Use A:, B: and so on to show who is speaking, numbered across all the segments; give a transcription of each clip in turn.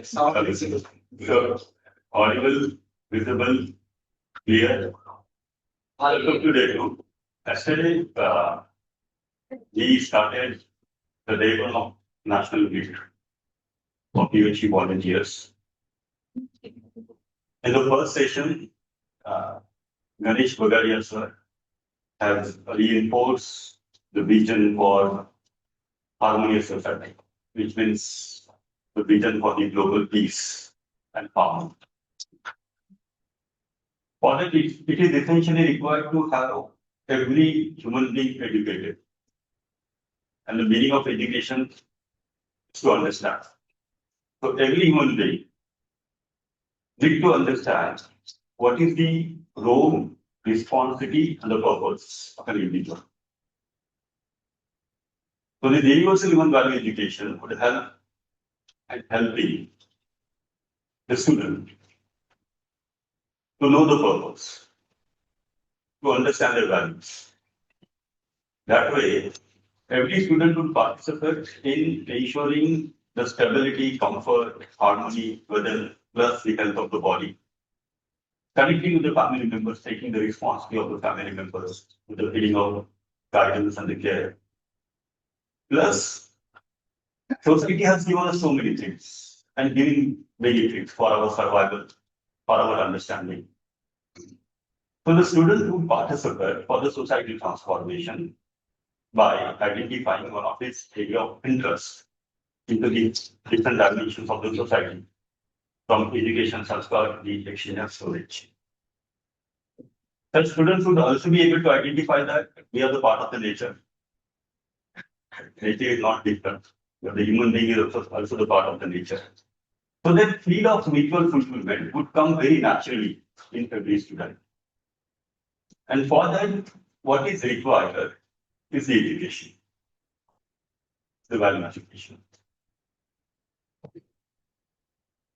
A: So, audible, visible, clear. Welcome to day two. Yesterday, we started the day one of National Week of UHV volunteers. In the first session, Ganesh Bagaria sir has reinforced the vision for harmonious society, which means the vision for the global peace and harmony. For that, it is essentially required to have every human being educated. And the meaning of education is to understand. So every human being need to understand what is the role, responsibility, and the purpose of an individual. So the universal human value education would help and helping the student to know the purpose, to understand their values. That way, every student would participate in ensuring the stability, comfort, harmony, wealth, plus the health of the body. Connecting with the family members, taking the responsibility of the family members with the feeling of guidance and the care. Plus, society has given us so many things and giving benefits for our survival, for our understanding. So the student would participate for the society transformation by identifying one of its area of interest into the different dimensions of the society, from education, sanskar, the exchange and storage. Such students would also be able to identify that we are the part of the nature. Nature is not different. The human being is also the part of the nature. So that feel of mutual fulfillment would come very naturally in every student. And for that, what is required is the education, the value education.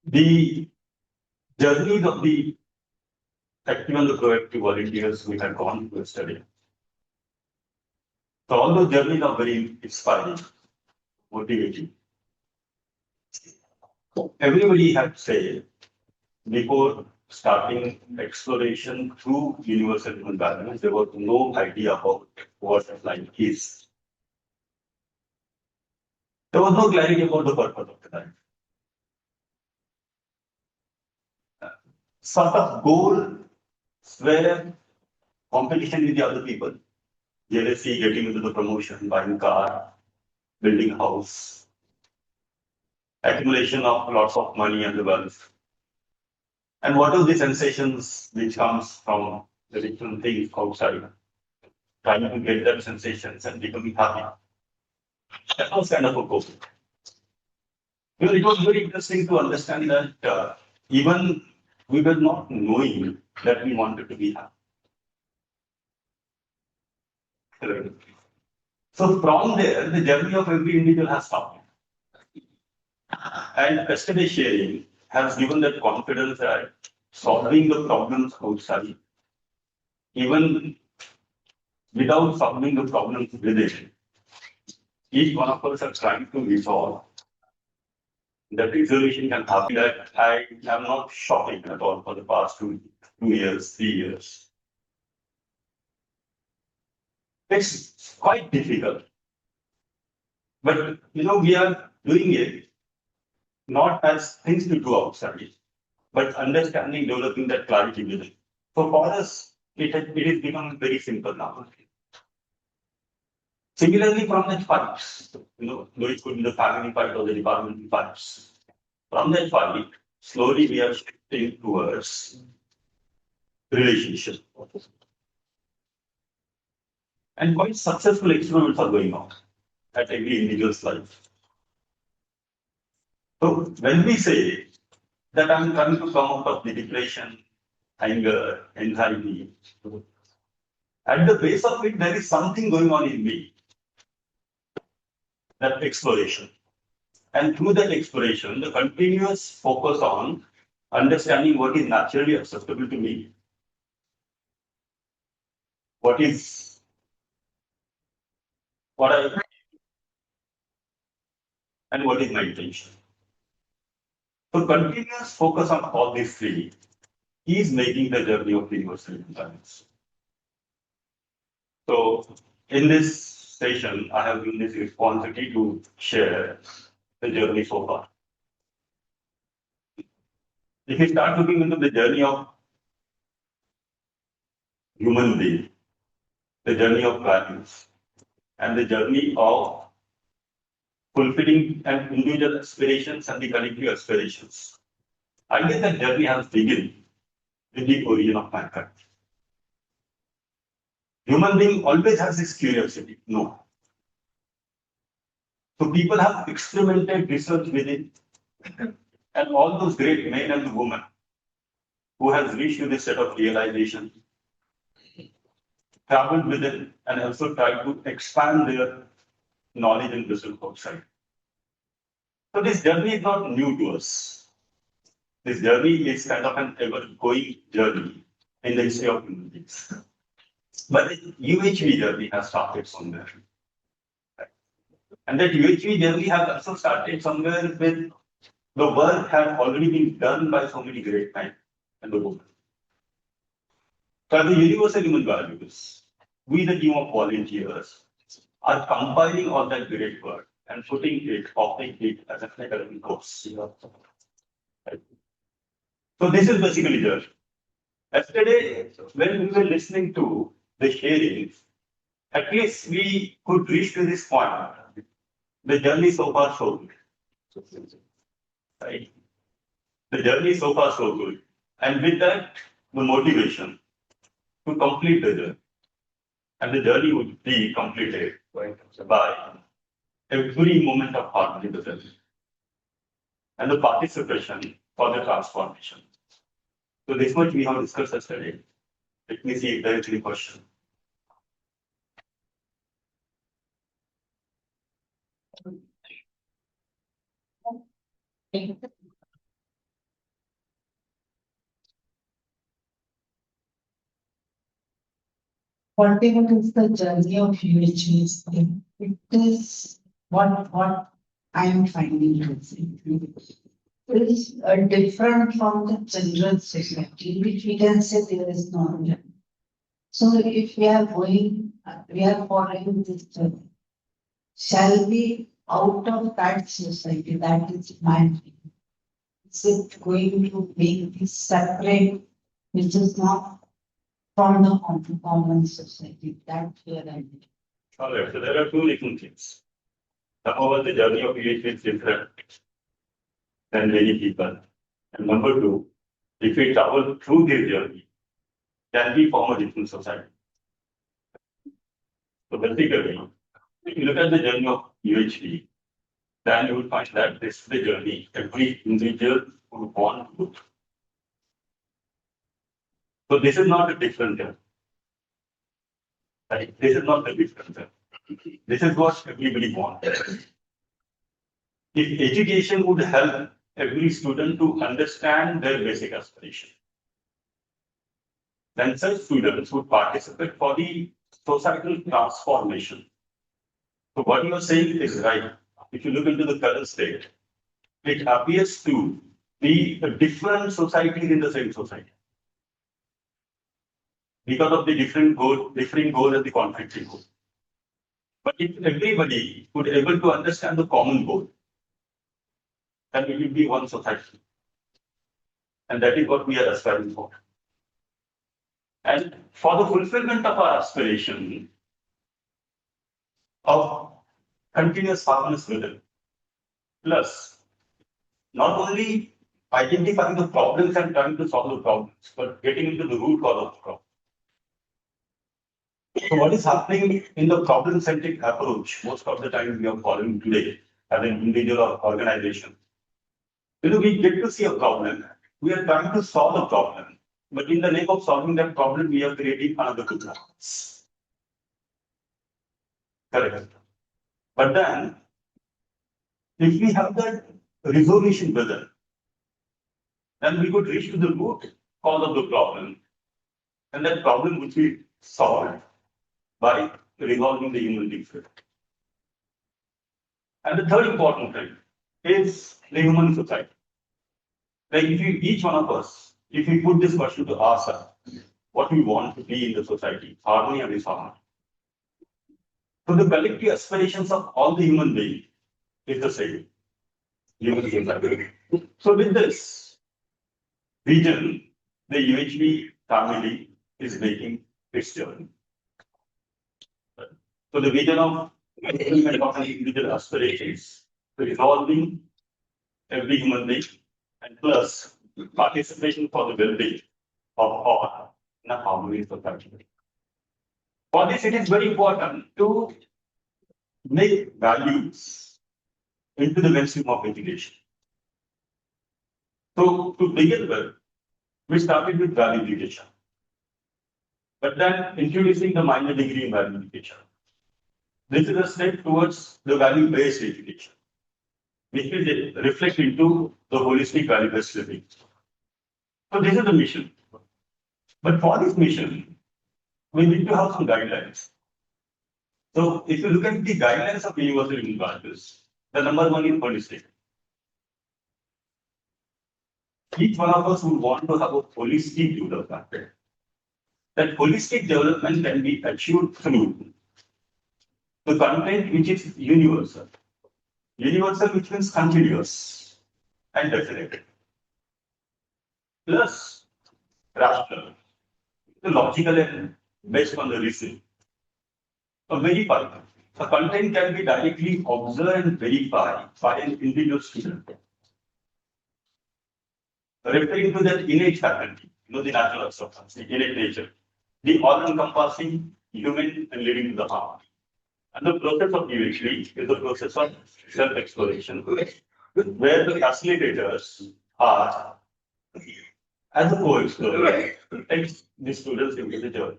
A: The journeys of the active and the proactive volunteers we have gone through yesterday. So all those journeys are very inspiring, motivating. Everybody had said before starting exploration through universal human values, there was no idea about what life is. There was no clarity about the purpose of the life. Sort of goal where competition with the other people, jealousy, getting into the promotion, buying car, building house, accumulation of lots of money and the wealth. And what are the sensations which comes from the different things outside, trying to get that sensations and becoming happy. That was kind of a goal. Well, it was very interesting to understand that even we were not knowing that we wanted to be happy. So from there, the journey of every individual has started. And yesterday sharing has given that confidence that solving the problems outside, even without solving the problems within, each one of us are trying to resolve. That resolution can happen that I am not shopping at all for the past 2 years, 3 years. It's quite difficult. But we are doing it not as things to do outside, but understanding, developing that clarity within. So for us, it is become very simple now. Similarly, from that fights, though it could be the family fight or the departmental fights. From that fight, slowly we are shifting towards relationship. And quite successful experiments are going on at every individual's life. So when we say that I'm trying to come out of the depression, anger, anxiety, at the base of it, there is something going on in me. That exploration. And through that exploration, the continuous focus on understanding what is naturally acceptable to me, what I and what is my intention. So continuous focus on all these three is making the journey of universal intelligence. So in this session, I have given this responsibility to share the journey so far. If you start looking into the journey of human being, the journey of values, and the journey of fulfilling and individual aspirations and the collective aspirations, I guess that journey has begun with the origin of mankind. Human being always has this curiosity. No. So people have experimented research with it, and all those great men and women who has reached to this set of realization, traveled with it, and also tried to expand their knowledge and wisdom outside. So this journey is not new to us. This journey is kind of an ever-going journey in the history of human beings. But the UHV journey has started somewhere. And that UHV journey has also started somewhere with the work had already been done by so many great men and the women. So the universal human values, we the team of volunteers are compiling all that great work and putting it, offering it as an academic course. Right. So this is basically there. Yesterday, when we were listening to the sharing, at least we could reach to this point. The journey so far so good. Right? The journey so far so good. And with that, the motivation to complete the journey. And the journey would be completed by every moment of harmony in the journey. And the participation for the transformation. So this much we have discussed yesterday. Let me see if there is any question.
B: Whatever is the journey of UHV's thing, it is what I am finding recently. It is different from the general society, which we can say there is no journey. So if we are going, we are following this journey, shall we out of that society, that is my view. Is it going to make this separate, which is not from the common society? That here I did.
A: All right, so there are two different things. However, the journey of UHV is different than many people. And number two, if we travel through this journey, can we form a different society? So basically, if you look at the journey of UHV, then you will find that this is the journey every individual would want to do. So this is not a different journey. Right? This is not a different journey. This is what everybody wants. If education would help every student to understand their basic aspiration, then such students would participate for the societal transformation. So what you are saying is right. If you look into the current state, it appears to be a different society in the same society. Because of the different goals and the conflicting goals. But if everybody would able to understand the common goal, then it will be one society. And that is what we are aspiring for. And for the fulfillment of our aspiration of continuous harmonious rhythm, plus not only identifying the problems and trying to solve the problems, but getting into the root cause of the problem. So what is happening in the problem-centric approach, most of the time we are following today as an individual or organization. We get to see a problem. We are trying to solve a problem. But in the name of solving that problem, we are creating another two problems. Correct. But then, if we have that resolution within, then we could reach to the root cause of the problem. And that problem would be solved by resolving the human defect. And the third important thing is the human society. Like if you, each one of us, if we put this question to ourselves, what we want to be in the society, harmony or disharmony. So the collective aspirations of all the human beings is the same. Human society. So with this vision, the UHV family is making its journey. So the vision of achievement of individual aspirations to resolving every human being and plus participation for the well-being of all in a harmonious society. For this, it is very important to make values into the mainstream of education. So to begin with, we started with value education, but then introducing the minor degree in value education. This is a step towards the value-based education, which will reflect into the holistic value-based living. So this is the mission. But for this mission, we need to have some guidelines. So if you look at the guidelines of universal human values, the number one is holistic. Each one of us would want to have a holistic development. That holistic development can be achieved through the content which is universal. Universal which means continuous and definite. Plus rational, the logical and based on the reasoning. A verify. The content can be directly observed and verified by an individual student. Referring to that innate faculty, the natural substance, the innate nature, the all-encompassing human and leading to the heart. And the process of UHV is the process of self-exploration, where the facilitators are, as a co-explorer, takes the students into the journey.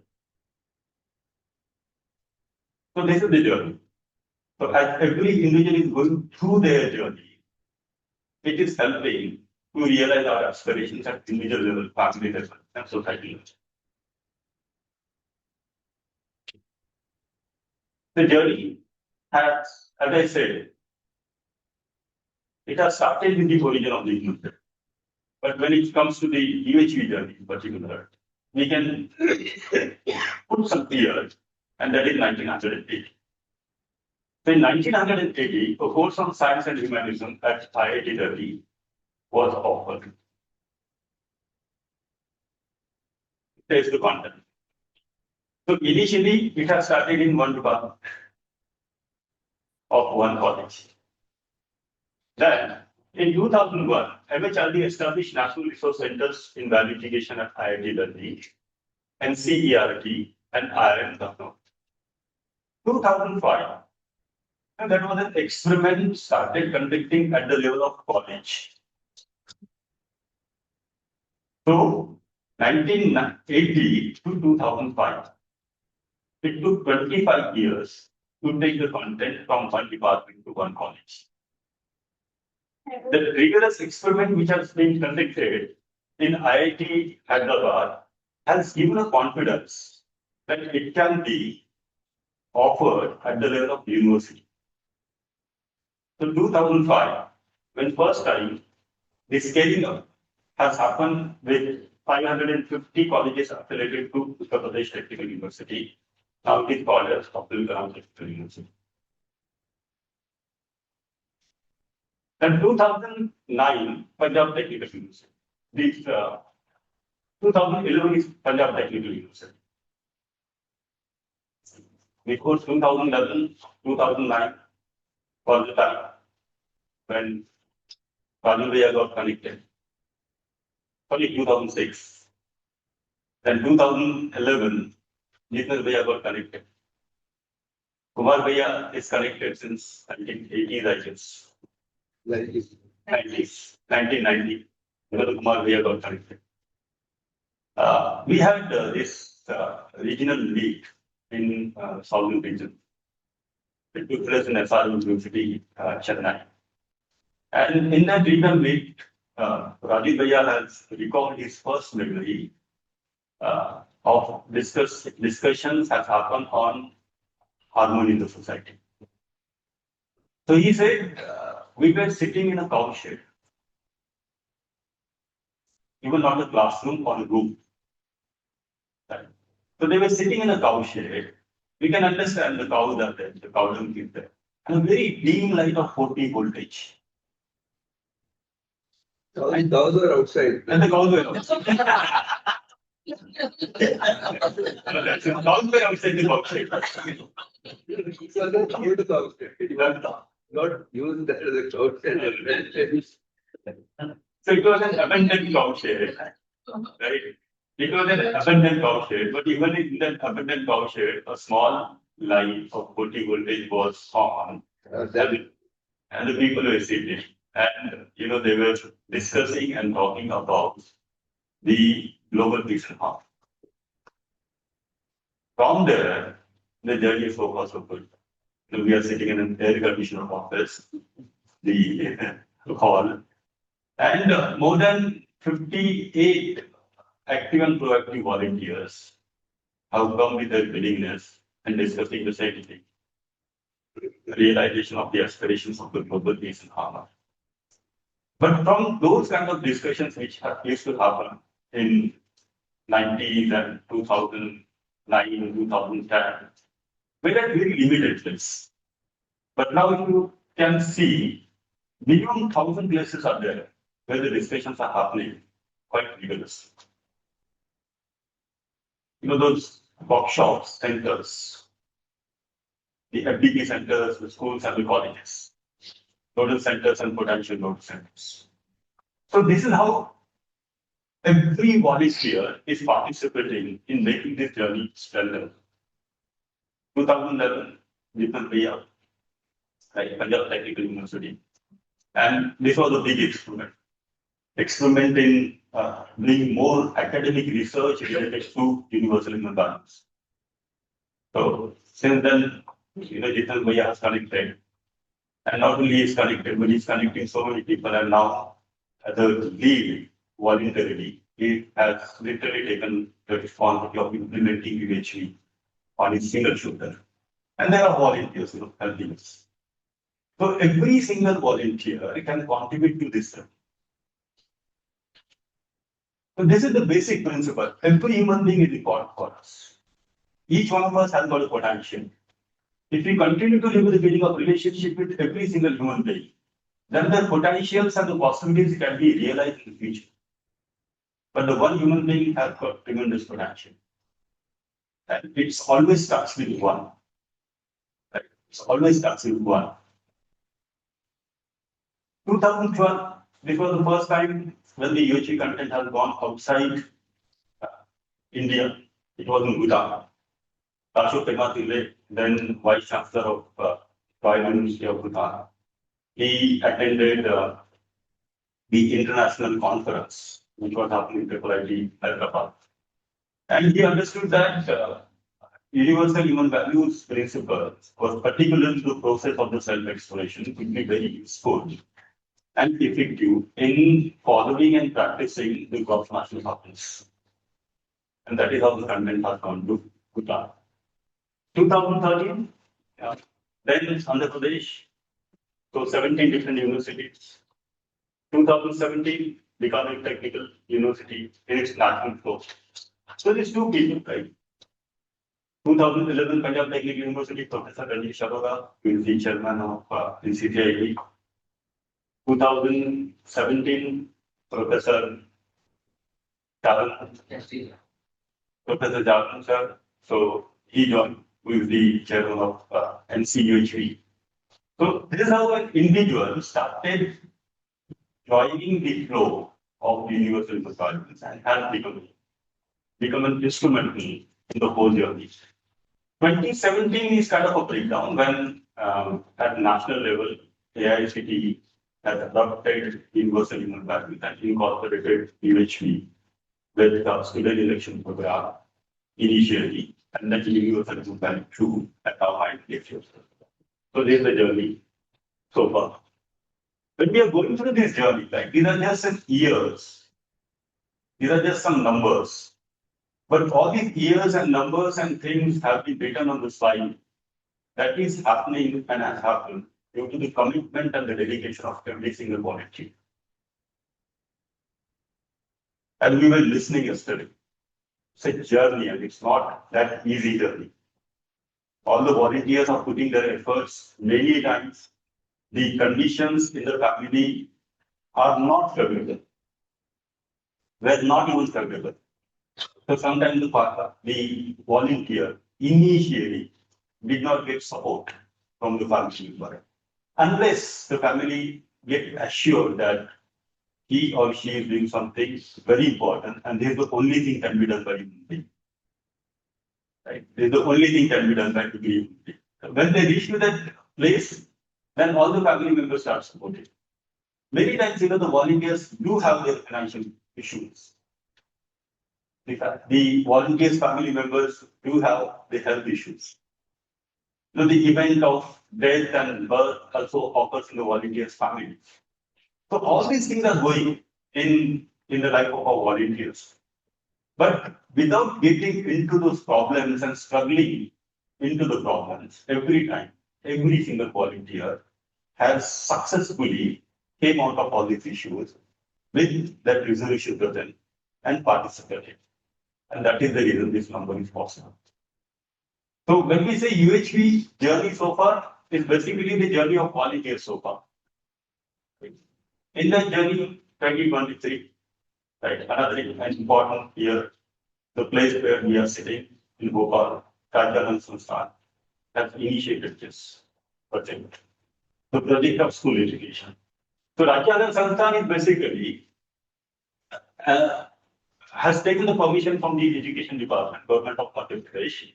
A: So this is the journey. So as every individual is going through their journey, it is helping to realize our aspirations at individual level, family level, and society level. The journey has, as I said, it has started with the origin of the human. But when it comes to the UHV journey in particular, we can put some year, and that is 1980. So in 1980, a course on science and humanism at IIT Delhi was offered. There's the content. So initially, it has started in one department of one college. Then, in 2001, MHRD established National Resource Centers in Value Education at IIT Delhi, NCERT, and IIM Lucknow. 2005, and that was an experiment started conducting at the level of college. So, 1980 to 2005, it took 25 years to take the content from one department to one college. The rigorous experiment which has been conducted in IIT Hyderabad has given a confidence that it can be offered at the level of university. So 2005, when first time the scaling up has happened with 550 colleges affiliated to Uttar Pradesh Technical University. Now it is called as Abdul Kalam Technical University. And 2009, Punjab Technical University. This 2011 is Punjab Technical University. Before 2011, 2009 was the time when Rajendra got connected. Only 2006. Then 2011, Jitendra Bhaiya got connected. Kumar Bhaiya is connected since 1980s, I guess. 90s, 1990. Kumar Bhaiya got connected. We had this regional league in southern region. It took place in SR University, Chennai. And in that regional league, Rajiv Bhaiya has recalled his first memory of discussions has happened on harmony in the society. So he said, we were sitting in a cow shed. even not a classroom or a room. Right? So they were sitting in a cow shed. We can understand the cows are there, the cow dung is there. And a very dim light of 40 voltage.
C: And those were outside.
A: And the cows were outside. Cows were outside the cow shed.
C: So they came to the outside. Not used that as a outside.
A: So it was an abandoned cow shed, right? It was an abandoned cow shed, but even in that abandoned cow shed, a small light of 40 voltage was on, and the people were sitting, and they were discussing and talking about the global peace and harm. From there, the journey is so far so good. We are sitting in an air conditioned office, the hall, and more than 58 active and proactive volunteers have come with their willingness and discussing the same thing, the realization of the aspirations of the global peace and harmony. But from those kind of discussions which used to happen in 90s and 2009 and 2010, we had very limited place. But now if you can see, minimum 1,000 places are there where the discussions are happening quite vigorous. Those workshops, centers, the FDP centers, the schools and the colleges, nodal centers and potential nodal centers. So this is how every volunteer is participating in making this journey stronger. 2011, Jitan Bhaiya, right, Punjab Technical University. And this was a big experiment. Experiment in doing more academic research related to universal human values. So since then, Jitan Bhaiya has connected. And not only is connected, but he's connecting so many people. And now, as a lead voluntarily, he has literally taken the responsibility of implementing UHV on his single shooter. And there are volunteers, helping us. So every single volunteer can contribute to this. So this is the basic principle. Every human being is important for us. Each one of us has got a potential. If we continue to live with the building of relationship with every single human being, then the potentials and the possibilities can be realized in the future. But the one human being has got tremendous potential. And it's always starts with one. Right? It's always starts with one. 2012, this was the first time when the UHV content has gone outside India. It was in Bhutan. Ashok Tematile, then Vice Chancellor of Royal University of Bhutan, he attended the international conference, which was happening in IIIT Hyderabad. And he understood that universal human values principle was particularly the process of the self-exploration could be very useful and effective in following and practicing the gross national happiness. And that is how the content has gone to Bhutan. 2013, then Andhra Pradesh, so 17 different universities. 2017, Bikaner Technical University in its national flow. So these two people, right? 2011, Punjab Technical University, Professor Ranjit Sharoga, who is the chairman of NCTIT. 2017, Professor Jalan, Professor Jalan, sir. So he joined, who is the chairman of NCUHV. So this is how an individual started joining the flow of the universal values and has become an instrument in the whole journey. 2017 is kind of a breakdown when at national level, AICTE has adopted universal human values and incorporated UHV with the student election program initially, and then universal human value 2 at our high lectures. So this is the journey so far. When we are going through this journey, like these are just some years, these are just some numbers. But all these years and numbers and things have been written on the slide. That is happening and has happened due to the commitment and the dedication of every single volunteer. And we were listening yesterday. It's a journey and it's not that easy journey. All the volunteers are putting their efforts many times. The conditions in the family are not favorable. Were not even favorable. So sometimes the volunteer initially did not get support from the family member. Unless the family get assured that he or she is doing something very important and this is the only thing can be done by human being. Right? This is the only thing can be done by human being. When they reach to that place, then all the family members start supporting. Many times, the volunteers do have their financial issues. The volunteers' family members do have the health issues. The event of death and birth also occurs in the volunteers' family. So all these things are going in the life of our volunteers. But without getting into those problems and struggling into the problems, every time, every single volunteer has successfully came out of all these issues with that resolution written and participated. And that is the reason this number is possible. So when we say UHV journey so far, it's basically the journey of volunteers so far. In that journey, 2023, right, another important year, the place where we are sitting in Bhopal, Rajanan Sansthan, has initiated this project, the project of school education. So Rajanan Sansthan is basically has taken the permission from the Education Department, Government of Madhya Pradesh.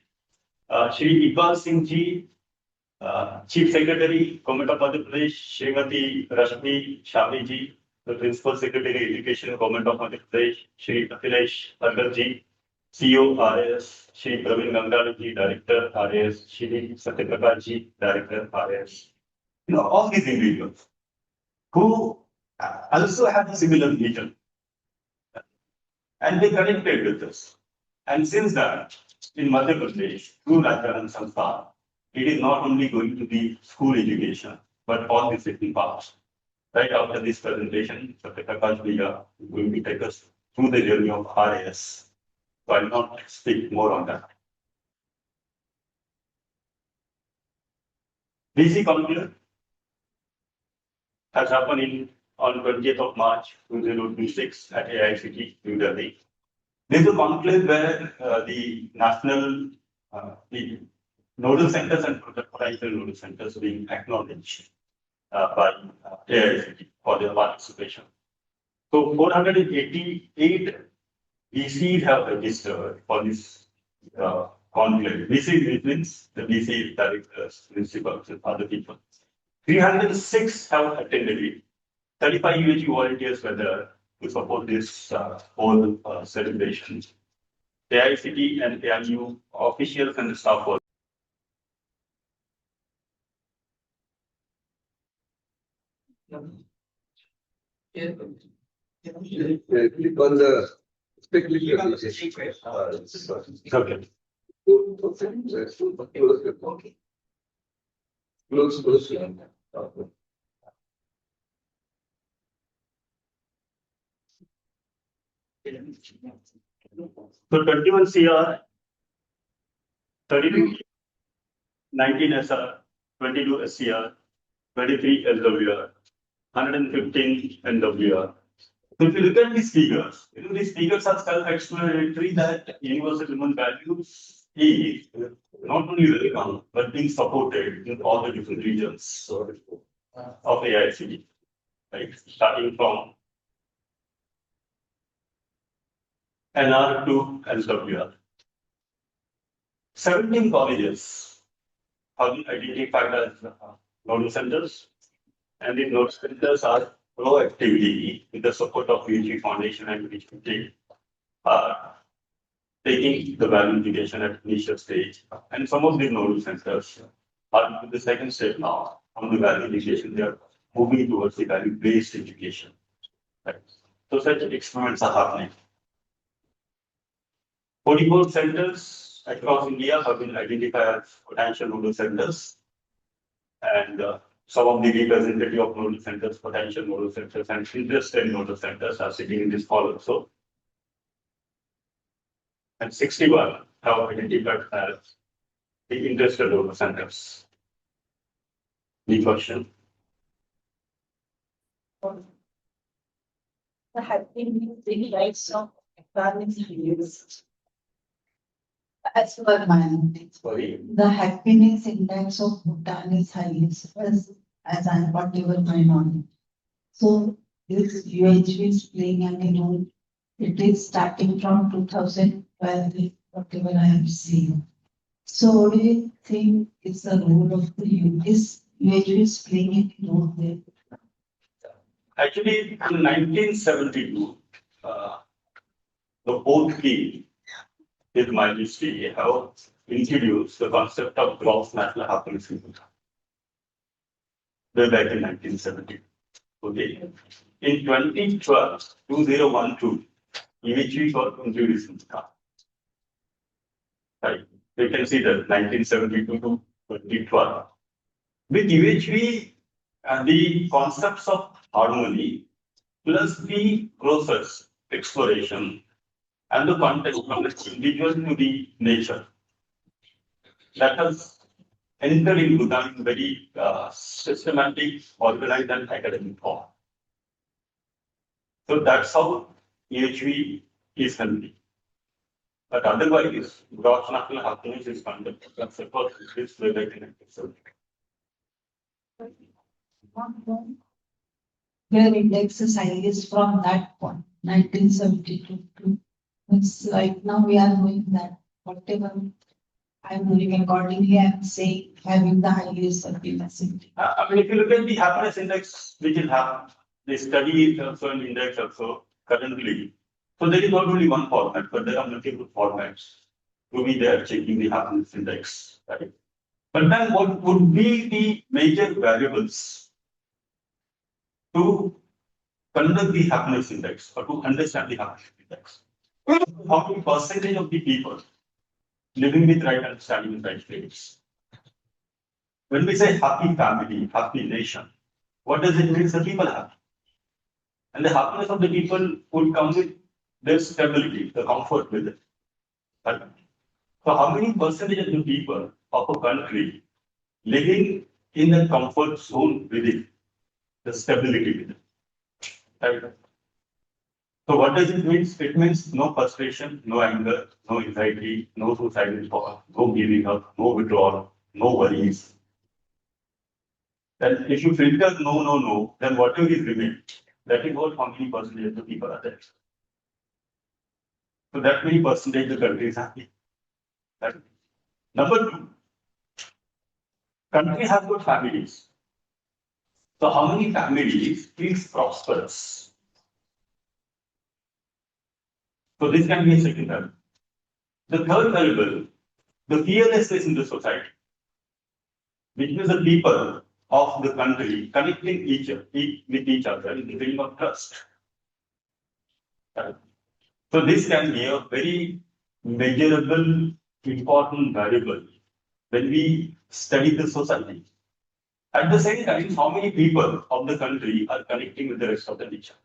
A: Shri Iqbal Singh ji, Chief Secretary, Government of Madhya Pradesh, Srimati Rashmi Shami ji, the Principal Secretary Education, Government of Madhya Pradesh, Shri Akhilesh Argal ji, CEO RAS, Shri Praveen Gangalu ji, Director RAS, Shri Satyaprakash ji, Director RAS. All these individuals who also have a similar vision. And they connected with us. And since that, in Madhya Pradesh, through Rajaran Sansthan, it is not only going to be school education, but all the different parts. Right after this presentation, Dr. Prakash Bhaiya is going to take us through the journey of RAS. So I will not speak more on that. DC conclave has happened on 20th of March 2026 at AICT, New Delhi. This is a conclave where the national the nodal centers and potential nodal centers being acknowledged by AICT for their participation. So 488 VCs have registered for this conclave. VC means the VC directors, principals, and other people. 306 have attended it. 35 UHV volunteers were there to support this whole celebration. AICT and AIU officials and staff were.
C: Click on the spectacular.
A: Okay.
C: Close.
A: So 21 CR, 32, 19 SR, 22 SCR, 23 LWR, 115 NWR. So if you look at these figures, these figures are self-explanatory that universal human values is not only welcome, but being supported in all the different regions of AICD, right? Starting from NR to LWR. 17 colleges have been identified as nodal centers, and these nodal centers are proactively, with the support of UHV Foundation and UHV, taking the value education at initial stage. And some of these nodal centers are in the second step now. From the value education, they are moving towards the value-based education. Right? So such experiments are happening. 44 centers across India have been identified as potential nodal centers. And some of the representative of nodal centers, potential nodal centers, and interested nodal centers are sitting in this hall also. and 61 have identified as the industrial centers. The question.
B: The happiness rights of parents is as per my understanding.
A: Sorry.
B: The happiness index of Bhutan is highest as I whatever my knowledge. So this UHV is playing any role. It is starting from 2012, whatever I have seen. So what do you think is the role of the is UHV is playing any role there?
A: Actually, in 1972, the fourth king, His Majesty, have introduced the concept of gross national happiness in Bhutan. Way back in 1970. Okay. In 2012, 2012, UHV got introduced in Bhutan. Right. You can see that 1972 to 2012. With UHV, the concepts of harmony plus the process, exploration, and the context from the individual to the nature. That has entered in Bhutan in very systematic, organized, and academic form. So that's how UHV is healthy. But otherwise, gross national happiness is conducted. That's the first this way back in 1970.
B: Their index is highest from that point, 1972 to. It's like now we are doing that, whatever I'm doing accordingly, I'm saying having the highest happiness index.
A: I mean, if you look at the happiness index, which will have the study is also an index also currently. So there is not only one format, but there are multiple formats to be there checking the happiness index, right? But then what would be the major variables to conduct the happiness index or to understand the happiness index? How many percentage of the people living with right understanding and right beliefs? When we say happy family, happy nation, what does it mean? The people happy. And the happiness of the people would come with their stability, the comfort with it. Right? So how many percentage of the people of a country living in the comfort zone within the stability within? Right? So what does it mean? It means no frustration, no anger, no anxiety, no suicidal thought, no giving up, no withdrawal, no worries. Then if you filter no, then whatever is remain, that is what how many percentage of the people are there. So that many percentage the country is happy. Right? Number two, country has got families. So how many families feels prosperous? So this can be a second variable. The third variable, the fearlessness in the society, which means the people of the country connecting with each other in the feeling of trust. Right? So this can be a very measurable, important variable when we study the society. At the same time, how many people of the country are connecting with the rest of the nation?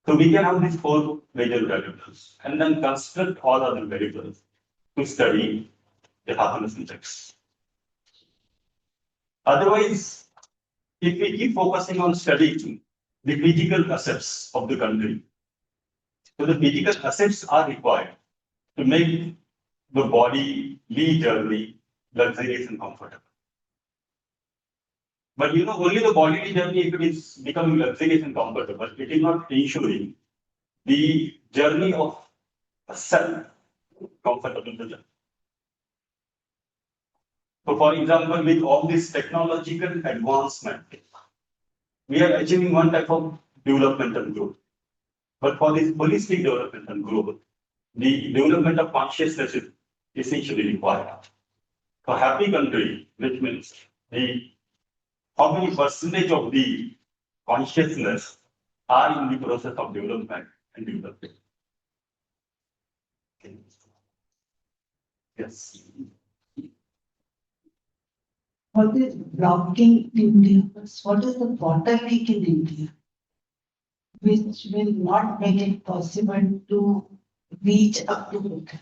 A: So we can have these four major variables and then construct all other variables to study the happiness index. Otherwise, if we keep focusing on studying the physical assets of the country, so the physical assets are required to make the body lead journey luxurious and comfortable. But only the bodily journey, if it is becoming luxurious and comfortable, it is not ensuring the journey of a self comfortable journey. So, for example, with all this technological advancement, we are achieving one type of developmental growth. But for this holistic developmental growth, the development of consciousness is essentially required. For happy country, which means the how many percentage of the consciousness are in the process of development and development. Okay. Yes.
B: What is blocking India? What is the bottleneck in India? Which will not make it possible to reach up to Bhutan.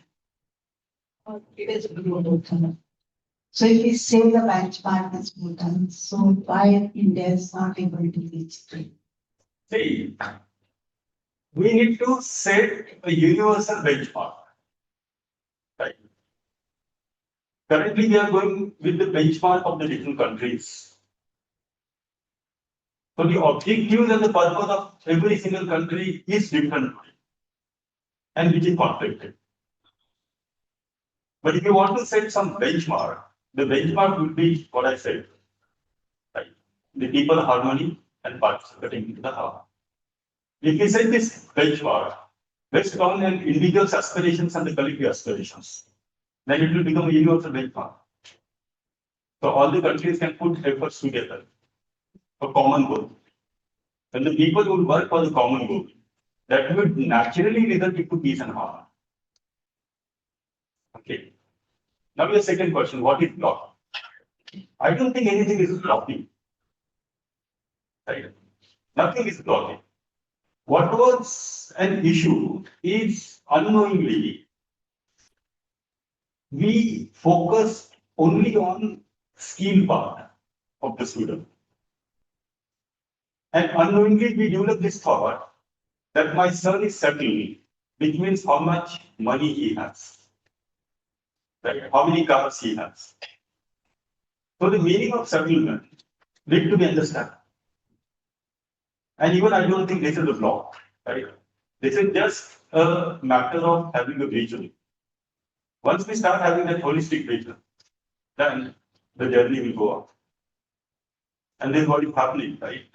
B: It is below Bhutan. So if we say the benchmark is Bhutan, so why India is not able to reach it?
A: See, we need to set a universal benchmark. Right. Currently, we are going with the benchmark of the different countries. So the objectives and the purpose of every single country is different and which is conflicted. But if you want to set some benchmark, the benchmark would be what I said, right? The people harmony and participating in the harmony. If we set this benchmark based on an individual's aspirations and the collective aspirations, then it will become a universal benchmark. So all the countries can put efforts together for common goal. When the people would work for the common goal, that would naturally result into peace and harmony. Okay. Now your second question, what is blocking? I don't think anything is blocking. Right? Nothing is blocking. What was an issue is unknowingly we focus only on skill part of the student. And unknowingly we develop this thought that my son is settled, which means how much money he has, right? How many cars he has. So the meaning of settlement need to be understood. And even I don't think this is a block, right? This is just a matter of having a vision. Once we start having that holistic vision, then the journey will go on. And this is what is happening, right?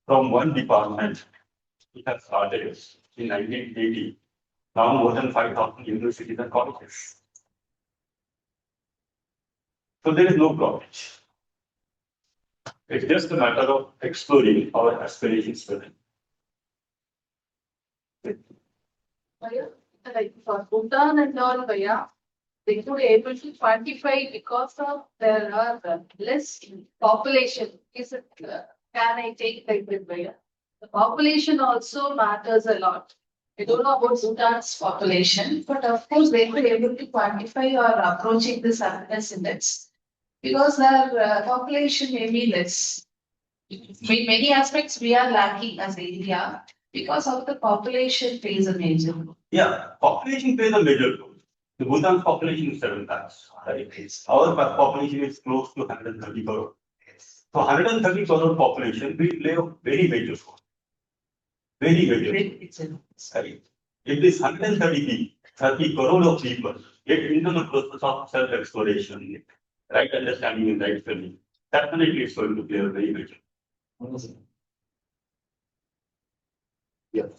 A: From one department, it has started in 1980, now more than 5,000 universities and colleges. So there is no blockage. It's just a matter of exploring our aspirations within.
D: Like for Bhutan and all, they could able to quantify because of there are less population. Is it? Can I take like that, Bhaiya? The population also matters a lot. I don't know about Bhutan's population, but of course they were able to quantify or approaching this happiness index because their population may be less. In many aspects, we are lacking as India because of the population plays a major role.
A: Yeah, population plays a major role. The Bhutan's population is 7 times. Right? Our population is close to 130 crore. So 130 crore population will play a very major role. Very major role. Right? If this 30 crore of people get into the process of self-exploration, right understanding and right feeling, definitely it's going to play a very major role.
C: Yes.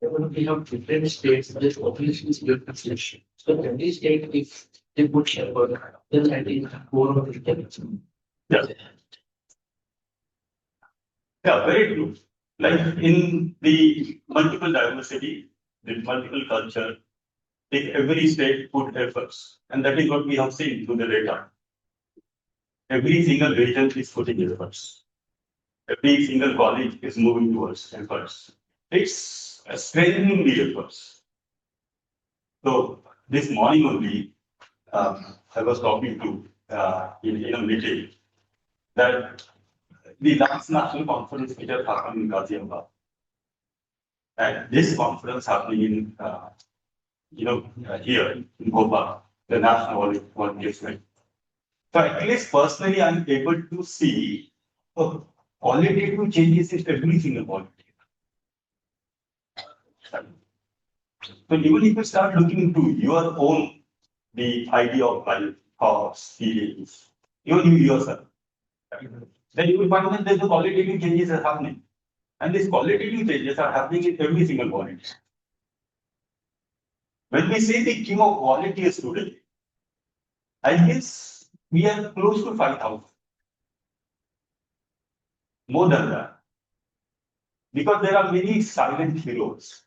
C: We have different states, this population is different. So every state, if they put effort, then I think more of it can.
A: Yeah. Yeah, very true. Like in the multiple diversity, with multiple culture, if every state put efforts, and that is what we have seen through the data. Every single region is putting efforts. Every single college is moving towards efforts. It's strengthening the efforts. So this morning only, I was talking to in a meeting that the last national conference which has happened in Ghaziabad, and this conference happening in here in Bhopal, the national engagement. So at least personally, I'm able to see qualitative changes in every single quality. So even if you start looking into your own, the idea of life, thoughts, feelings, even you yourself, then you will find that there's a qualitative changes are happening. And these qualitative changes are happening in every single quality. When we say the king of quality is today, I guess we are close to 5,000. More than that. Because there are many silent heroes,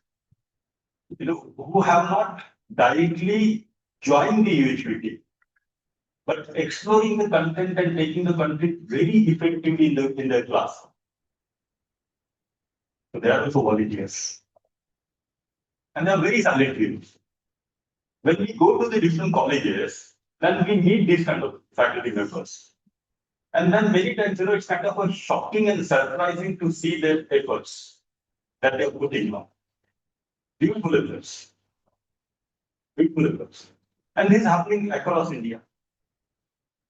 A: who have not directly joined the UHV, but exploring the content and taking the content very effectively in the class. So they are also volunteers. and they are very salutary. When we go to the different colleges, then we meet these kind of faculty members. And then many times, it's kind of a shocking and surprising to see their efforts that they're putting on. Beautiful efforts. Beautiful efforts. And this is happening across India.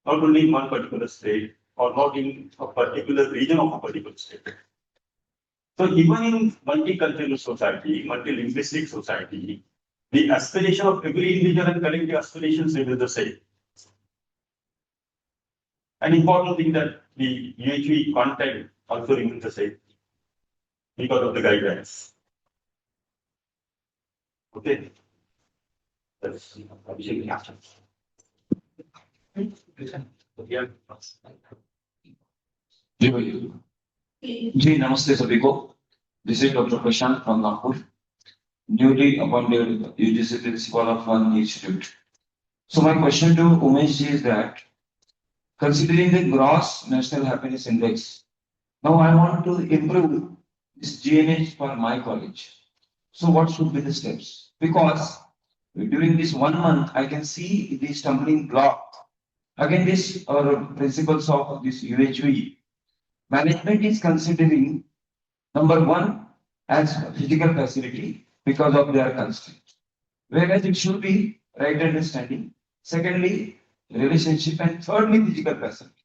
A: Not only in one particular state or not in a particular region of a particular state. So even in multicultural society, multilinguistic society, the aspiration of every individual and collective aspirations remain the same. An important thing that the UHV content also remains the same because of the guidelines. Okay. That's absolutely awesome.
E: जी नमस्ते सभी को this is doctor Prashant from Nagpur newly appointed UGC principal of one institute. So my question to Umesh ji is that considering the gross national happiness index, now I want to improve this GNH for my college. So what should be the steps? Because during this 1 month I can see the stumbling block. Again, this principles of this UHV management is considering number one as physical facility because of their constraints, whereas it should be right understanding. Secondly, relationship, and thirdly, physical facility.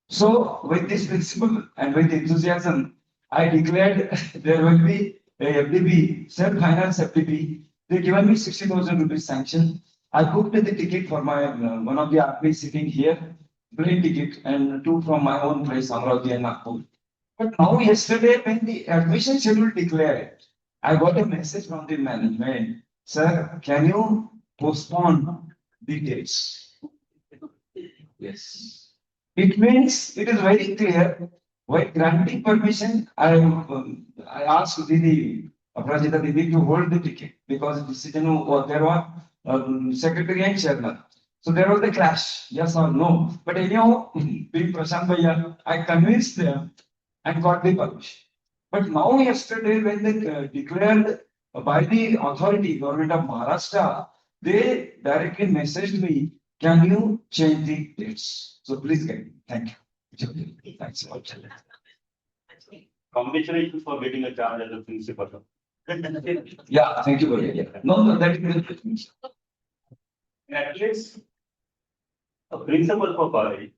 E: So, with this principle and with enthusiasm, I declared there will be a FDP, self-finance FDP. They given me 60,000 rupees sanction. I booked the ticket for my one of the RP sitting here, plane ticket, and 2 from my own place, Amravati and Nagpur. But now, yesterday, when the admission schedule declared, I got a message from the management, sir, can you postpone the dates? Yes. It means it is very clear. While granting permission, I asked Didi, Aprajita Didi to hold the ticket because the decision there was secretary and chairman. So there was a clash, yes or no. But anyhow, being Prashant Bhaiya, I convinced them and got the permission. But now yesterday when they declared by the authority, government of Maharashtra, they directly messaged me, can you change the dates? So please guide me. Thank you. Thanks a lot.
A: Congratulations for getting a charge as a principal.
E: Yeah, thank you very much. Yeah. No, that is
A: At least a principal for college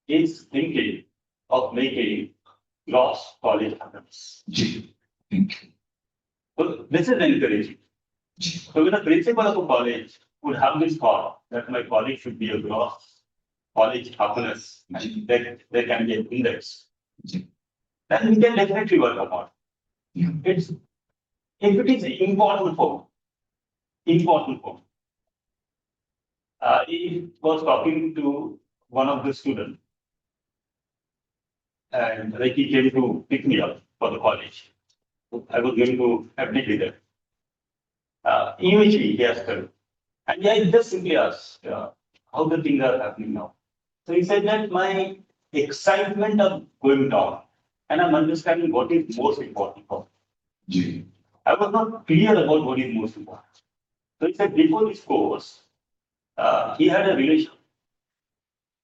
A: is thinking of making gross college happiness.
E: Thank you.
A: So this is encouraging. So when a principal of a college would have this thought that my college should be a gross college happiness, and that there can be an index, then we can definitely work upon. It's if it is important for he was talking to one of the students, and like he came to pick me up for the college. I was going to FDP there. Eventually he asked her, and I just simply asked how the things are happening now. So he said that my excitement of going down, and I'm understanding what is most important for me. I was not clear about what is most important. So he said before this course, he had a relation,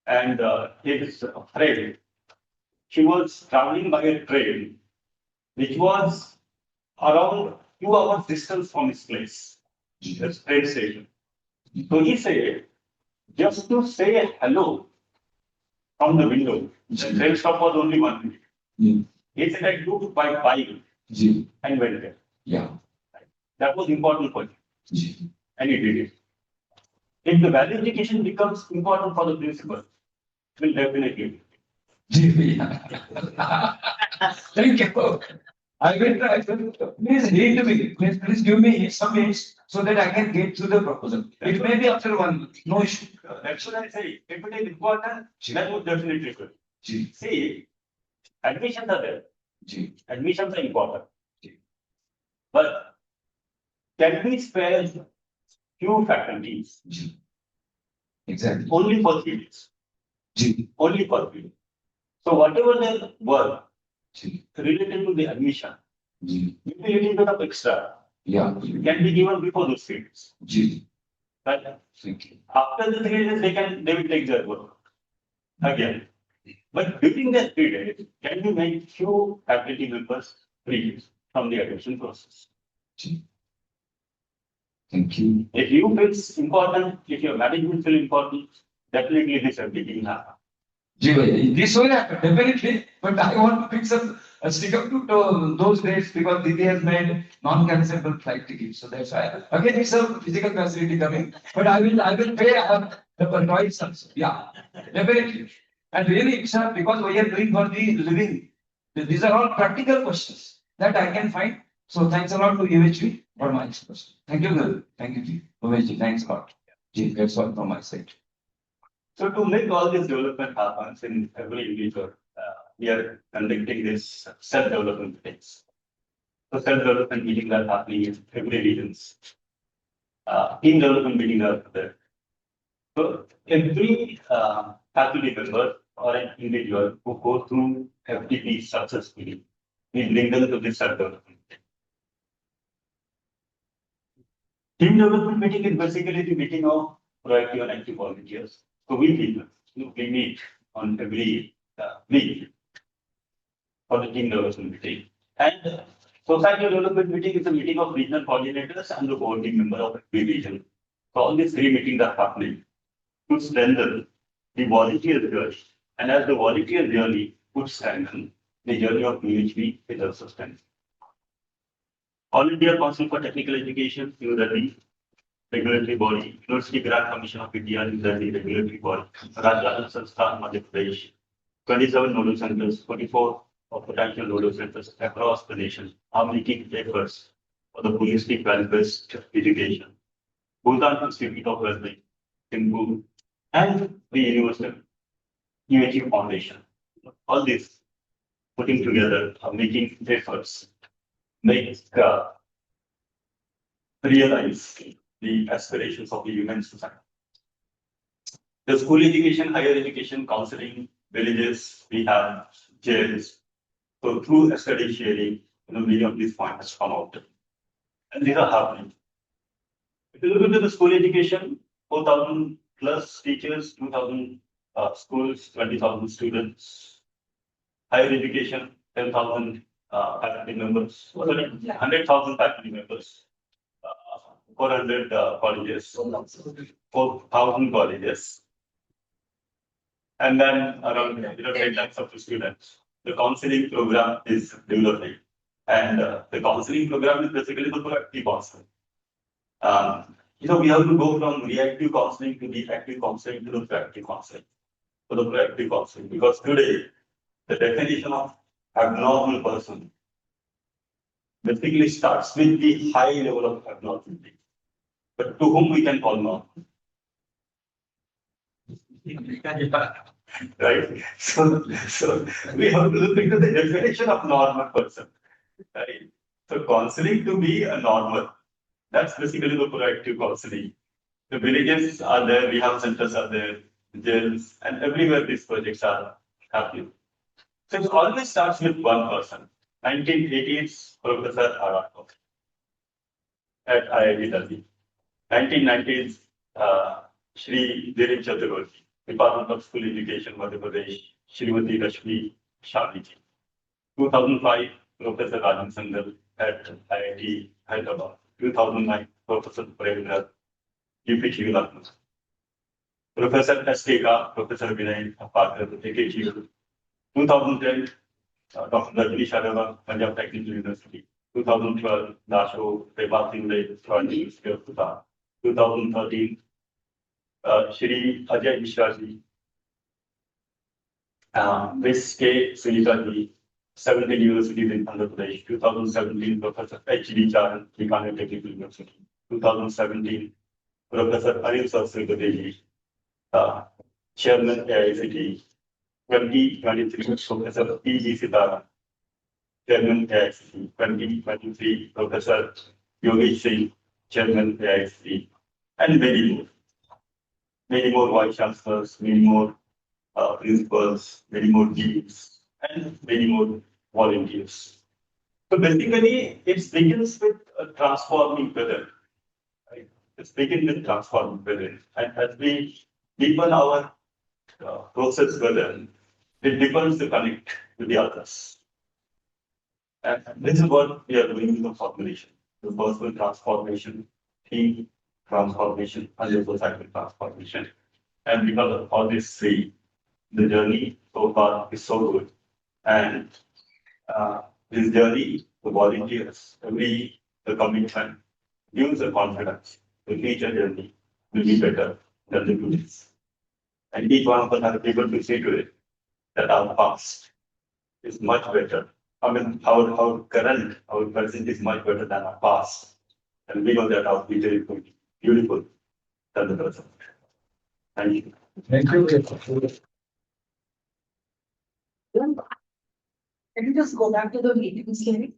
A: and his friend, she was traveling by a train, which was around 2 hours distance from his place, the train station. So he said, just to say hello from the window, the train stop was only 1 minute. He said, I took by bike and went there.
E: Yeah.
A: That was important for him, and he did it. If the value education becomes important for the principal, will definitely.
E: Thank you. I will try. Please read to me. Please give me some hints so that I can get through the proposal. It may be after 1 month. No issue.
A: That's what I say. If it is important, that would definitely good. See, admissions are there. Admissions are important. But can we spare few faculties?
E: Exactly.
A: Only for 3 days. Only for 3 days. So whatever their work related to the admission, maybe a little bit of extra
E: Yeah,
A: can be given before those 3 days.
E: G.
A: Right?
E: Thank you.
A: After the 3 days, they will take their work again. But during that 3 days, can you make few faculty members free from the admission process?
E: G. Thank you.
A: If you feel it's important, if your management feel important, definitely this ability will happen.
E: Ji, this will happen, definitely. But I want to fix up, stick up to those dates because Didi has made non-cancelable flight tickets. So that's why. Again, it's a physical facility coming, but I will pay the twice also. Yeah, definitely. And really, it's because we are doing for the living. These are all practical questions that I can find. So thanks a lot to UHV for my question. Thank you, Guru. Thank you, Ji. UHV, thanks a lot. Ji, that's all from my side.
A: So to make all this development happen in every individual, we are conducting this self-development phase. So self-development meetings are happening in every regions. Team development meetings are there. So every faculty member or an individual who go through FTP successfully, we bring them to this self-development. Team development meeting is basically the meeting of proactive and active volunteers. So we meet on every week for the team development meeting. And society development meeting is a meeting of regional coordinators and the board team member of every region. So all these 3 meetings are happening to strengthen the volunteer journey. And as the volunteer journey would strengthen, the journey of UHV is also strengthened. All India Council for Technical Education, the regulatory body, University Grant Commission of India is the regulatory body, Rajasthan Sansthan, Madhya Pradesh, 27 nodal centers, 44 of potential nodal centers across the nation are making efforts for the holistic value-based education. Bhutan Institute of Wellbeing, Thimphu, and the Universal UHV Foundation. All this putting together are making efforts, make realize the aspirations of the human society. The school education, higher education, counseling, villages, we have jails. So through study sharing, many of these points come out. And these are happening. If you look into the school education, 4,000 plus teachers, 2,000 schools, 20,000 students. Higher education, 10,000 faculty members, 100,000 faculty members. 400 colleges, 4,000 colleges, and then around 10 lakhs of students. The counseling program is developing, and the counseling program is basically the proactive counseling. We have to go from reactive counseling to the active counseling to the proactive counseling. For the proactive counseling, because today the definition of abnormal person basically starts with the high level of abnormality. But to whom we can call normal? Right? So we have to look into the definition of normal person. Right? So counseling to be a normal, that's basically the proactive counseling. The villages are there, rehab centers are there, jails, and everywhere these projects are happening. So it always starts with one person. 1980s, Professor Arako at IIT Delhi. 1990s, Shri Dilip Chaturvedi, Department of School Education, Madhya Pradesh, Shrimati Rashmi Shariji. 2005, Professor Rajan Sangal at IIT Hyderabad. 2009, Professor Prez, UP Lucknow. Professor S.K.K. Professor Vinay Parker, AKTU. 2010, Dr. Rajni Sharma, Punjab Technical University. 2012, Dasho Debab Singh, University of Bhutan. 2013, Shri Ajay Mishra ji, Miss K. Sunita ji, 17 universities in Andhra Pradesh. 2017, Professor H.D. Charan, Bikaner Technical University. 2017, Professor Anil Sahasrabudhe ji, Chairman AICT. 2023, Professor P.G. Sitaram, Chairman AICT. 2023, Professor Yogesh Singh, Chairman AICT, and many more. Many more vice chancellors, many more principals, many more deans, and many more volunteers. So basically, it begins with transforming weather. Right? It begins with transforming weather. And as we deepen our process weather, it depends to connect with the others. And this is what we are doing in the formulation. The personal transformation, team transformation, and the societal transformation. And because of all these three, the journey so far is so good. And this journey, the volunteers, the commitment gives the confidence. The future journey will be better than the previous. And each one of us are able to say to it that our past is much better. I mean, our current, our present is much better than our past. And we know that our future is going to be beautiful than the present. Thank you.
C: Thank you.
B: Can you just go back to the meeting slide?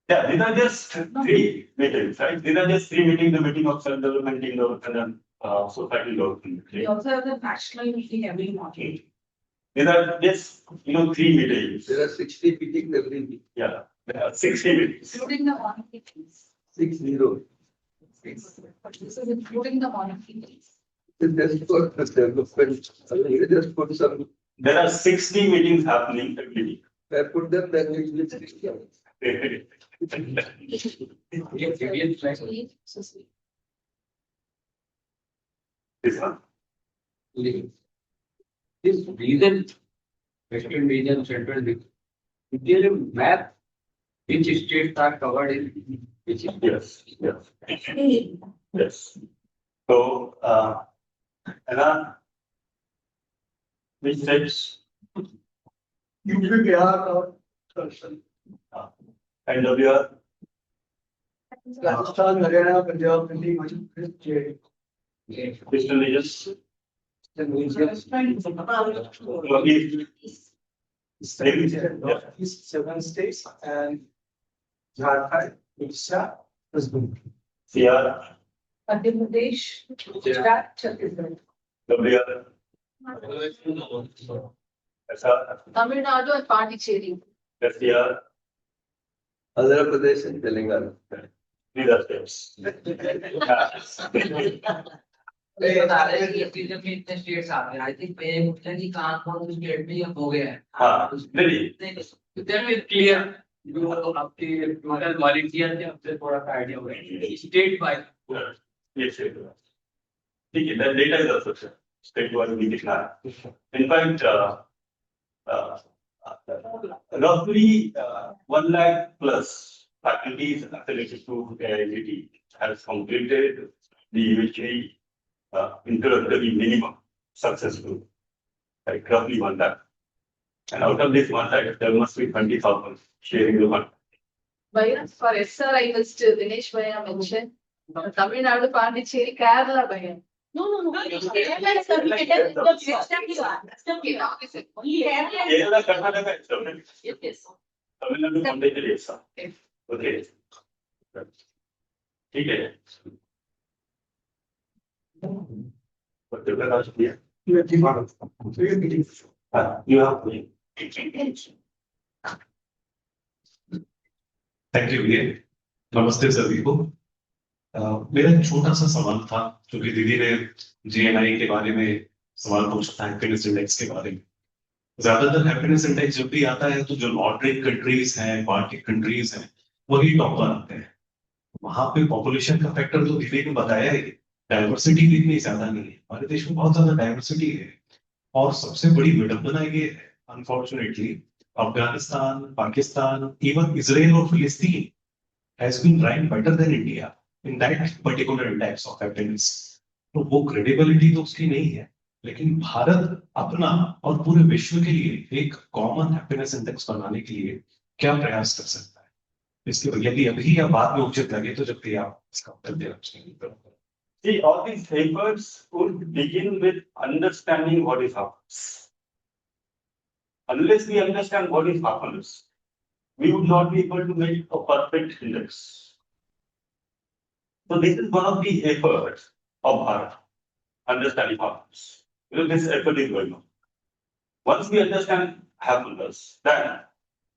A: Yeah, these are just three meetings, right? These are just three meetings, the meeting of self-development team level and then society development.
B: We also have the national meeting every morning.
A: These are just, three meetings.
F: There are 60 meetings every week.
A: Yeah, there are 60 meetings.
B: Including the morning meetings.
F: 60.
B: But this is including the morning meetings.
F: Just for the development. You just put some,
A: There are 60 meetings happening every week.
F: I put them, then we will see.
A: This one.
C: This region, western region, central region, there is a map which states are covered in which is
A: Yes. So, Anna, which states?
F: UP, Bihar or
A: And WR?
F: Rajasthan, Haryana, Punjab, Delhi, Madhya Pradesh,
A: Eastern regions?
F: East 7 states and Jharkhand, Odisha, West Bengal.
A: CR,
B: Madhya Pradesh, Gujarat, Chhattisgarh.
A: WR, SR,
D: Tamil Nadu and Pondicherry.
A: SCR,
F: Andhra Pradesh and Telangana.
A: these are states.
C: इतने states आ गए I think मैं मुझे नहीं कहां कौन से state में ये हो गया है
A: Really?
C: देन इज क्लियर जो आपके टोटल वॉलंटियर थे आपसे थोड़ा सा आइडिया हो गया स्टेट बाय
A: Yes, ठीक है, that data is also state wise we दिखना है. In fact, roughly 1 lakh plus faculties affiliated to AICT has completed the UHV introductory minimum successful, like roughly 1 lakh. And out of this 1 lakh, there must be 20,000 sharing the fund.
D: Bhaiya, for SR, I must Dinesh Bhaiya mention. Tamil Nadu, Pondicherry, Kerala, Bhaiya.
B: No.
A: Kerala, Karnataka is separate.
B: Yes.
A: Tamil Nadu, Pondicherry is separate. Okay. ठीक है. But the last year, you have
G: thank you भैया नमस्ते सभी को मेरा एक छोटा सा सवाल था क्योंकि दीदी ने जीएनआई के बारे में सवाल पूछा था हैप्पीनेस इंडेक्स के बारे में ज्यादातर हैप्पीनेस इंडेक्स जब भी आता है तो जो मॉडरेट कंट्रीज हैं बाल्टिक कंट्रीज हैं वही टॉप पर आते हैं वहां पे पॉपुलेशन का फैक्टर तो दीदी ने बताया ही डाइवर्सिटी भी इतनी ज्यादा नहीं है हमारे देश में बहुत ज्यादा डाइवर्सिटी है और सबसे बड़ी विडंबना ये है unfortunately Afghanistan, Pakistan, even Israel or Palestine has been ranked better than India in that particular index of happiness. तो वो credibility तो उसकी नहीं है, लेकिन भारत अपना और पूरे विश्व के लिए एक common happiness index बनाने के लिए क्या प्रयास कर सकता है? इसके यदि अभी या बाद में उचित लगे तो जब भी आप इसका उत्तर देना चाहिए.
A: See, all these papers would begin with understanding what is happiness. Unless we understand what is happiness, we would not be able to make a perfect index. So this is one of the efforts of Bharat, understanding happiness. This effort is going on. Once we understand happiness, then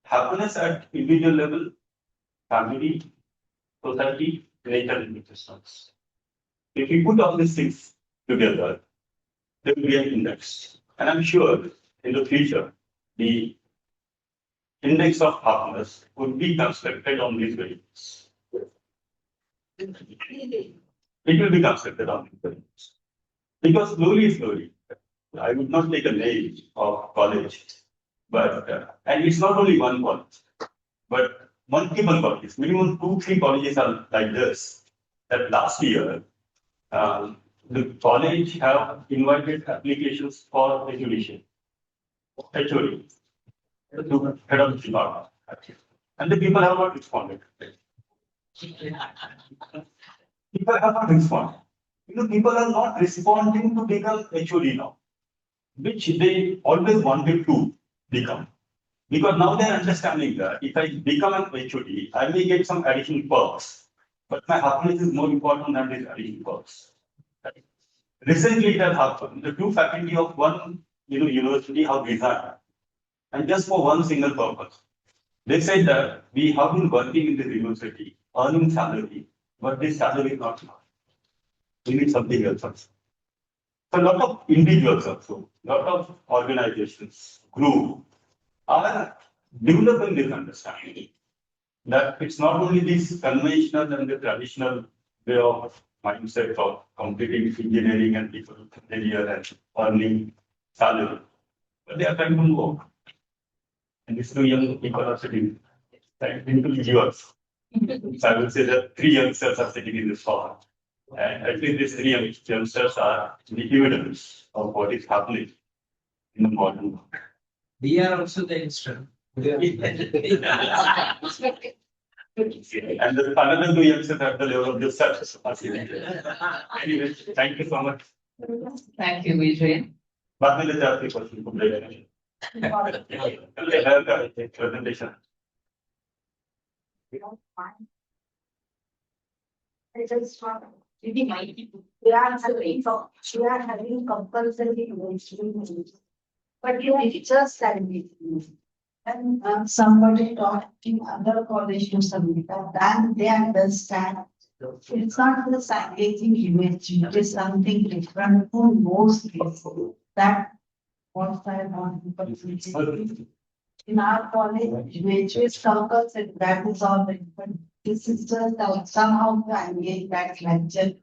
A: happiness at individual level, family, society, nature, and existence. If we put all these things together, there will be an index. And I'm sure in the future, the index of happiness would be constructed on these variables. It will be constructed on these variables. Because slowly, I would not take a name of college, but, and it's not only one college, but multiple colleges, minimum 2-3 colleges are like this. That last year, the college have invited applications for education. HOD, to head of the department. And the people have not responded. People have not responded. People are not responding to become HOD now, which they always wanted to become. Because now they're understanding that if I become an HOD, I may get some additional perks, but my happiness is more important than these additional perks. Recently, it has happened. The 2 faculty of one university have resigned, and just for one single purpose. They said that we have been working in this university, earning salary, but this salary is not enough. We need something else also. So a lot of individuals also, a lot of organizations, groups are developing this understanding that it's not only this conventional and the traditional way of mindset of completing engineering and people engineer and earning salary, but they are trying to move on. And these 2 young people are sitting into years. So I would say that 3 youngsters are sitting in this hall. And I think these 3 youngsters are the evidence of what is happening in the modern world.
C: We are also the instrument.
A: And the another 2 youngsters at the level of the self. Anyway, thank you so much.
B: Thank you, Vijay.
A: बाद में लेते आपके question को ले लेंगे presentation.
B: We are having compulsory mainstream, but you are just studying. And somebody taught in other college to submit that, then they understand. It's not the engaging image, it is something different. Who knows this? That what I want. In our college, which is compulsory, that is all. But this is just somehow to engage that lecture.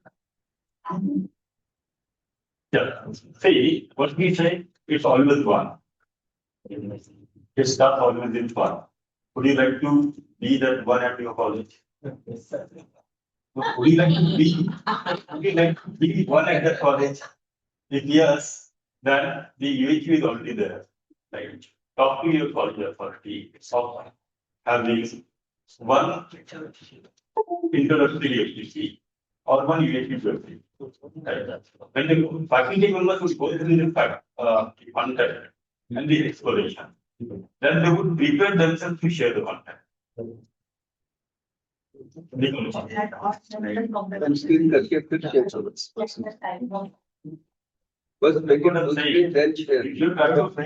A: Yeah, see, what we say, it's always one. It starts always in one. Would you like to be that one at your college? Would you like to be one at that college? If yes, then the UHV is already there. Like, talk to your college authority of having one introductory UHV or one UHV. When the faculty members would go through the content and the exploration, then they would prepare themselves to share the content.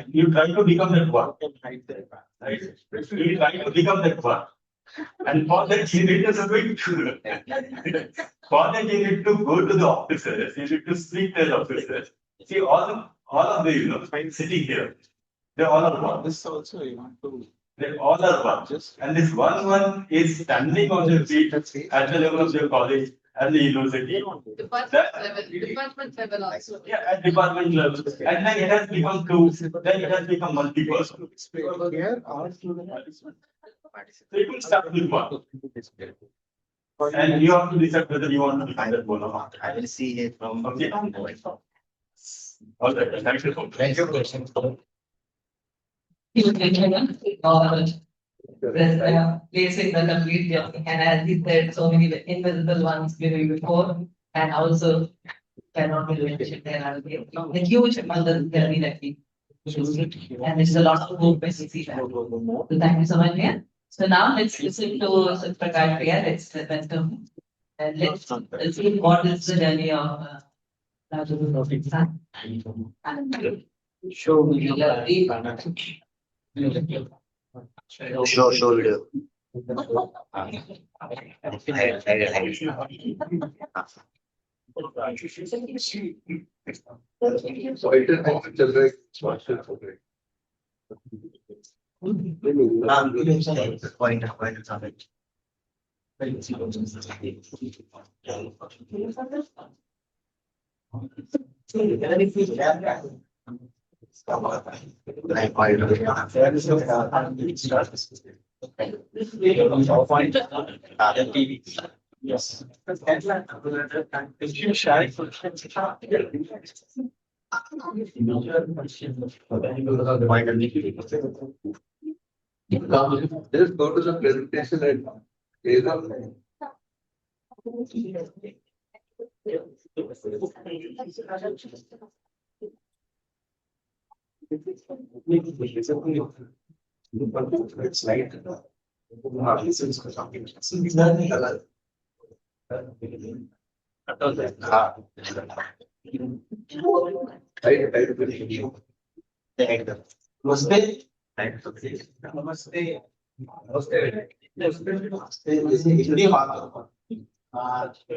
A: You try to become that one. Right? You try to become that one. And for that, you need to go to the officers, you need to speak to the officers. See, all of the, sitting here, they all are one.
F: This also you want to.
A: They all are one. And this one is standing on their feet at the level of their college and the university.
D: Department level also.
A: Yeah, at department level. And then it has become 2, then it has become multiple.
F: Here or student
A: So it will start with 1. And you have to decide whether you want to become that one or not.
H: I will see it from.
A: Okay. All right, thank you.
H: Thank you.
B: Placing the complete journey, and as he said, so many invisible ones way before, and also cannot be mentioned. There are a huge abundance journey that we choose, and there's a lot of hope when we see that. So thank you so much, yeah. So now let's listen to Prakash here. Let's welcome.
C: And let's see what is the journey of Rajulu Rocket Sun. Show video.
H: Show video.
F: So it is generate structure for it.
C: Yes.
F: Just go to the presentation and. It's like.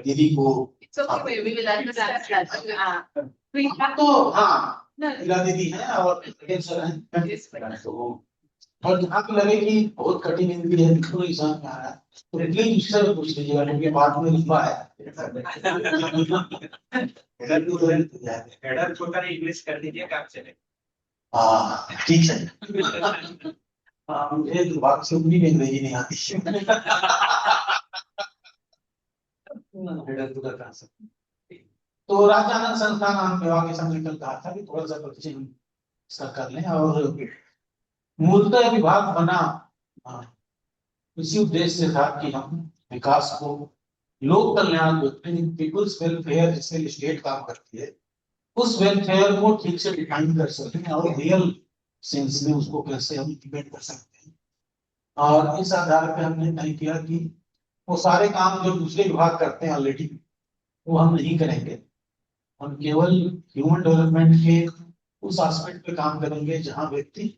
I: दीदी को
D: So we will understand that. We have
I: तो हाँ
D: no.
I: Meera दीदी है और sir हैं
D: Yes, fine.
I: तो और जहाँ पे लगे कि बहुत कठिन हिंदी है तो इंसान में आ रहा है तो प्लीज उससे भी पूछ लीजिएगा क्योंकि बाद में लिखवा है
C: हेडर छोटा इंग्लिश कर दीजिए काम चले।
I: हाँ ठीक है हाँ मुझे तो बात से उतनी भी अंग्रेजी नहीं आती तो राजानंद संस्थान हम विभाग के सामने कल कहा था कि थोड़ा सा परिचय इसका कर लें और मूलतः विभाग बना इसी उद्देश्य से था कि हम विकास को लोक कल्याण पीपुल्स वेलफेयर जिसमें स्टेट काम करती है उस वेलफेयर को ठीक से डिफाइन कर सकें और रियल सेंस में उसको कैसे हम इम्प्लीमेंट कर सकते हैं और इस आधार पे हमने तय किया कि वो सारे काम जो दूसरे विभाग करते हैं ऑलरेडी वो हम नहीं करेंगे हम केवल ह्यूमन डेवलपमेंट के उस एस्पेक्ट पे काम करेंगे जहां व्यक्ति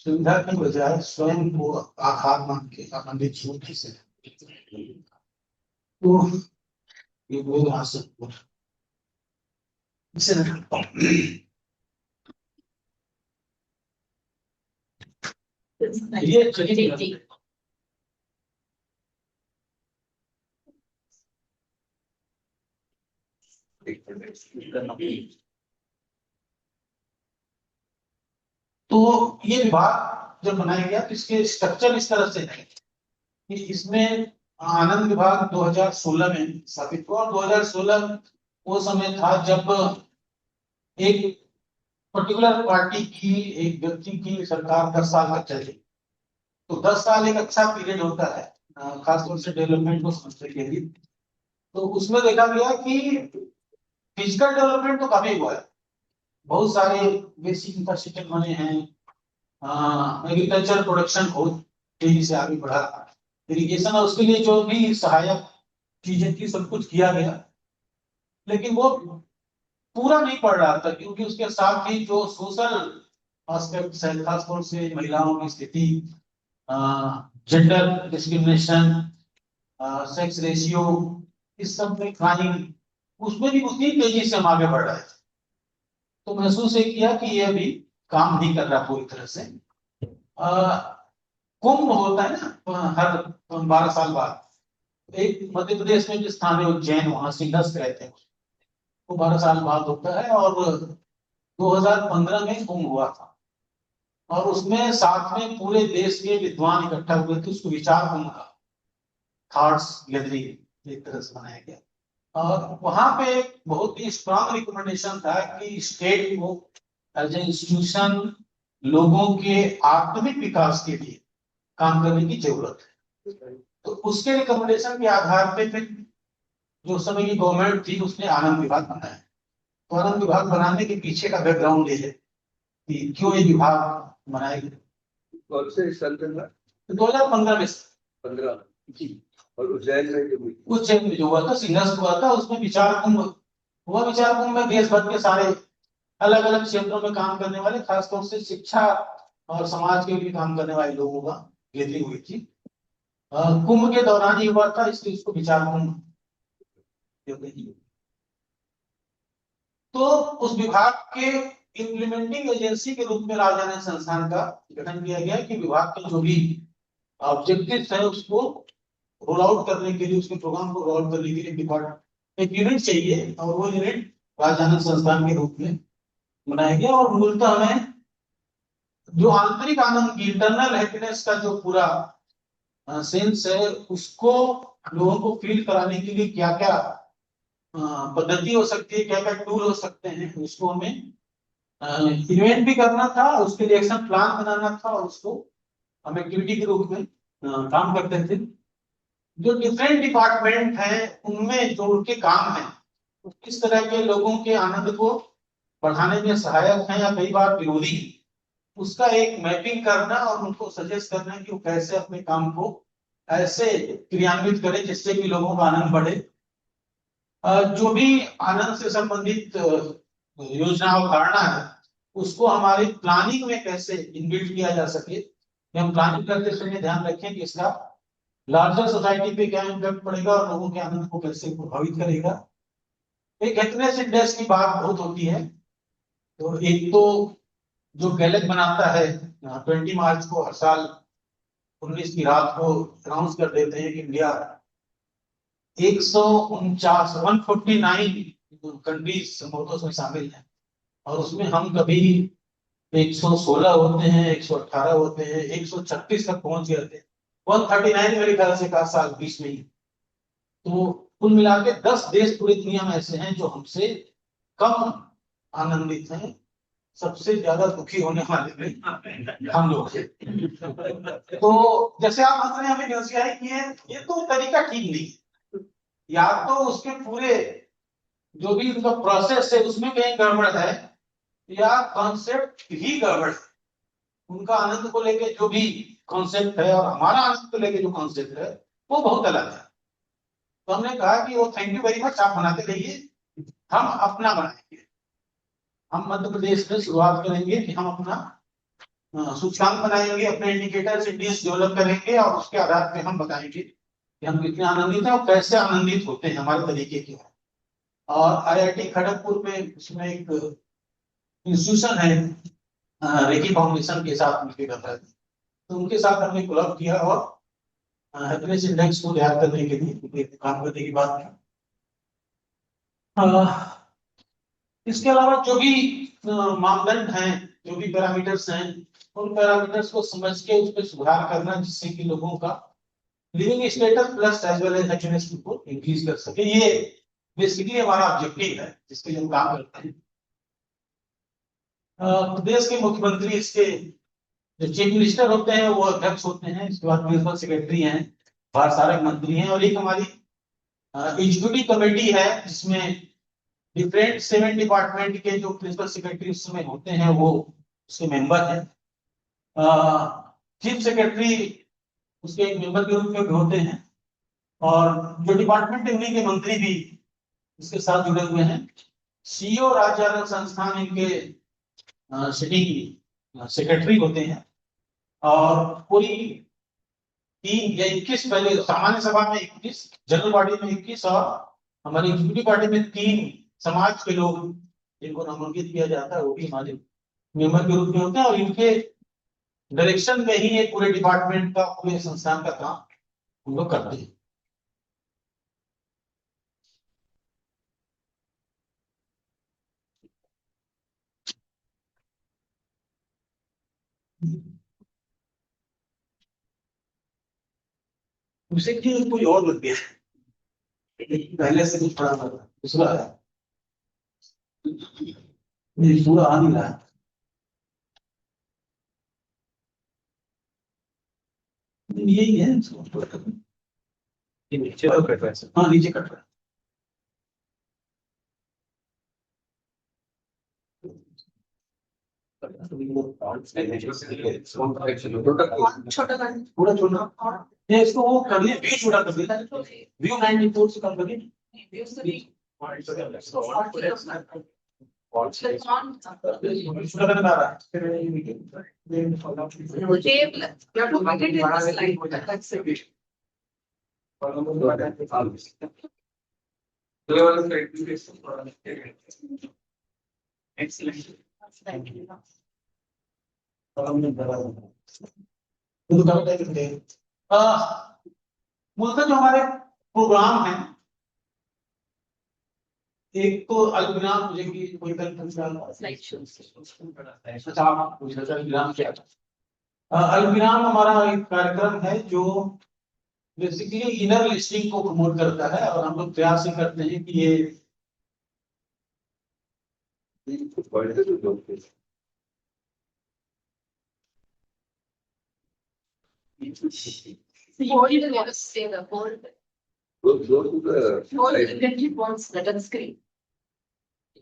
I: सुविधा की बजाय स्वयं को आधार मान के आनंदित जीवन जी सके तो ये वो आसक्ति ये चलिए तो ये विभाग जब बनाया गया तो इसके स्ट्रक्चर इस तरह से है कि इसमें आनंद विभाग 2016 में स्थापित हुआ और 2016 वो समय था जब एक पर्टिकुलर पार्टी की एक व्यक्ति की सरकार 10 साल तक चली तो 10 साल एक अच्छा पीरियड होता है खासतौर से डेवलपमेंट को समझने के लिए तो उसमें देखा गया कि फिजिकल डेवलपमेंट तो काफी हुआ है बहुत सारे बेसिक इंफ्रास्ट्रक्चर बने हैं एग्रीकल्चर प्रोडक्शन बहुत तेजी से आगे बढ़ा इरिगेशन और उसके लिए जो भी सहायक चीजें थी सब कुछ किया गया लेकिन वो पूरा नहीं पड़ रहा था क्योंकि उसके साथ ही जो सोशल एस्पेक्ट्स है खासतौर से महिलाओं की स्थिति जेंडर डिस्क्रिमिनेशन सेक्स रेशियो इस सब में क्राइम उसमें भी उतनी तेजी से हम आगे बढ़ रहे थे तो महसूस ये किया कि ये अभी काम नहीं कर रहा पूरी तरह से कुंभ होता है ना हर 12 साल बाद एक मध्य प्रदेश में जो स्थान है उज्जैन वहां सिंहस्थ रहते हैं वो 12 साल बाद होता है और 2015 में कुंभ हुआ था और उसमें साथ में पूरे देश के विद्वान इकट्ठा हुए थे उसको विचार कुंभ का थॉट्स गैदरिंग एक तरह से बनाया गया और वहां पे एक बहुत ही स्ट्रांग रिकमेंडेशन था कि स्टेट को एज ए इंस्टीट्यूशन लोगों के आत्मिक विकास के लिए काम करने की जरूरत है तो उसके रिकमेंडेशन के आधार पे फिर जो समय की गवर्नमेंट थी उसने आनंद विभाग बनाया तो आनंद विभाग बनाने के पीछे का बैकग्राउंड ये है कि क्यों ये विभाग बनाया गया
F: कौन से साल में
I: 2015 में
F: 15
I: जी
H: और उज्जैन में जो हुई।
I: उज्जैन में जो हुआ था, सिंहस्थ हुआ था, उसमें विचार कुंभ हुआ। विचार कुंभ में देश भर के सारे अलग अलग क्षेत्रों में काम करने वाले, खासतौर से शिक्षा और समाज के लिए काम करने वाले लोगों का गैदरिंग हुई थी। कुंभ के दौरान ही हुआ था, इसलिए उसको विचार कुंभ कहते हैं। तो उस विभाग के इम्प्लीमेंटिंग एजेंसी के रूप में राजधानी संस्थान का गठन किया गया कि विभाग के जो भी ऑब्जेक्टिव्स है उसको रोल आउट करने के लिए, उसके प्रोग्राम को रोल आउट करने के लिए डिपार्टमेंट एक यूनिट चाहिए, और वो यूनिट राजधानी संस्थान के रूप में बनाया गया। और मूलतः हमें जो आंतरिक आनंद की, इंटरनल हैप्पीनेस का जो पूरा सेंस है, उसको लोगों को फील कराने के लिए क्या क्या पद्धति हो सकती है, क्या क्या टूल हो सकते हैं, उसको हमें इन्वेंट भी करना था, उसके लिए एक्शन प्लान बनाना था, और उसको हम एक्टिविटी के रूप में काम करते थे। जो डिफरेंट डिपार्टमेंट हैं उनमें जो उनके काम है, किस तरह के लोगों के आनंद को बढ़ाने में सहायक है या कई बार विरोधी, उसका एक मैपिंग करना और उनको सजेस्ट करना कि वो कैसे अपने काम को ऐसे क्रियान्वित करें जिससे कि लोगों का आनंद बढ़े। जो भी आनंद से संबंधित योजना अवधारणा है, उसको हमारी प्लानिंग में कैसे इनबिल्ट किया जा सके, हम प्लानिंग करते समय ध्यान रखें कि इसका लार्जर सोसाइटी पे क्या इम्पैक्ट पड़ेगा और लोगों के आनंद को कैसे प्रभावित करेगा। एक हैप्पीनेस इंडेक्स की बात बहुत होती है। तो एक तो जो गैलेट बनाता है 20 मार्च को हर साल 19 की रात को अनाउंस कर देते हैं कि इंडिया 149 कंट्रीज समूहों में शामिल है, और उसमें हम कभी 116 होते हैं, 118 होते हैं, 136 तक पहुंच गए थे। 139 मेरे ख्याल से का साल बीच में ही। तो कुल मिला के 10 देश पूरी दुनिया में ऐसे हैं जो हमसे कम आनंदित हैं। सबसे ज्यादा दुखी होने वाले में हम लोग हैं। तो जैसे आप हंस हमें न्यूज किया है कि ये तो तरीका ठीक नहीं है, या तो उसके पूरे जो भी उनका प्रोसेस है उसमें कहीं गड़बड़ है, या कॉन्सेप्ट ही गड़बड़ है। उनका आनंद को लेके जो भी कॉन्सेप्ट है और हमारा आनंद को लेके जो कॉन्सेप्ट है वो बहुत अलग है। तो हमने कहा कि वो थैंक यू वेरी मच, आप बनाते रहिए, हम अपना बनाएंगे। हम मध्य प्रदेश में शुरुआत करेंगे कि हम अपना सूचकांक बनाएंगे, अपने इंडिकेटर्स इंडियस डेवलप करेंगे, और उसके आधार पे हम बताएंगे कि हम कितने आनंदित हैं और कैसे आनंदित होते हैं, हमारे तरीके क्या है। और आईआईटी खड़गपुर में उसमें एक इंस्टीट्यूशन है, रेकी फाउंडेशन के साथ मिलकर कर रहा है, तो उनके साथ हमने कोलैब किया और हैप्पीनेस इंडेक्स को तैयार करने के लिए काम करने की बात की। इसके अलावा जो भी मापदंड हैं, जो भी पैरामीटर्स हैं, उन पैरामीटर्स को समझ के उस पर सुधार करना, जिससे कि लोगों का living status plus as well as happiness को इंक्रीज कर सके। ये बेसिकली हमारा ऑब्जेक्टिव है जिसके लिए हम काम करते हैं। प्रदेश के मुख्यमंत्री, इसके जो चीफ मिनिस्टर होते हैं वो अध्यक्ष होते हैं, इसके बाद प्रिंसिपल सेक्रेटरी हैं, बाहर सारे मंत्री हैं, और एक हमारी एग्जीक्यूटिव कमेटी है जिसमें डिफरेंट 7 डिपार्टमेंट के जो प्रिंसिपल सेक्रेटरी उस समय होते हैं वो उसके मेंबर हैं। चीफ सेक्रेटरी उसके एक मेंबर के रूप में भी होते हैं, और जो डिपार्टमेंट उन्हीं के मंत्री भी इसके साथ जुड़े हुए हैं। सीईओ राज्य संस्थान इनके सिटिंग सेक्रेटरी होते हैं, और पूरी 3 या 21, पहले सामान्य सभा में 21, जनरल बॉडी में 21, और हमारी एग्जीक्यूटिव बॉडी में 3 समाज के लोग जिनको नामांकित किया जाता है वो भी हमारे मेंबर के रूप में होते हैं, और इनके डायरेक्शन में ही ये पूरे डिपार्टमेंट का, पूरे संस्थान का काम हम लोग करते हैं। उसे कि कोई और लग गया, पहले से कुछ पड़ा था दूसरा है, ये पूरा आ नहीं रहा है। यही है, नीचे तो कट रहा है। हाँ, नीचे कट रहा है। छोटा, पूरा छोटा। ये इसको वो कर दिया, व्यू छोटा कर दिया, व्यू 94 से कम कर दिया। छोटा करना आ रहा मूलतः जो हमारे प्रोग्राम है, एक तो अल्पविराम मुझे कि कोई अल्पविराम क्या था? अल्पविराम हमारा एक कार्यक्रम है जो बेसिकली इनर लिस्टिंग को प्रमोट करता है, और हम लोग प्रयास ये करते हैं कि ये
D: Hold it, let us say the hold. Hold it, then it wants the touch screen.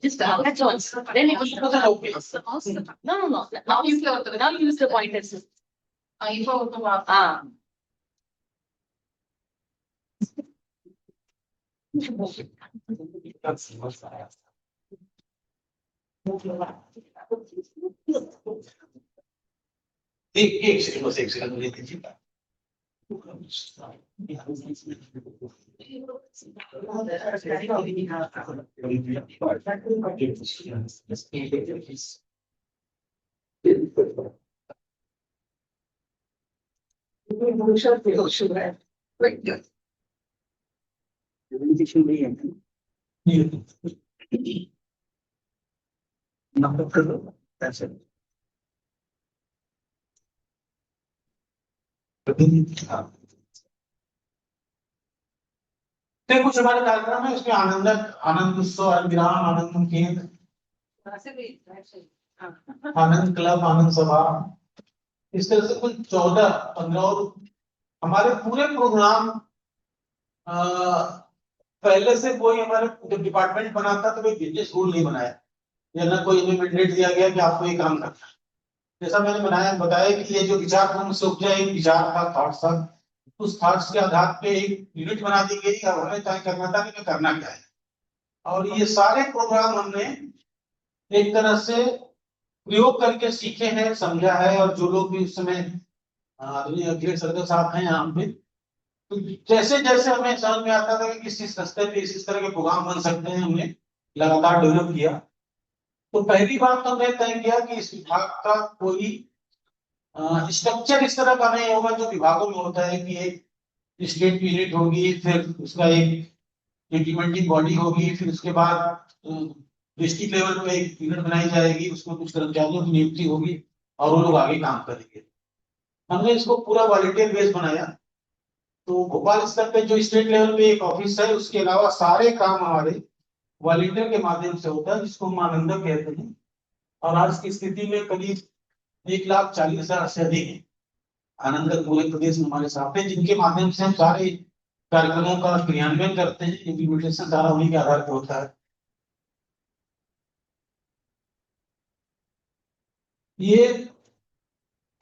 D: Just that's all. Then it was no. Now use the pointers.
I: एक सेकंड बस, एक सेकंड मुझे दीजिए। That's it. तो कुछ हमारे कार्यक्रम है, इसमें आनंद उत्सव, अल्पविराम, आनंद केंद्र, आनंद क्लब, आनंद सभा, इस तरह से कुल 14-15। और हमारे पूरे प्रोग्राम पहले से कोई हमारे जब डिपार्टमेंट बना था तो कोई बिजनेस रूल नहीं बनाया, या ना कोई हमें मैंडेट दिया गया कि आपको ये काम करना है। जैसा मैंने बताया कि ये जो विचार मन से उपजा एक विचार था, थॉट्स था, उस थॉट्स के आधार पे एक यूनिट बना दी गई, अब हमें तय करना था कि करना क्या है। और ये सारे प्रोग्राम हमने एक तरह से प्रयोग करके सीखे हैं, समझा है, और जो लोग भी उस समय अखिलेश सर्कल साहब हैं यहाँ पे, तो जैसे जैसे हमें समझ में आता था कि किस रास्ते पे इस तरह के प्रोग्राम बन सकते हैं, हमने लगातार डेवलप किया। तो पहली बात तो हमने तय किया कि इस विभाग का कोई स्ट्रक्चर इस तरह का नहीं होगा जो विभागों में होता है कि एक स्टेट यूनिट होगी, फिर उसका एक इम्प्लीमेंटिंग बॉडी होगी, फिर उसके बाद डिस्ट्रिक्ट लेवल पे एक यूनिट बनाई जाएगी, उसमें कुछ कर्मचारियों की नियुक्ति होगी और वो लोग आगे काम करेंगे। हमने इसको पूरा वॉलंटियर बेस बनाया। तो भोपाल स्तर पे जो स्टेट लेवल पे एक ऑफिस है, उसके अलावा सारे काम हमारे वॉलंटियर के माध्यम से होता है, जिसको हम आनंद कहते हैं। और आज की स्थिति में करीब 1,40,000 से अधिक है आनंद पूरे प्रदेश में हमारे साथ हैं, जिनके माध्यम से हम सारे कार्यक्रमों का क्रियान्वयन करते हैं। इम्प्लीमेंटेशन सारा उन्हीं के आधार पर होता है। ये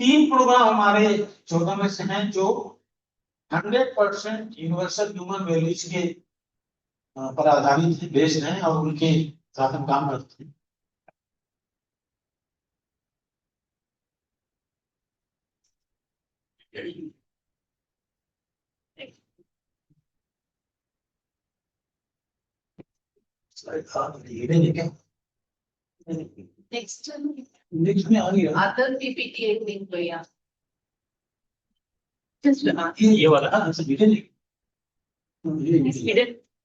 I: 3 प्रोग्राम हमारे 14 में से हैं जो 100% यूनिवर्सल ह्यूमन वैल्यूज के पर आधारित बेस्ड हैं, और उनके साथ हम काम करते हैं।
D: Next
I: में आ गया
D: other PPT एक दिन तो या
I: ये वाला hidden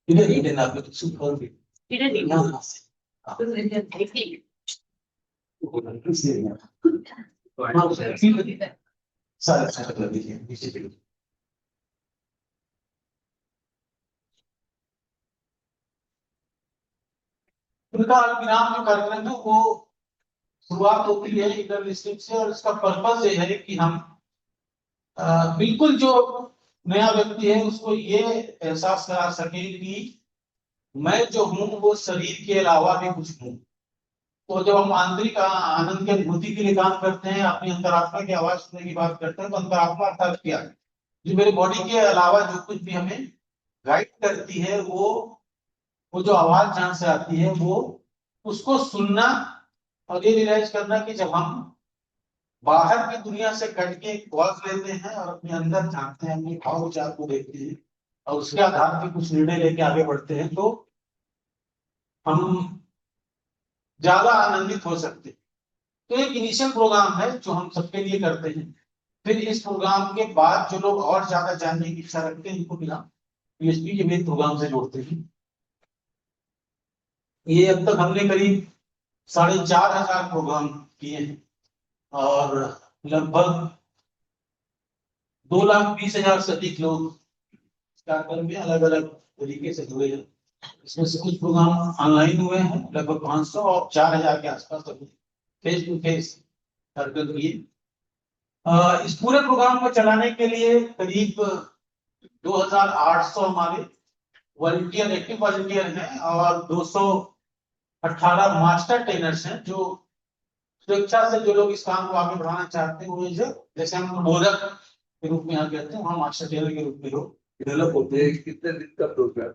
D: hidden
I: आपको तो सुपर
D: hidden
I: ना सारे सारे कर दीजिए नीचे पे। उनका अल्पविराम जो कार्यक्रम है वो शुरुआत होती है इनर लिस्टिंग से, और इसका पर्पस ये है कि हम बिल्कुल जो नया व्यक्ति है उसको ये एहसास करा सके कि मैं जो हूँ वो शरीर के अलावा भी कुछ हूँ। तो जब हम आंतरिक आनंद की अनुभूति के लिए काम करते हैं, अपनी अंतरात्मा की आवाज सुनने की बात करते हैं, तो अंतरात्मा अर्थात क्या है? जो मेरे बॉडी के अलावा जो कुछ भी हमें गाइड करती है, वो जो आवाज जहां से आती है वो उसको सुनना और ये रियलाइज करना कि जब हम बाहर की दुनिया से कट के एक पॉज लेते हैं और अपने अंदर झांकते हैं, अपने भाव विचार को देखते हैं और उसके आधार पर कुछ निर्णय लेके आगे बढ़ते हैं, तो हम ज्यादा आनंदित हो सकते हैं। तो एक इनिशियल प्रोग्राम है जो हम सबके लिए करते हैं। फिर इस प्रोग्राम के बाद जो लोग और ज्यादा जानने की इच्छा रखते हैं, इनको भी हम यूएसपी के मेन प्रोग्राम से जोड़ते हैं। ये अब तक हमने करीब 4,500 प्रोग्राम किए हैं और लगभग 2,20,000 से अधिक लोग इस कार्यक्रम में अलग अलग तरीके से जुड़े हैं। इसमें से कुछ प्रोग्राम ऑनलाइन हुए हैं, लगभग 500, और 4,000 के आसपास अभी फेस टू फेस कार्यक्रम किए। इस पूरे प्रोग्राम को चलाने के लिए करीब 2,800 हमारे वॉलंटियर, एक्टिव वॉलंटियर हैं और 218 मास्टर ट्रेनर्स हैं, जो स्वेच्छा से जो लोग इस काम को आगे बढ़ाना चाहते हैं, वो जैसे हम बोधक के रूप में यहाँ कहते हैं, वहाँ मास्टर ट्रेनर के रूप में लोग डेवलप होते हैं। कितने दिन का प्रोग्राम?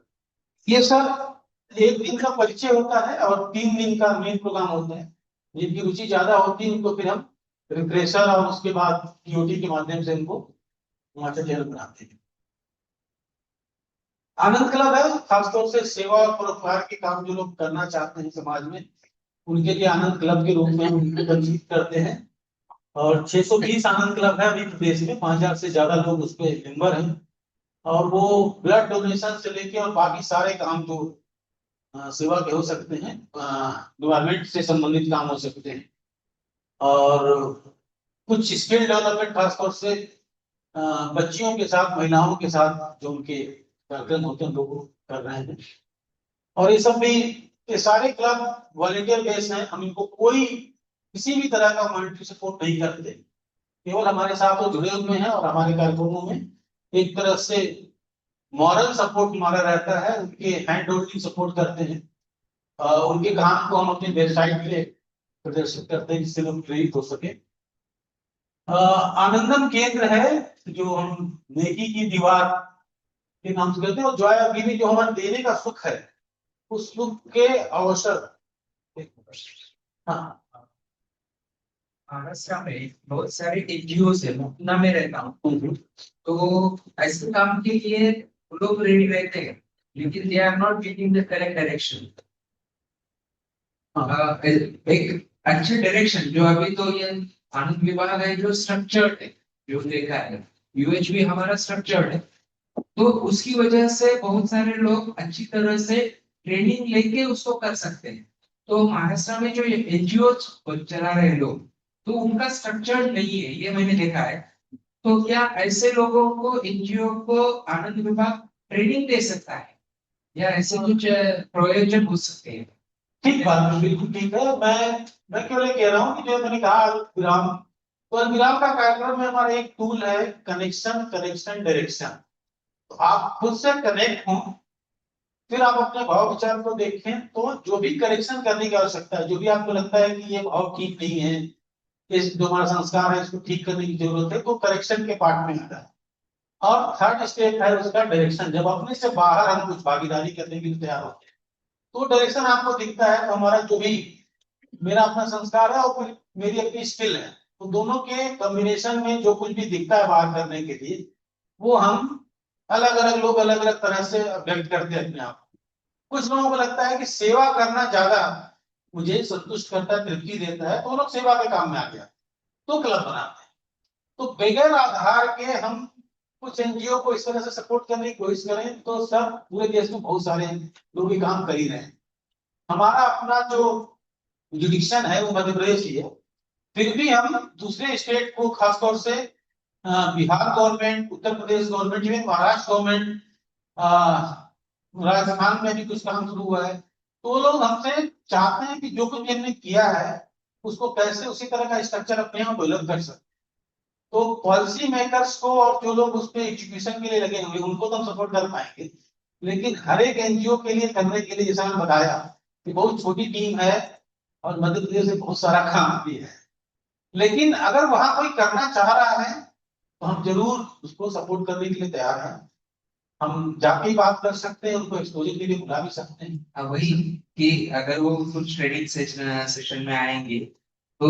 I: ये सर 1 दिन का परिचय होता है और 3 दिन का मेन प्रोग्राम होता है। जिनकी रुचि ज्यादा होती है उनको फिर हम रिफ्रेशर और उसके बाद टीओटी के माध्यम से उनको मास्टर ट्रेनर बनाते हैं। आनंद क्लब है खासतौर से सेवा और परोपकार के काम जो लोग करना चाहते हैं समाज में, उनके लिए आनंद क्लब के रूप में हम उनको पंजीकृत करते हैं। और 620 आनंद क्लब है अभी प्रदेश में, 5,000 से ज्यादा लोग उस पे मेंबर हैं। और वो ब्लड डोनेशन से लेके और बाकी सारे काम जो सेवा के हो सकते हैं, गवर्नमेंट से संबंधित काम हो सकते हैं, और कुछ स्किल डेवलपमेंट खासतौर से बच्चियों के साथ, महिलाओं के साथ जो उनके कार्यक्रम होते हैं लोग कर रहे हैं। और ये सब भी, ये सारे क्लब वॉलेंटियर बेस हैं। हम इनको कोई किसी भी तरह का मॉनिटरी सपोर्ट नहीं करते, केवल हमारे साथ वो जुड़े हुए हैं और हमारे कार्यक्रमों में एक तरह से मॉरल सपोर्ट हमारा रहता है, उनके हैंड होल्डिंग सपोर्ट करते हैं। उनके काम को हम अपनी वेबसाइट पे प्रदर्शित करते हैं जिससे लोग प्रेरित हो सके। आनंदम केंद्र है जो हम नेकी की दीवार के नाम से कहते हैं, और जॉय ऑफ गिविंग जो हमारे देने का सुख है, उस सुख के अवसर। हाँ,
J: महाराष्ट्र में बहुत सारे एनजीओ है, मैं पटना में रहता हूँ, तो ऐसे काम के लिए लोग रेडी रहते हैं, लेकिन they are not getting the correct direction. एक अच्छे डायरेक्शन जो अभी तो ये आनंद विभाग है जो स्ट्रक्चर्ड है, जो देखा है यूएचवी हमारा स्ट्रक्चर्ड है, तो उसकी वजह से बहुत सारे लोग अच्छी तरह से ट्रेनिंग लेके उसको कर सकते हैं। तो महाराष्ट्र में जो एनजीओ चला रहे लोग, तो उनका स्ट्रक्चर नहीं है, ये मैंने देखा है। तो क्या ऐसे लोगों को एनजीओ को आनंद विभाग ट्रेनिंग दे सकता है या ऐसे कुछ प्रयोजन हो सकते हैं?
I: ठीक बात है, बिल्कुल ठीक है। मैं केवल ये कह रहा हूँ कि जो मैंने कहा विराम, तो विराम का कार्यक्रम में हमारा एक टूल है कनेक्शन, करेक्शन, डायरेक्शन। तो आप खुद से कनेक्ट हो, फिर आप अपने भाव विचार को देखें, तो जो भी करेक्शन करने की आवश्यकता है, जो भी आपको लगता है कि ये भाव ठीक नहीं है, इस जो हमारा संस्कार है इसको ठीक करने की जरूरत है, तो करेक्शन के पार्ट में आता है। और थर्ड स्टेप है उसका डायरेक्शन। जब अपने से बाहर हम कुछ भागीदारी करने के लिए तैयार होते हैं, तो डायरेक्शन आपको दिखता है। तो हमारा जो भी मेरा अपना संस्कार है और मेरी अपनी स्किल है, तो दोनों के कॉम्बिनेशन में जो कुछ भी दिखता है बाहर करने के लिए, वो हम अलग अलग लोग अलग अलग तरह से व्यक्त करते हैं अपने आप। कुछ लोगों को लगता है कि सेवा करना ज्यादा मुझे संतुष्ट करता है, तृप्ति देता है, तो वो लोग सेवा के काम में आ गया, तो क्लब बनाते हैं। तो बगैर आधार के हम कुछ एनजीओ को इस तरह से सपोर्ट करने की कोशिश करें, तो सब पूरे देश में बहुत सारे लोग ये काम कर ही रहे हैं। हमारा अपना जो जुडिक्शन है वो मध्य प्रदेश ही है, फिर भी हम दूसरे स्टेट को, खासतौर से Bihar government, Uttar Pradesh government, even Maharashtra government, Rajasthan में भी कुछ काम शुरू हुआ है, तो लोग हमसे चाहते हैं कि जो कुछ भी हमने किया है उसको कैसे उसी तरह का स्ट्रक्चर अपने यहाँ डेवलप कर सकते। तो पॉलिसी मेकर्स को और जो लोग उस पर एजुकेशन के लिए लगे हुए उनको तो हम सपोर्ट कर पाएंगे, लेकिन हर एक एनजीओ के लिए करने के लिए, जैसा मैंने बताया कि बहुत छोटी टीम है और मध्य प्रदेश से बहुत सारा काम भी है, लेकिन अगर वहां कोई करना चाह रहा है तो हम जरूर उसको सपोर्ट करने के लिए तैयार हैं। हम जाके ही बात कर सकते हैं, उनको एक्सपोजर के लिए बुला भी सकते हैं।
J: वही कि अगर वो कुछ ट्रेनिंग सेशन में आएंगे तो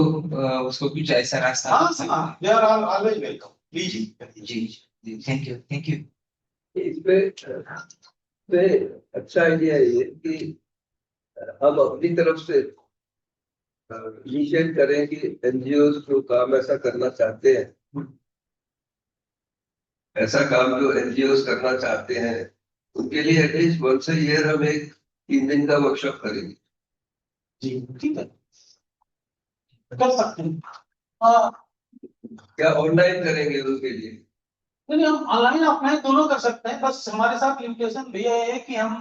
J: उसको कुछ ऐसा रास्ता
I: हाँ, they are always welcome, please.
J: जी जी, थैंक यू थैंक यू।
K: पे अच्छा आइडिया ये कि हम अपनी तरफ से इनिशिएट करें कि एनजीओ जो काम ऐसा करना चाहते हैं, ऐसा काम जो एनजीओ करना चाहते हैं, उनके लिए एटलीस्ट वंस अ ईयर हम एक 3 दिन का वर्कशॉप करेंगे।
I: जी ठीक है, कर सकते हैं। हाँ,
K: क्या ऑनलाइन करेंगे उनके लिए?
I: नहीं, हम ऑनलाइन ऑफलाइन दोनों कर सकते हैं। बस हमारे साथ लिमिटेशन भैया ये है कि हम,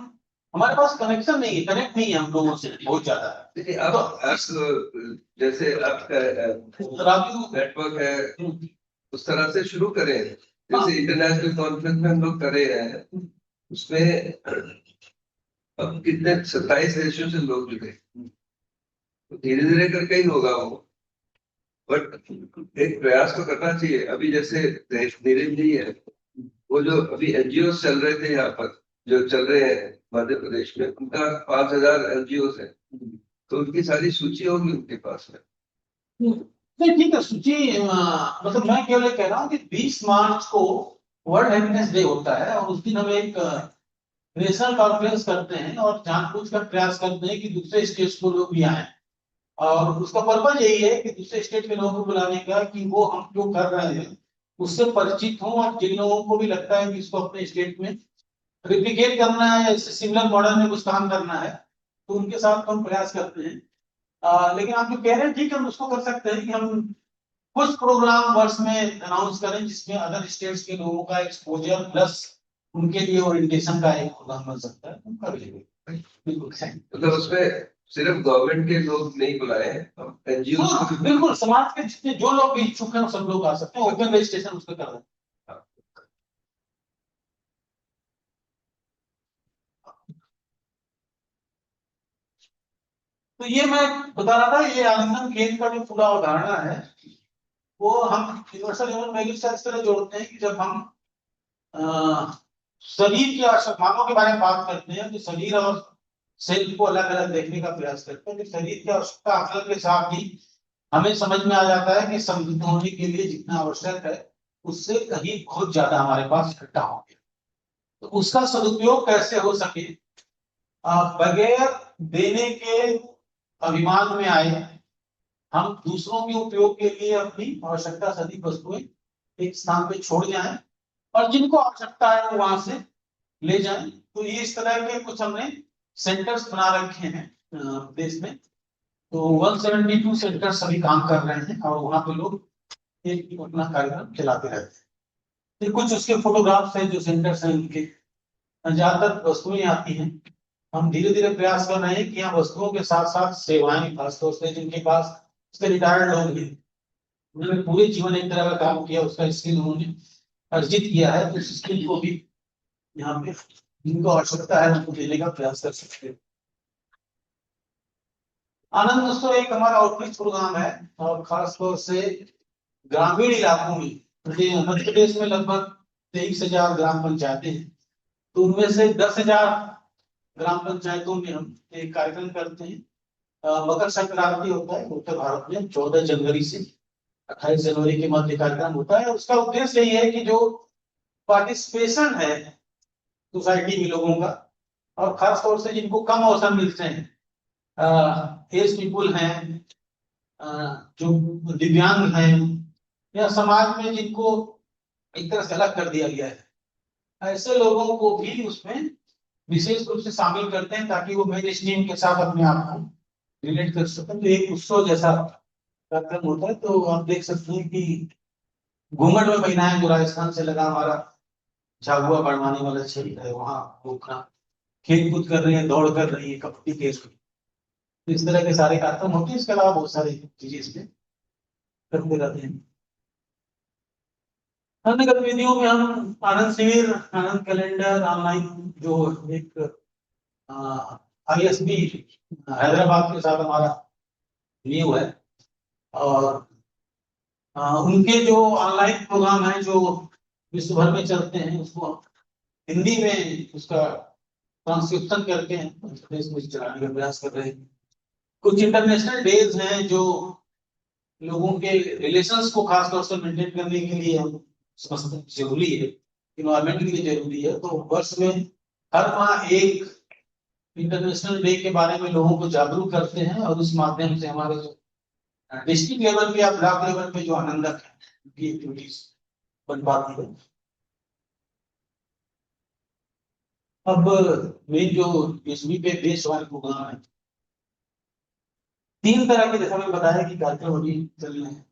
I: हमारे पास कनेक्शन नहीं है, कनेक्ट नहीं है हम लोगों से बहुत ज्यादा।
K: देखिए आप जैसे आपका
I: राजू
K: नेटवर्क है, उस तरह से शुरू करें। जैसे इंटरनेशनल कॉन्फ्रेंस में हम लोग करे हैं, उसमें अब कितने 27 देशों से लोग जुड़े, तो धीरे धीरे करके ही होगा वो। बट एक प्रयास तो करना चाहिए। अभी जैसे नीरज जी है, वो जो अभी एनजीओ चल रहे थे यहाँ पर, जो चल रहे हैं मध्य प्रदेश में, उनका 5,000 एनजीओ है, तो उनकी सारी सूची होगी उनके पास में।
I: नहीं ठीक है, सूची मतलब मैं केवल ये कह रहा हूँ कि 20 मार्च को वर्ल्ड हैप्पीनेस डे होता है और उस दिन हम एक नेशनल कॉन्फ्रेंस करते हैं और जानबूझकर प्रयास करते हैं कि दूसरे स्टेट्स को लोग भी आए। और उसका पर्पज यही है कि दूसरे स्टेट के लोगों को बुलाने का कि वो हम जो कर रहे हैं उससे परिचित हों, और जिन लोगों को भी लगता है कि इसको अपने स्टेट में रिप्लिकेट करना है या इससे सिमिलर मॉडल में कुछ काम करना है, तो उनके साथ हम प्रयास करते हैं। लेकिन आप जो कह रहे हैं ठीक है, हम उसको कर सकते हैं कि हम कुछ प्रोग्राम वर्ष में अनाउंस करें जिसमें अदर स्टेट्स के लोगों का एक्सपोजर प्लस उनके लिए ओरिएंटेशन का एक प्रोग्राम बन सकता है, हम कर लेंगे। बिल्कुल सही।
K: मतलब उसमें सिर्फ गवर्नमेंट के लोग नहीं बुलाए, एनजीओ
I: बिल्कुल, समाज के जितने जो लोग भी इच्छुक हैं वो सब लोग आ सकते हैं, ओपन रजिस्ट्रेशन उसका कर दें। तो ये मैं बता रहा था, ये आलिंगन खेल का जो पूरा अवधारणा है वो हम यूनिवर्सल ह्यूमन वैल्यू से इस तरह जोड़ते हैं कि जब हम शरीर की आवश्यकताओं के बारे में बात करते हैं तो शरीर और सेल को अलग अलग देखने का प्रयास करते हैं। कि शरीर की आवश्यकता आकलन के साथ ही हमें समझ में आ जाता है कि समृद्ध होने के लिए जितना आवश्यक है उससे कहीं बहुत ज्यादा हमारे पास इकट्ठा हो गया। तो उसका सदुपयोग कैसे हो सके, बगैर देने के अभिमान में आए हम दूसरों के उपयोग के लिए अपनी आवश्यकता से अधिक वस्तुएं एक स्थान पे छोड़ जाएं और जिनको आवश्यकता है वो वहां से ले जाएं। तो ये इस तरह के कुछ हमने सेंटर्स बना रखे हैं देश में। तो 172 सेंटर्स अभी काम कर रहे हैं और वहां पे लोग एक अपना कार्यक्रम चलाते रहते हैं। फिर कुछ उसके फोटोग्राफ्स हैं जो सेंटर्स हैं उनके, ज्यादातर वस्तुएं आती हैं। हम धीरे धीरे प्रयास कर रहे हैं कि यहाँ वस्तुओं के साथ साथ सेवाएं, खासतौर से जिनके पास रिटायर्ड लोग हैं, उन्होंने पूरे जीवन एक तरह का काम किया, उसका स्किल उन्होंने अर्जित किया है, तो उस स्किल को भी यहाँ पे जिनको आवश्यकता है उनको देने का प्रयास कर सकते हैं। आनंद उत्सव एक हमारा आउटरीच प्रोग्राम है और खासतौर से ग्रामीण इलाकों में, मध्य प्रदेश में लगभग 23,000 ग्राम पंचायतें हैं, तो उनमें से 10,000 ग्राम पंचायतों में हम एक कार्यक्रम करते हैं। मकर संक्रांति होता है उत्तर भारत में 14 जनवरी से 28 जनवरी के मध्य कार्यक्रम होता है। उसका उद्देश्य यही है कि जो पार्टिसिपेशन है सोसाइटी में लोगों का, और खासतौर से जिनको कम अवसर मिलते हैं, एज पीपुल हैं, जो दिव्यांग हैं, या समाज में जिनको एक तरह से अलग कर दिया गया है, ऐसे लोगों को भी उसमें विशेष रूप से शामिल करते हैं ताकि वो मेन स्ट्रीम के साथ अपने आप को रिलेट कर सकें। तो एक उत्सव जैसा कार्यक्रम होता है। तो आप देख सकते हैं कि घूंघट में महिलाएं जो राजस्थान से लगा हमारा झाबुआ बढ़वाने वाला क्षेत्र है, वहां वो अपना खेल कूद कर रही है, दौड़ कर रही है, कबड्डी खेल रही है। तो इस तरह के सारे कार्यक्रम होते हैं। इसके अलावा बहुत सारी चीजें इसमें करते रहते हैं। अन्य गतिविधियों में हम आनंद शिविर, आनंद कैलेंडर, ऑनलाइन जो एक ISB हैदराबाद के साथ हमारा न्यू है, और उनके जो ऑनलाइन प्रोग्राम है जो विश्व भर में चलते हैं उसको हिंदी में उसका ट्रांसक्रिप्शन करके प्रदेश में चलाने का प्रयास कर रहे हैं। कुछ इंटरनेशनल डेज हैं जो लोगों के रिलेशंस को खासतौर से मेंटेन करने के लिए हम समझते हैं जरूरी है, इन्वायरमेंट के लिए जरूरी है। तो वर्ष में हर माह एक इंटरनेशनल डे के बारे में लोगों को जागरूक करते हैं और उस माध्यम से हमारे जो डिस्ट्रिक्ट लेवल पे या ब्लॉक लेवल पे जो आनंदक है उनकी एक्टिविटीज बन पाती है। अब मेन जो यूएचवी पे बेस्ड वाले प्रोग्राम है, 3 तरह के जैसा मैंने बताया कि कार्यक्रम अभी चल रहे हैं।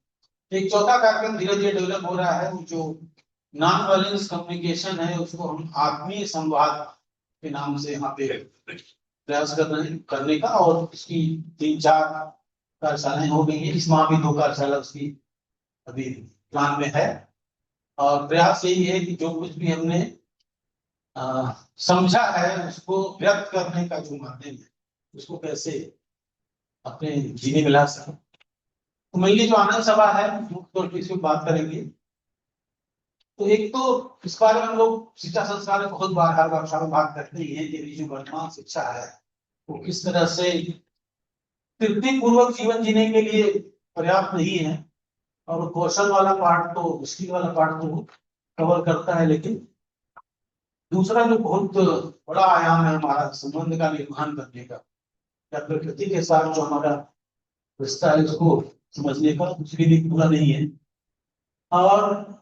I: एक चौथा कार्यक्रम धीरे धीरे डेवलप हो रहा है, वो जो नॉन वायलेंस कम्युनिकेशन है उसको हम आत्मीय संवाद के नाम से यहाँ पे प्रयास कर रहे हैं करने का, और इसकी 3-4 कार्यशालाएं हो गई है। इस माह भी 2 कार्यशाला उसकी अभी प्लान में है, और प्रयास यही है कि जो कुछ भी हमने समझा है उसको व्यक्त करने का जो माध्यम है उसको कैसे अपने जीने में ला सकें। तो मेनली जो आनंद सभा है मुख्य तौर पर इसमें बात करेंगे। तो एक तो इस बारे में हम लोग शिक्षा संस्कार में बहुत बार हर वर्षा में बात करते ही हैं कि जो वर्तमान शिक्षा है वो किस तरह से तृप्ति पूर्वक जीवन जीने के लिए पर्याप्त नहीं है, और कौशल वाला पार्ट तो मुश्किल वाला पार्ट तो कवर करता है, लेकिन दूसरा जो बहुत बड़ा आयाम है हमारा संबंध का निर्माण करने का या प्रकृति के साथ जो हमारा रिश्ता है उसको समझने का, उसके लिए पूरा नहीं है। और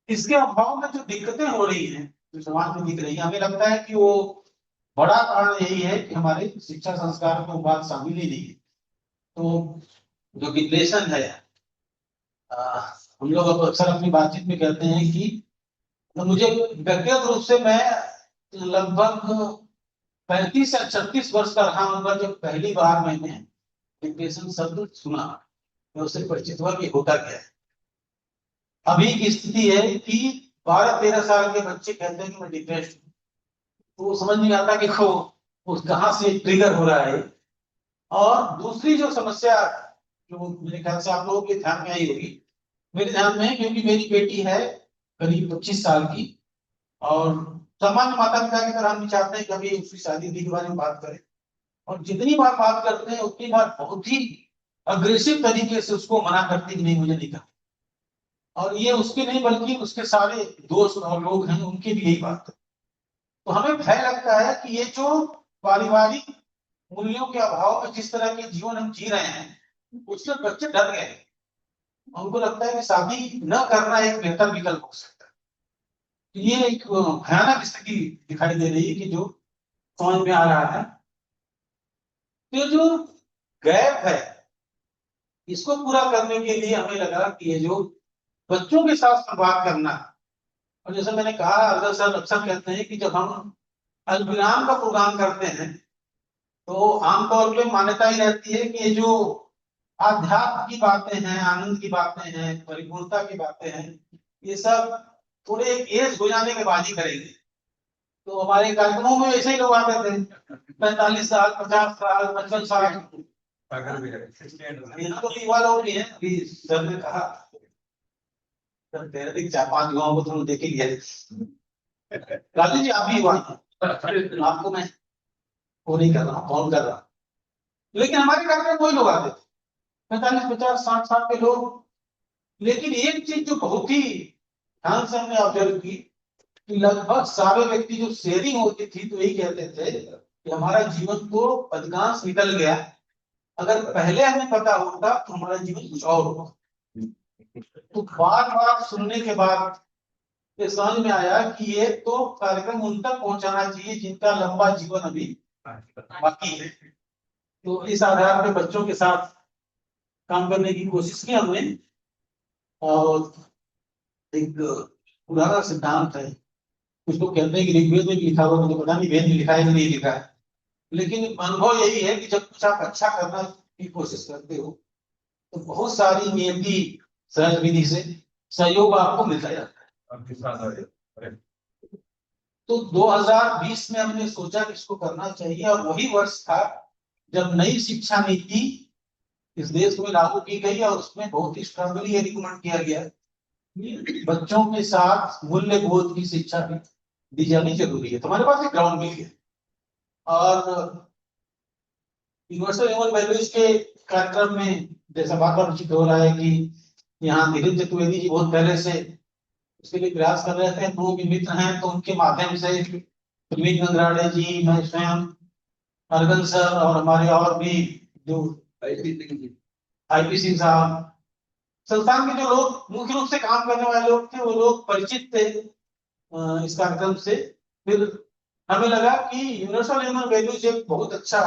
I: इसके अभाव में जो दिक्कतें हो रही हैं जो समाज में दिख रही है, हमें लगता है कि वो बड़ा कारण यही है कि हमारे शिक्षा संस्कार में वो बात शामिल ही नहीं है। तो जो विश्लेषण है हम लोग अब अक्सर अपनी बातचीत में कहते हैं कि तो मुझे व्यक्तिगत रूप से मैं लगभग 35 या 36 वर्ष का रहा होगा जब पहली बार मैंने डिप्रेशन शब्द सुना, मैं उससे परिचित हुआ कि होता क्या है। अभी की स्थिति है कि 12-13 साल के बच्चे कहते हैं कि मैं डिप्रेस्ड हूँ, तो वो समझ नहीं आता कि वो कहाँ से ट्रिगर हो रहा है। और दूसरी जो समस्या जो मेरे ख्याल से आप लोगों के ध्यान में आई होगी, मेरे ध्यान में, क्योंकि मेरी बेटी है करीब 25 साल की, और सामान्य माता पिता की तरह हम भी चाहते हैं कभी उसकी शादी के बारे में बात करें, और जितनी बार बात करते हैं उतनी बार बहुत ही अग्रेसिव तरीके से उसको मना करते कि नहीं मुझे नहीं करना। और ये उसके नहीं बल्कि उसके सारे दोस्त और लोग हैं उनके भी यही बात है। तो हमें भय लगता है कि ये जो पारिवारिक मूल्यों के अभाव में जिस तरह के जीवन हम जी रहे हैं उससे बच्चे डर गए, उनको लगता है कि शादी न करना एक बेहतर विकल्प हो सकता है। तो ये एक भयानक स्थिति दिखाई दे रही है कि जो समझ में आ रहा है। तो जो गैप है इसको पूरा करने के लिए हमें लगा कि ये जो बच्चों के साथ संवाद करना, और जैसे मैंने कहा अगर सर अक्सर कहते हैं कि जब हम अल्पविराम का प्रोग्राम करते हैं तो आमतौर पे मान्यता ही रहती है कि ये जो आध्यात्म की बातें हैं, आनंद की बातें हैं, परिपूर्णता की बातें हैं, ये सब थोड़े एक एज हो जाने के बाद ही करेंगे। तो हमारे कार्यक्रमों में ऐसे ही लोग आते थे 45 साल, 50 साल, 55 साल, यहाँ तो युवा लोग भी हैं। अभी सर ने कहा सर 4-5 युवाओं को तुम देख लिया, राजू जी आप भी युवा हैं, आपको मैं वो नहीं कर रहा हूँ, कौन कर रहा, लेकिन हमारे कार्यक्रम वही लोग आते थे 45, 50, 60 साल के लोग। लेकिन एक चीज जो बहुत ही ध्यान से हमने ऑब्जर्व की कि लगभग सारे व्यक्ति जो शेयरिंग होती थी तो यही कहते थे कि हमारा जीवन तो अधिकांश निकल गया, अगर पहले हमें पता होता तो हमारा जीवन कुछ और होगा। तो बार बार सुनने के बाद ये समझ में आया कि ये तो कार्यक्रम उन तक पहुंचाना चाहिए जिनका लंबा जीवन अभी बाकी है। तो इस आधार पर बच्चों के साथ काम करने की कोशिश की हमने, और एक पुराना सिद्धांत है, कुछ लोग कहते हैं कि ऋग्वेद में भी लिखा हुआ, मुझे पता नहीं वेद में लिखा है कि नहीं लिखा है, लेकिन अनुभव यही है कि जब कुछ आप अच्छा करना की कोशिश करते हो तो बहुत सारी नियति सहज विधि से सहयोग आपको मिलता जाता है। तो 2020 में हमने सोचा कि इसको करना चाहिए, और वही वर्ष था जब नई शिक्षा नीति इस देश में लागू की गई और उसमें बहुत ही स्ट्रांगली ये रिकमेंड किया गया कि बच्चों के साथ मूल्यबोध की शिक्षा भी दी जानी जरूरी है। तुम्हारे पास एक ग्राउंड मिल गया और यूनिवर्सल ह्यूमन वैल्यूज के कार्यक्रम में जैसा बार बार जिक्र हो रहा है कि यहाँ धीरेन्द्र चतुर्वेदी जी बहुत पहले से उसके लिए प्रयास कर रहे थे। वो भी मित्र हैं तो उनके माध्यम से प्रवीण गंगराड़े जी, मैं स्वयं, अर्गन सर और हमारे और भी जो आईपी सिंह साहब, संस्थान के जो लोग मुख्य रूप से काम करने वाले लोग थे, वो लोग परिचित थे इस कार्यक्रम से। फिर हमें लगा कि यूनिवर्सल ह्यूमन वैल्यूज एक बहुत अच्छा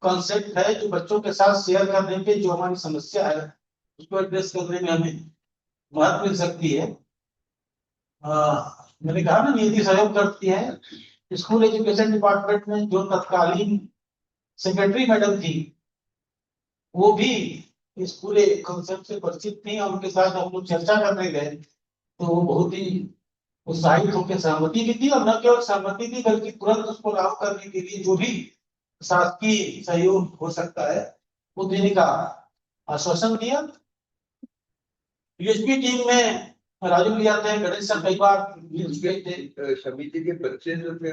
I: कॉन्सेप्ट है जो बच्चों के साथ शेयर करने पे जो हमारी समस्या है उसको एड्रेस करने में हमें मदद मिल सकती है। मैंने कहा ना निधि सहयोग करती है। स्कूल एजुकेशन डिपार्टमेंट में जो तत्कालीन सेक्रेटरी मैडम थी वो भी इस पूरे कॉन्सेप्ट से परिचित थी और उनके साथ हम लोग चर्चा करने गए तो वो बहुत ही उत्साहित होकर सहमति भी दी और न केवल सहमति दी बल्कि तुरंत उसको लागू करने के लिए जो भी शासकीय सहयोग हो सकता है वो देने का आश्वासन दिया। यूएसपी टीम में राजू भैया थे, गणेश सर कई बार गए थे।
K: समिति के बच्चे जो थे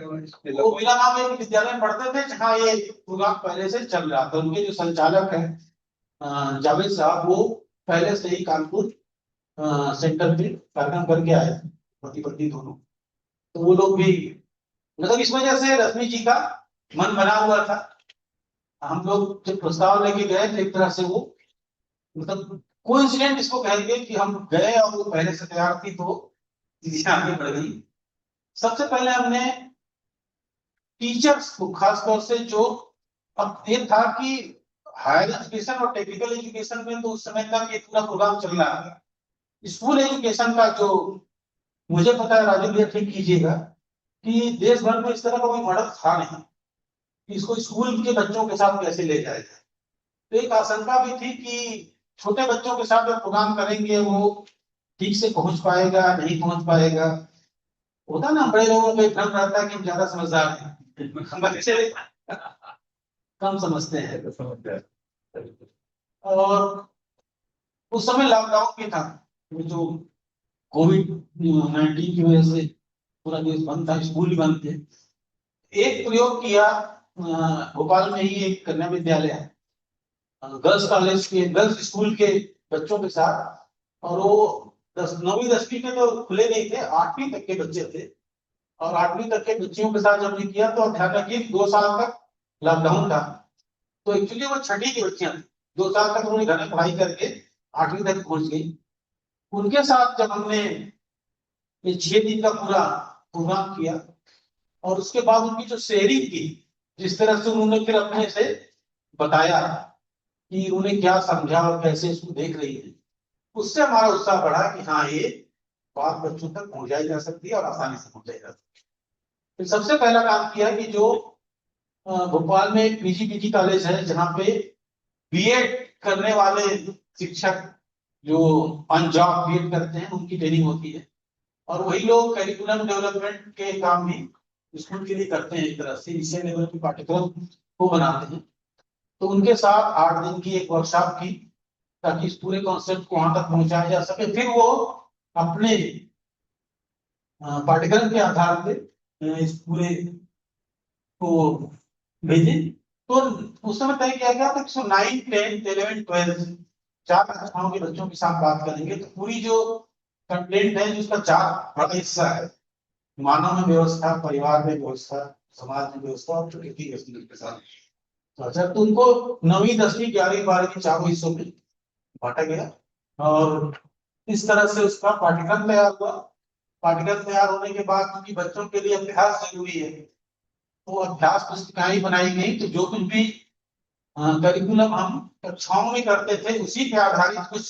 I: वो बिना नाम एक विद्यालय में पढ़ते थे जहाँ ये प्रोग्राम पहले से चल रहा था। उनके जो संचालक है जावेद साहब, वो पहले से ही कानपुर सेंटर पे कार्यक्रम करके आए पति पत्नी दोनों। तो वो लोग भी मतलब इस वजह से रश्मि जी का मन बना हुआ था। हम लोग जब प्रस्ताव लेके गए तो एक तरह से वो मतलब कोइंसिडेंट इसको कहेंगे कि हम गए और वो पहले से तैयार थी तो चीजें आगे बढ़ गई। सबसे पहले हमने टीचर्स को खास तौर से जो अब ये था कि हायर एजुकेशन और टेक्निकल एजुकेशन में तो उस समय तक ये पूरा प्रोग्राम चल रहा था। स्कूल एजुकेशन का जो मुझे पता है, राजू भैया ठीक कीजिएगा, कि देश भर में इस तरह का कोई मॉडल था नहीं कि इसको स्कूल के बच्चों के साथ कैसे ले जाया जाए। तो एक आशंका भी थी कि छोटे बच्चों के साथ जब प्रोग्राम करेंगे वो ठीक से पहुंच पाएगा नहीं पहुंच पाएगा। होता ना बड़े लोगों को एक भ्रम रहता है कि हम ज्यादा समझदार हैं, हम बच्चे कम समझते हैं। और उस समय लॉकडाउन भी था, जो कोविड-19 की वजह से पूरा देश बंद था, स्कूल भी बंद थे। एक प्रयोग किया भोपाल में ही एक कन्या विद्यालय है, गर्ल्स कॉलेज के गर्ल्स स्कूल के बच्चों के साथ, और वो 9वीं 10वीं के तो खुले नहीं थे, 8वीं तक के बच्चे थे। और 8वीं तक के बच्चियों के साथ जब हमने किया तो ध्यान रखिए 2 साल तक लॉकडाउन था। तो एक्चुअली वो छठी की बच्चियां थी, 2 साल तक उन्होंने घर में पढ़ाई करके 8वीं तक पहुंच गई। उनके साथ जब हमने ये 6 दिन का पूरा प्रोग्राम किया और उसके बाद उनकी जो शेयरिंग की, जिस तरह से उन्होंने फिर अपने से बताया कि उन्हें क्या समझा और कैसे इसको देख रही है, उससे हमारा उत्साह बढ़ा कि हाँ ये बात बच्चों तक पहुंचाई जा सकती है और आसानी से पहुंचाई जा सकती है। फिर सबसे पहला काम किया कि जो भोपाल में एक पीजी कॉलेज है जहाँ पे बीएड करने वाले शिक्षक जो ऑन जॉब बीएड करते हैं उनकी ट्रेनिंग होती है और वही लोग करिकुलम डेवलपमेंट के काम भी स्कूल के लिए करते हैं। एक तरह से विषय लेवल के पाठ्यक्रम को बनाते हैं। तो उनके साथ 8 दिन की एक वर्कशॉप की ताकि इस पूरे कॉन्सेप्ट को वहां तक पहुंचाया जा सके। फिर वो अपने पाठ्यक्रम के आधार पे इस पूरे को भेजे। तो उस समय तय किया गया था कि 9, 10, 11, 12 4 कक्षाओं के बच्चों के साथ बात करेंगे। तो पूरी जो कंटेंट है जिसका 4 बड़ा हिस्सा है, मानव में व्यवस्था, परिवार में व्यवस्था, समाज में व्यवस्था और प्रकृति के साथ। अच्छा, तो उनको 9वीं 10वीं 11वीं 12वीं चारों हिस्सों में बांटा गया और इस तरह से उसका पाठ्यक्रम तैयार हुआ। पाठ्यक्रम तैयार होने के बाद क्योंकि बच्चों के लिए अभ्यास जरूरी है तो अभ्यास पुस्तिकाएं बनाई गई। तो जो कुछ भी करिकुलम हम कक्षाओं में करते थे उसी पे आधारित कुछ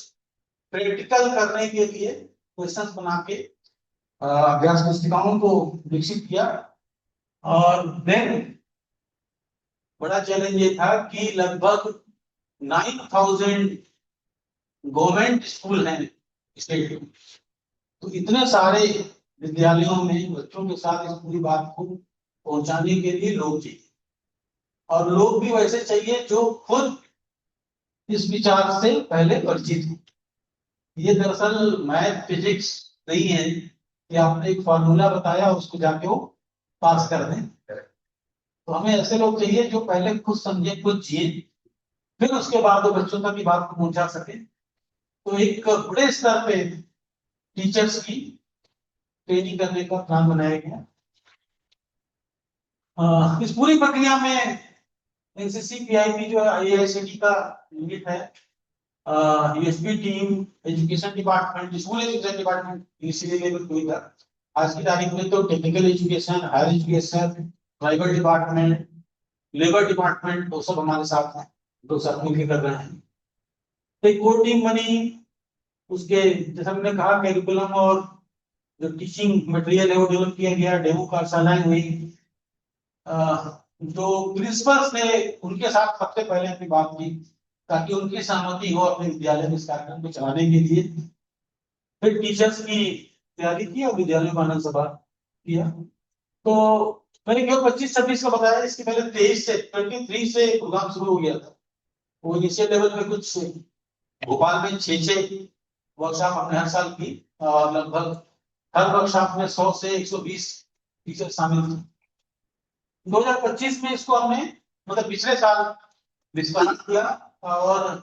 I: प्रैक्टिकल करने के लिए क्वेश्चन बना के अभ्यास पुस्तिकाओं को विकसित किया। और देन बड़ा चैलेंज ये था कि लगभग 9000 गवर्नमेंट स्कूल हैं स्टेट में, तो इतने सारे विद्यालयों में बच्चों के साथ इस पूरी बात को पहुंचाने के लिए लोग चाहिए और लोग भी वैसे चाहिए जो खुद इस विचार से पहले परिचित हूँ। ये दरअसल मैथ फिजिक्स नहीं है कि आपने एक फॉर्मूला बताया उसको जाके वो पास कर दें। तो हमें ऐसे लोग चाहिए जो पहले खुद समझे, खुद जिए, फिर उसके बाद वो बच्चों तक की बात को पहुंचा सके। तो एक बड़े स्तर पे टीचर्स की ट्रेनिंग करने का प्लान बनाया गया। इस पूरी प्रक्रिया में एनसीसी पीआईपी जो है आईआईसीटी का यूनिट है, UHV team, education department, school education department इसीलिए लेवल हुई था। आज की तारीख में तो technical education, higher education, tribal department, labour department, वो सब हमारे साथ हैं, दो साथ मिलकर कर रहे हैं। तो एक कोर टीम बनी, उसके जैसा मैंने कहा कैरिकुलम और जो टीचिंग मटेरियल है वो डेवलप किया गया, डेमो कार्यशालाएं हुई। जो प्रिंसिपल्स थे उनके साथ सबसे पहले अपनी बात की ताकि उनकी सहमति हो अपने विद्यालय में इस कार्यक्रम को चलाने के लिए। फिर टीचर्स की तैयारी की और विद्यालय में आनंद सभा किया। तो मैंने केवल 25-26 का बताया, इसके पहले 23 से प्रोग्राम शुरू हो गया था। वो इनिशियल लेवल पे कुछ भोपाल में 6 वर्कशॉप हमने हर साल की और लगभग हर वर्कशॉप में 100 से 120 टीचर शामिल थे। 2025 में इसको हमने मतलब पिछले साल विस्तार किया और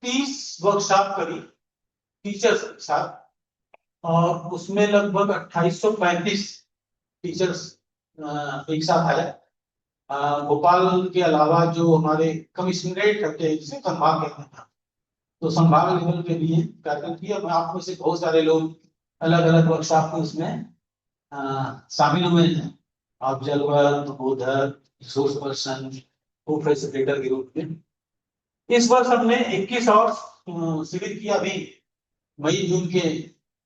I: 30 वर्कशॉप करी टीचर्स के साथ और उसमें लगभग 2835 टीचर्स एक साथ आए। भोपाल के अलावा जो हमारे कमिश्नरेट करते हैं जिसे संभाग कहते हैं, तो संभाग लेवल के लिए कार्यक्रम किया। आप में से बहुत सारे लोग अलग अलग वर्कशॉप में उसमें शामिल हुए हैं। आप जलवर, बोधर, रिसोर्स पर्सन, को फैसिलिटेटर के रूप में। इस वर्ष हमने 21 और शिविर किया अभी मई जून के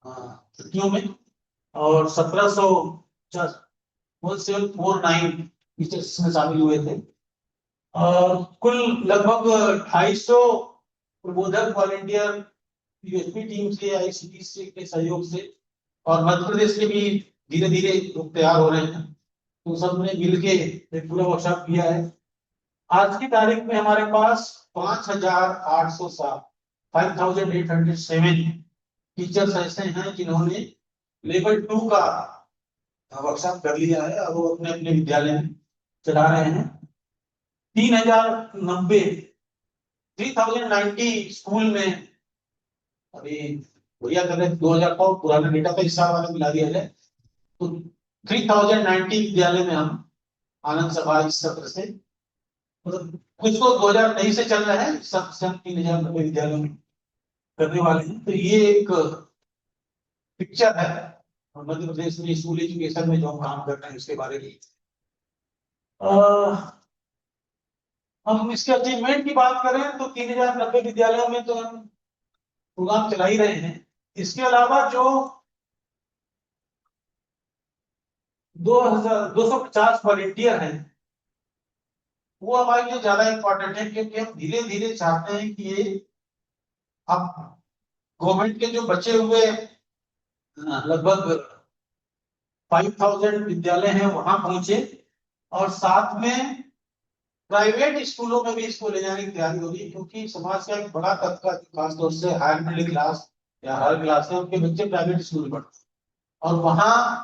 I: छुट्टियों में और 1749 टीचर्स में शामिल हुए थे और कुल लगभग 250 प्रबोधक वॉलंटियर यूएचपी टीम से, आईसीटी के सहयोग से और मध्य प्रदेश के भी धीरे धीरे लोग तैयार हो रहे हैं। तो सबने मिलके एक पूरा वर्कशॉप किया है। आज की तारीख में हमारे पास 5807 5807 टीचर्स ऐसे हैं जिन्होंने लेवल 2 का वर्कशॉप कर लिया है और वो अपने अपने विद्यालय में चला रहे हैं। 3090 स्कूल में अभी भैया कर रहे 2000 को पुराने डेटा का हिस्सा वाला मिला दिया जाए तो 3090 विद्यालय में हम आनंद सभा इस सत्र से मतलब कुछ तो 2023 से चल रहा है, सब 3090 विद्यालयों में करने वाले हैं। तो ये एक पिक्चर है मध्य प्रदेश में स्कूल एजुकेशन में जो हम काम कर रहे हैं उसके बारे में। हम इसके अचीवमेंट की बात करें तो 3090 विद्यालयों में तो हम प्रोग्राम चला ही रहे हैं। इसके अलावा जो 2250 वॉलंटियर हैं वो हमारे लिए ज्यादा इंपॉर्टेंट है क्योंकि हम धीरे धीरे चाहते हैं कि ये अब गवर्नमेंट के जो बचे हुए लगभग 5000 विद्यालय हैं वहां पहुंचे और साथ में प्राइवेट स्कूलों में भी इसको ले जाने की तैयारी हो रही है क्योंकि समाज का एक बड़ा तबका खासतौर से हायर मिडिल क्लास या हायर क्लास है उनके बच्चे प्राइवेट स्कूल में पढ़ते हैं और वहां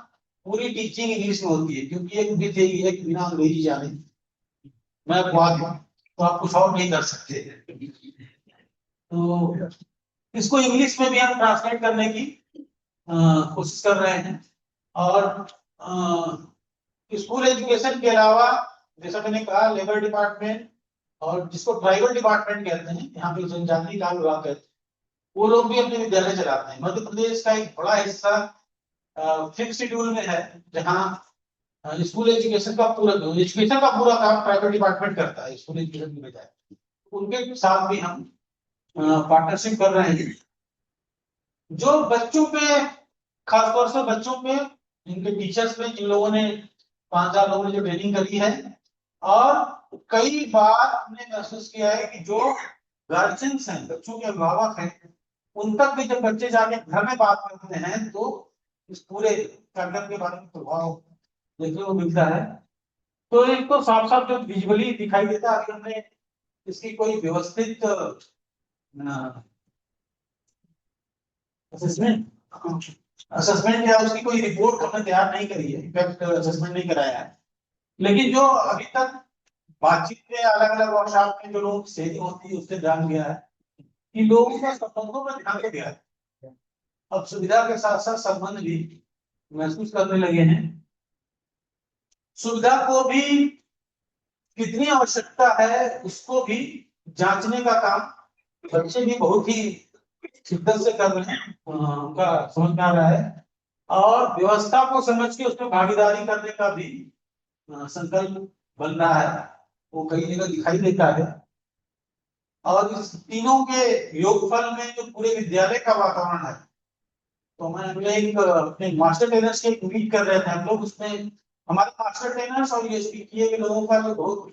I: पूरी टीचिंग इंग्लिश में होती है क्योंकि एक भी थी एक बिना अंग्रेजी जाने मैं तो आप कुछ और नहीं कर सकते। तो इसको इंग्लिश में भी हम ट्रांसलेट करने की कोशिश कर रहे हैं और स्कूल एजुकेशन के अलावा जैसा मैंने कहा लेबर डिपार्टमेंट और जिसको ट्राइबल डिपार्टमेंट कहते हैं, यहाँ पे जनजाति का विभाग कहते हैं, वो लोग भी अपने विद्यालय चलाते हैं। मध्य प्रदेश का एक बड़ा हिस्सा फिक्स शेड्यूल में है जहाँ स्कूल एजुकेशन का पूरा काम प्राइवेट डिपार्टमेंट करता है स्कूल एजुकेशन की बजाय। उनके साथ भी हम पार्टनरशिप कर रहे हैं जो बच्चों पे खासतौर से बच्चों पे इनके टीचर्स पे जिन लोगों ने 5000 लोगों ने जो ट्रेनिंग करी है और कई बार हमने महसूस किया है कि जो गार्जियंस हैं बच्चों के अभिभावक हैं उन तक भी जब बच्चे जाके घर में बात करते हैं तो इस पूरे कार्यक्रम के बारे में प्रभाव देखने को मिलता है। तो एक तो साफ साफ जो विजुअली दिखाई देता है, अगर हमने इसकी कोई व्यवस्थित असेसमेंट असेसमेंट या उसकी कोई रिपोर्ट हमने तैयार नहीं करी है, इफेक्ट असेसमेंट नहीं कराया है। लेकिन जो अभी तक बातचीत में अलग अलग वर्कशॉप में जो लोग शेयरिंग होती है उससे ध्यान गया है कि लोगों का संबंधों में ध्यान दिया है। अब सुविधा के साथ साथ संबंध भी महसूस करने लगे हैं। सुविधा को भी कितनी आवश्यकता है उसको भी जांचने का काम बच्चे भी बहुत ही शिद्दत से कर रहे हैं, उनका समझ में आ रहा है। और व्यवस्था को समझ के उसमें भागीदारी करने का भी संकल्प बन रहा है, वो कई जगह दिखाई देता है। और इस तीनों के योगफल में जो पूरे विद्यालय का वातावरण है, तो मैं एक अपने मास्टर ट्रेनर्स के एक मीट कर रहे थे हम लोग, उसमें हमारे मास्टर ट्रेनर्स और यूएसपी किए के लोगों का जो बहुत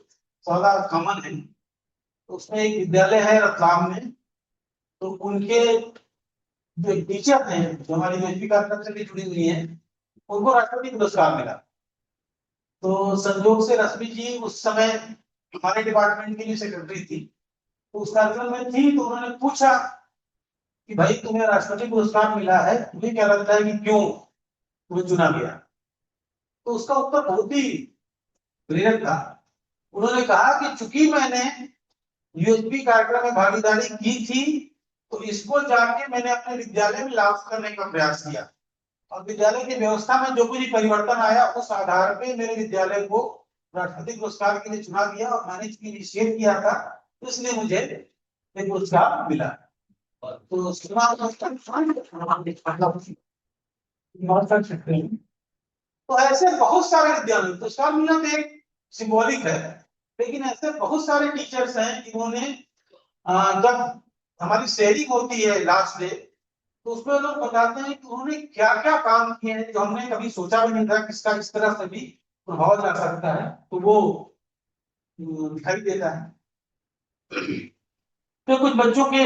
I: ज्यादा कॉमन है। तो उसमें एक विद्यालय है रतलाम में, तो उनके जो टीचर हैं जो हमारी यूएसपी कार्यक्रम से भी जुड़ी हुई हैं, उनको राष्ट्रपति पुरस्कार मिला। तो संजोग से रश्मि जी उस समय हमारे डिपार्टमेंट की सेक्रेटरी थी, तो उस कार्यक्रम में थी। तो उन्होंने पूछा कि भाई तुम्हें राष्ट्रपति पुरस्कार मिला है, तुम्हें क्या लगता है कि क्यों तुम्हें चुना गया? तो उसका उत्तर बहुत ही प्रेरक था। उन्होंने कहा कि चूंकि मैंने यूएसबी कार्यक्रम में भागीदारी की थी, तो इसको जाके मैंने अपने विद्यालय में लागू करने का प्रयास किया, और विद्यालय की व्यवस्था में जो कुछ परिवर्तन आया उस आधार पे मेरे विद्यालय को राष्ट्रपति पुरस्कार के लिए चुना गया, और मैंने इनिशिएट किया था, इसलिए मुझे ये पुरस्कार मिला। तो तो ऐसे बहुत सारे विद्यालय पुरस्कार मिलना तो एक सिंबॉलिक है, लेकिन ऐसे बहुत सारे टीचर्स हैं जिन्होंने जब हमारी शेयरिंग होती है लास्ट डे, तो उसमें लोग बताते हैं कि उन्होंने क्या क्या काम किए हैं जो हमने कभी सोचा भी नहीं था किसका इस तरह से भी प्रभाव जा सकता है, तो वो दिखाई देता है। तो कुछ बच्चों के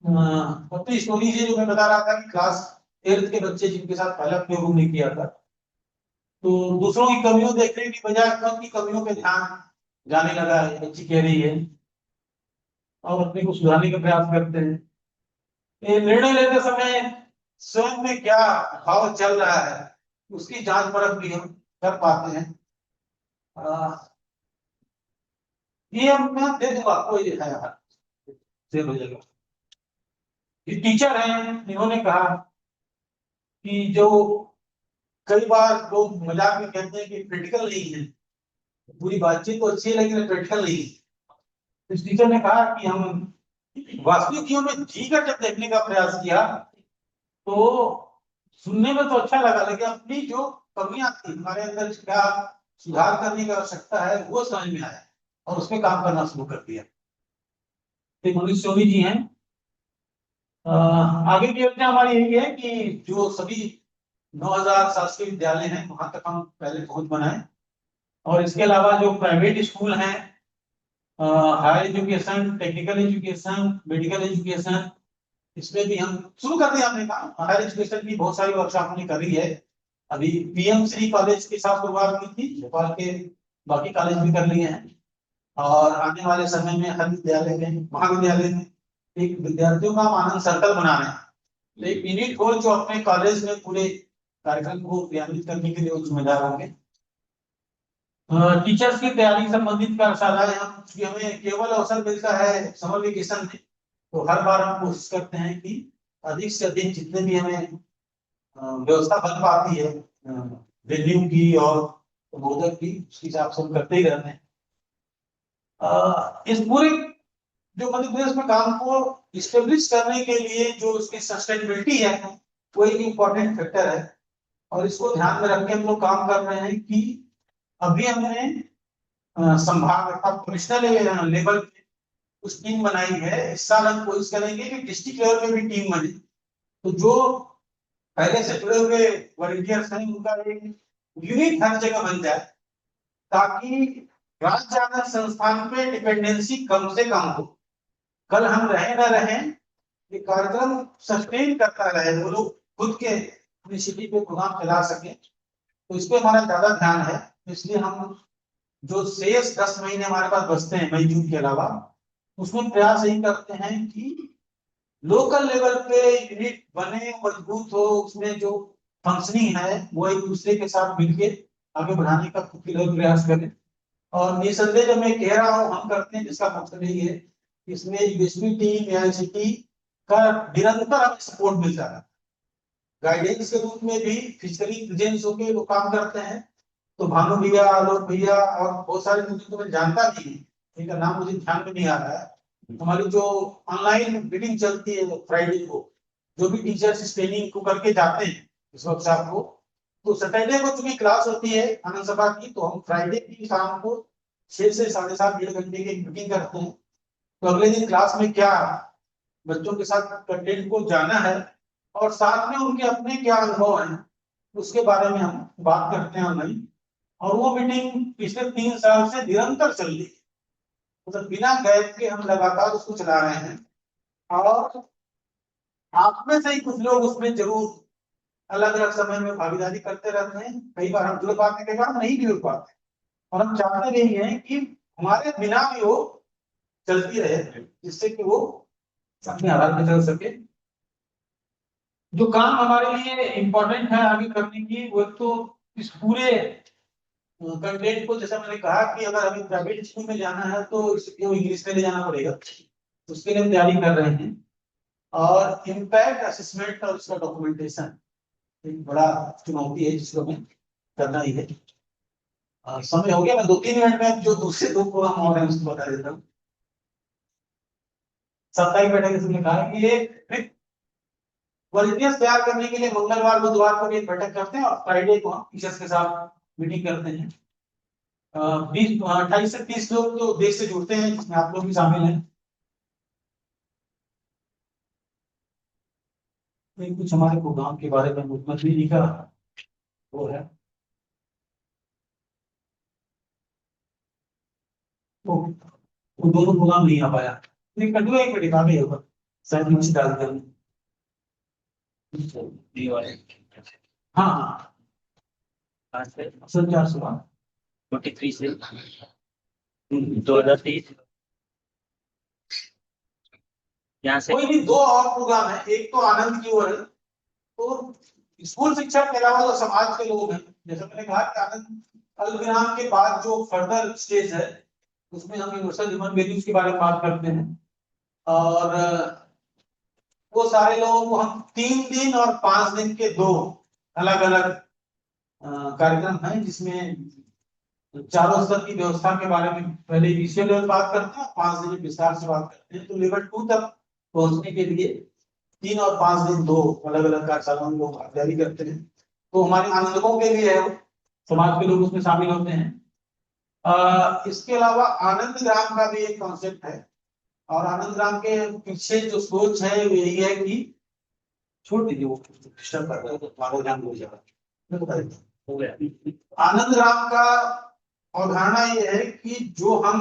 I: अपनी स्टोरी जो मैं बता रहा था कि क्लास 8th के बच्चे जिनके साथ पहला प्रयोग हमने किया था, तो दूसरों की कमियों देखने की बजाय अपनी कमियों पे ध्यान जाने लगा है, बच्ची कह रही है, और अपने को सुधारने का प्रयास करते हैं। ये निर्णय लेते समय स्वयं में क्या भाव चल रहा है उसकी जांच परख भी हम कर पाते हैं। ये मैं दे दूंगा आपको, ये है यार सेव हो जाएगा। ये टीचर हैं, इन्होंने कहा कि जो कई बार लोग मजाक में कहते हैं कि क्रिटिकल नहीं है, पूरी बातचीत तो अच्छी है लेकिन क्रिटिकल नहीं है। इस टीचर ने कहा कि हम वास्तविक में जी कर जब देखने का प्रयास किया तो सुनने में तो अच्छा लगा, लेकिन अपनी जो कमियां थी हमारे अंदर क्या सुधार करने की आवश्यकता है वो समझ में आया, और उस पर काम करना शुरू कर दिया। एक मनीष सोनी जी हैं। आगे की योजना हमारी यही है कि जो सभी 9000 शासकीय विद्यालय हैं वहां तक हम पहले पहुंच बनाए, और इसके अलावा जो प्राइवेट स्कूल हैं, higher education, technical education, medical education, इसमें भी हम शुरू कर दिया। हमने कहा हायर एजुकेशन की बहुत सारी वर्कशॉप हमने करी है। अभी पीएम श्री कॉलेज के साथ शुरुआत की थी, भोपाल के बाकी कॉलेज भी कर लिए हैं, और आने वाले समय में हर विद्यालय में महाविद्यालय में एक विद्यार्थियों का आनंद सर्कल बनाना है, एक यूनिट हो जो अपने कॉलेज में पूरे कार्यक्रम को क्रियान्वित करने के लिए जिम्मेदार होंगे। टीचर्स की तैयारी संबंधित कार्यशाला हमें केवल अवसर मिलता है समर वेकेशन में, तो हर बार हम कोशिश करते हैं कि अधिक से अधिक जितने भी हमें व्यवस्था बन पाती है वेन्यू की और बोधक की, उसके हिसाब से हम करते ही रहते हैं। इस पूरे जो मध्य प्रदेश में काम को इस्टेब्लिश करने के लिए जो उसकी सस्टेनेबिलिटी है वो एक इम्पोर्टेंट फैक्टर है, और इसको ध्यान में रख के हम लोग काम कर रहे हैं कि अभी हमने संभाग अर्थात कमिश्नर लेवल पे उस टीम बनाई है। इस साल हम कोशिश करेंगे कि डिस्ट्रिक्ट लेवल पे भी टीम बने, तो जो पहले से जुड़े हुए वॉलंटियर्स हैं उनका एक यूनिट हर जगह बन जाए, ताकि राज्य आधार संस्थान पे डिपेंडेंसी कम से कम हो। कल हम रहे ना रहे, ये कार्यक्रम सस्टेन करता रहे, वो लोग खुद के इनिशिएटिव पे प्रोग्राम चला सके, तो इस पे हमारा ज्यादा ध्यान है। इसलिए हम जो शेष 10 महीने हमारे पास बचते हैं मई जून के अलावा, उसमें प्रयास यही करते हैं कि लोकल लेवल पे यूनिट बने, मजबूत हो, उसमें जो फंक्शनिंग है वो एक दूसरे के साथ मिलके आगे बढ़ाने का प्रयास करें। और निसंदेह जब मैं कह रहा हूँ हम करते हैं, जिसका मतलब यही है इसमें यूएसपी टीम या आईसीटी का निरंतर हमें सपोर्ट मिलता है। गाइडेंस के रूप में भी फिजिकली प्रेजेंस होके वो काम करते हैं। तो भानु भैया, आलोक भैया और बहुत सारे लोग तो मैं जानता भी नहीं, इनका नाम मुझे ध्यान में नहीं आ रहा है। हमारी जो ऑनलाइन मीटिंग चलती है फ्राइडे को, जो भी टीचर्स ट्रेनिंग को करके जाते हैं इस वर्कशॉप को, तो सैटरडे को चूंकि क्लास होती है आनंद सभा की, तो हम फ्राइडे की शाम को 6 से 7:30 डेढ़ घंटे की मीटिंग करते हैं। तो अगले दिन क्लास में क्या बच्चों के साथ कंटेंट को जाना है और साथ में उनके अपने क्या अनुभव हैं उसके बारे में हम बात करते हैं ऑनलाइन। और वो मीटिंग पिछले 3 साल से निरंतर चल रही है, मतलब बिना गैप के हम लगातार उसको चला रहे हैं। और आप में से ही कुछ लोग उसमें जरूर अलग अलग समय में भागीदारी करते रहते हैं। कई बार हम जुड़ पाते हैं, कई बार हम नहीं भी जुड़ पाते, और हम चाहते भी हैं कि हमारे बिना भी वो चलती रहे, जिससे कि वो अपने आधार पर चल सके। जो काम हमारे लिए इम्पोर्टेंट है आगे करने की, वो तो इस पूरे कंटेंट को, जैसा मैंने कहा कि अगर हमें प्राइवेट स्कूल में जाना है तो इसको इंग्लिश में ले जाना पड़ेगा, उसके लिए हम तैयारी कर रहे हैं। और इम्पैक्ट असेसमेंट और उसका डॉक्यूमेंटेशन एक बड़ा चुनौती है जिसको हमें करना ही है। समय हो गया, मैं 2-3 मिनट में जो दूसरे 2 प्रोग्राम और हैं उसको बता देता हूँ। साप्ताहिक बैठक इसमें कहा है कि ये वॉलंटियर्स तैयार करने के लिए मंगलवार बुधवार को भी एक बैठक करते हैं और फ्राइडे को हम टीचर्स के साथ मीटिंग करते हैं। 28 से 30 लोग तो देश से जुड़ते हैं, जिसमें आप लोग भी शामिल हैं। तो कुछ हमारे प्रोग्राम के बारे में मुख्यमंत्री जी का वो है, वो दोनों प्रोग्राम नहीं आ पाया, लेकिन कर दूंगा एक मिनट आगे होगा शायद नीचे डाल कर। हाँ हाँ, सर 423 से
H: 2030 यहाँ से
I: कोई भी 2 और प्रोग्राम है, एक तो आनंद की ओर है, तो स्कूल शिक्षा के अलावा जो समाज के लोग हैं, जैसे मैंने कहा कि आनंद अल्पविराम के बाद जो फर्दर स्टेज है उसमें हम यूनिवर्सल ह्यूमन वैल्यूज के बारे में बात करते हैं। और वो सारे लोगों को हम 3 दिन और 5 दिन के 2 अलग अलग कार्यक्रम हैं, जिसमें चारों स्तर की व्यवस्था के बारे में पहले इनिशियल लेवल बात करते हैं, 5 दिन विस्तार से बात करते हैं। तो लेवल 2 तक पहुंचने के लिए 3 और 5 दिन 2 अलग अलग कार्यशालाओं को जारी करते हैं। तो हमारे आनंदकों के लिए है, समाज के लोग उसमें शामिल होते हैं। इसके अलावा आनंद ग्राम का भी एक कॉन्सेप्ट है, और आनंद ग्राम के पीछे जो सोच है वो यही है कि छोड़ दीजिए, वो डिस्टर्ब कर रहे हैं, आनंद ग्राम हो जाएगा, मैं बता देता हूं।
H: हो गया।
I: आनंद ग्राम का अवधारणा ये है कि जो हम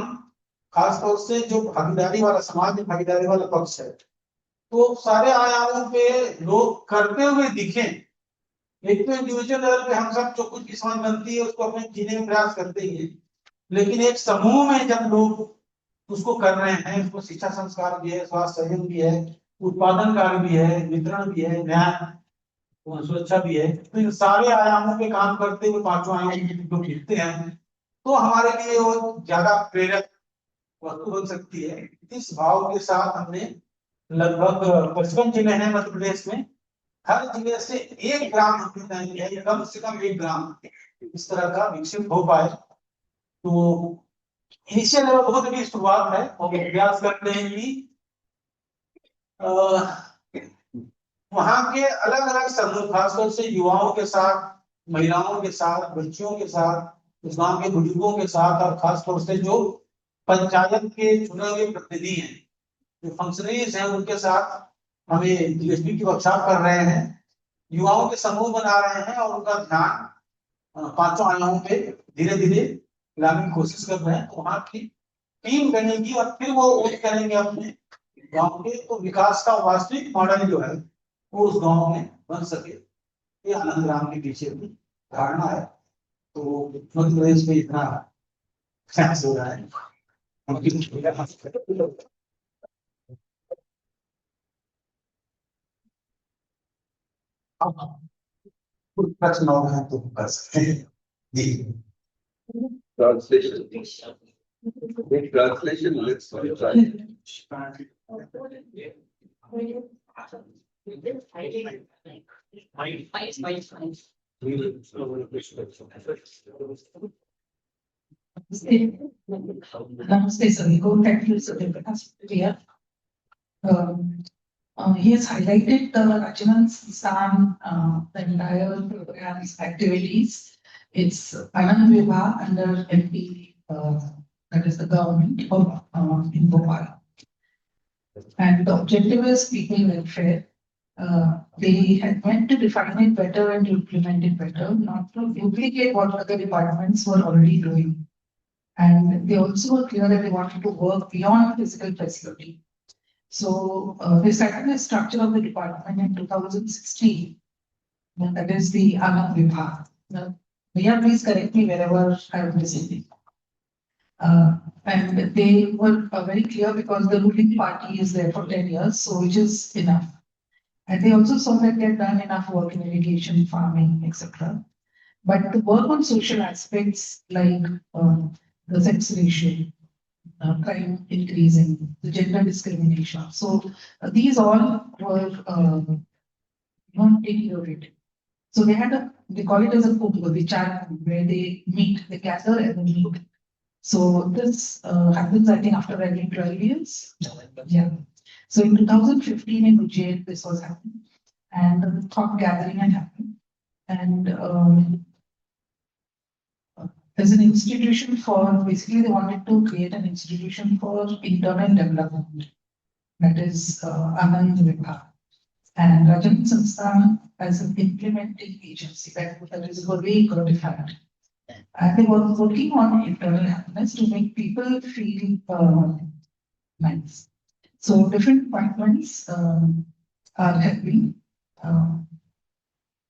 I: खासतौर से जो भागीदारी वाला समाज में भागीदारी वाला पक्ष है, तो सारे आयामों पे लोग करते हुए दिखें। एक तो इंडिविजुअल लेवल पे हम सब जो कुछ किस्मत बनती है उसको अपने जीने में प्रयास करते ही हैं, लेकिन एक समूह में जब लोग उसको कर रहे हैं, उसको शिक्षा संस्कार भी है, स्वास्थ्य सहयोग भी है, उत्पादन कार्य भी है, वितरण भी है, न्याय सुरक्षा भी है, तो इन सारे आयामों पे काम करते हुए 5 आयामों जो खींचते हैं, तो हमारे लिए वो ज्यादा प्रेरक वस्तु बन सकती है। इस भाव के साथ हमने लगभग 55 जिले हैं मध्य प्रदेश में, हर जिले से एक ग्राम हमने तय किया है, कम से कम एक ग्राम इस तरह का विकसित हो पाए। तो इनिशियल लेवल बहुत बड़ी शुरुआत है, और प्रयास करते हैं कि वहां के अलग अलग समूह, खासतौर से युवाओं के साथ, महिलाओं के साथ, बच्चियों के साथ, उस गांव के बुजुर्गों के साथ, और खासतौर से जो पंचायत के चुने हुए प्रतिनिधि हैं, जो फंक्शनरीज हैं, उनके साथ हमें जीएसटी की वर्कशॉप कर रहे हैं, युवाओं के समूह बना रहे हैं, और उनका ध्यान 5 आयामों पे धीरे धीरे लाने की कोशिश कर रहे हैं। तो वहां की टीम बनेगी और फिर वो करेंगे अपने गांव के, तो विकास का वास्तविक मॉडल जो है वो उस गांव में बन सके। ये आनंद ग्राम के पीछे की धारणा है। तो मध्य प्रदेश में इतना Thanks for that. कुछ प्रश्न और हैं तो कर सकते हैं जी
K: Translation. In translation, let's try.
B: Namaste, Sariko. Thank you, Sir. Clear. He has highlighted the Rajasthan, the entire program's activities. It's Anand Vibha under MP, that is the government of in Bhopal. And the objective is people welfare. They had meant to define it better and to implement it better, not to duplicate what other departments were already doing. And they also were clear that they wanted to work beyond physical facility. So they started the structure of the department in 2016. And that is the Anand Vibha. Bhaiya, please correct me wherever I am missing. And they were very clear because the ruling party is there for 10 years, so which is enough. And they also saw that they had done enough work in irrigation, farming, etc. But to work on social aspects like the sex ratio, crime increasing, the gender discrimination. So these all were included. So they had they call it as a vichar, where they meet, they gather and then meet. So this happens, I think, after every 12 years. Yeah. So in 2015 in Ujjain, this was happening, and the thought gathering had happened. And as an institution for, basically they wanted to create an institution for internal development, that is Anand Vibha. And Rajan Sansthan as an implementing agency, that is very codified. And they were working on internal happiness to make people feel nice. So different departments are helping.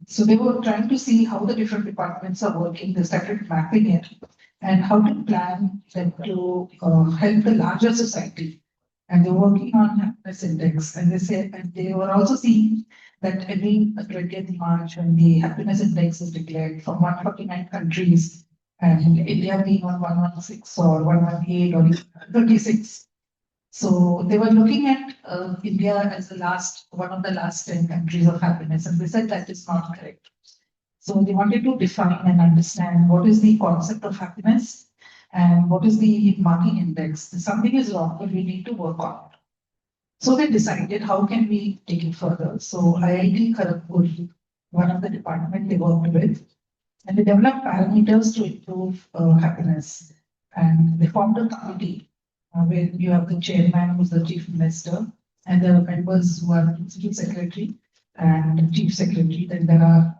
B: So they were trying to see how the different departments are working. They started mapping it and how to plan them to help the larger society. And they're working on happiness index. And they said, and they were also seeing that every 20th March when the happiness index is declared from 149 countries, and India being on 116 or 118 or 36. So they were looking at India as one of the last 10 countries of happiness, and they said that is not correct. So they wanted to define and understand what is the concept of happiness and what is the marking index. Something is wrong, but we need to work on it. So they decided how can we take it further. So IIT Kharagpur, one of the department they worked with, and they developed parameters to improve happiness. And they formed a committee where you have the chairman, who's the chief minister, and there are members who are chief secretary and chief secretary. Then there are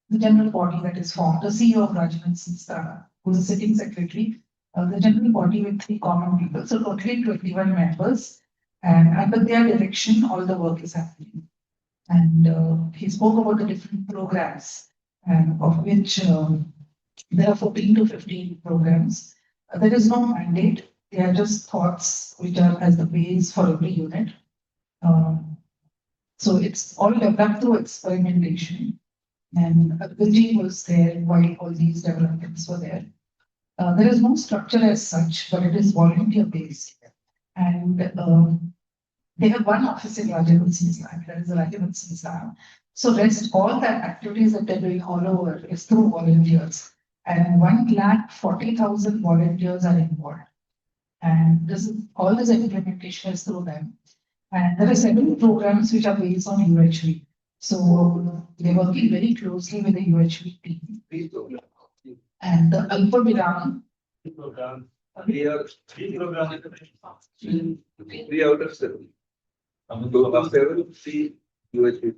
B: the general body that is formed, the CEO of Rajan Sansthan, who's a sitting secretary, the general body with 3 common people. So totally 21 members, and under their direction, all the work is happening. And he spoke about the different programs, and of which there are 14 to 15 programs. There is no mandate. They are just thoughts which are as the base for every unit. So it's all developed through experimentation. And Abhijit was there while all these developments were there. There is no structure as such, but it is volunteer based. And they have one office in Rajan Sansthan, that is the Rajan Sansthan. So rest all that activities that they're doing all over is through volunteers. And 1,40,000 volunteers are involved. And all this implementation is through them. And there are 7 programs which are based on UHV. So they're working very closely with the UHV team. And the Alpha Viram.
K: We are 3 out of 7. So of 7, 3 UHV.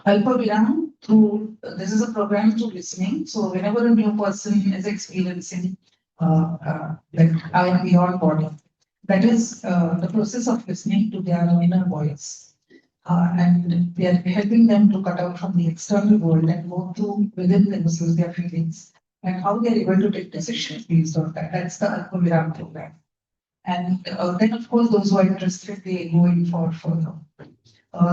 B: Alpha Viram, through this is a program through listening. So whenever a new person is experiencing like I am beyond body, that is the process of listening to their inner voice. And we are helping them to cut out from the external world and go through within themselves their feelings and how they're able to take decisions based on that. That's the Alpaviram program. And then, of course, those who are interested, they go in for further.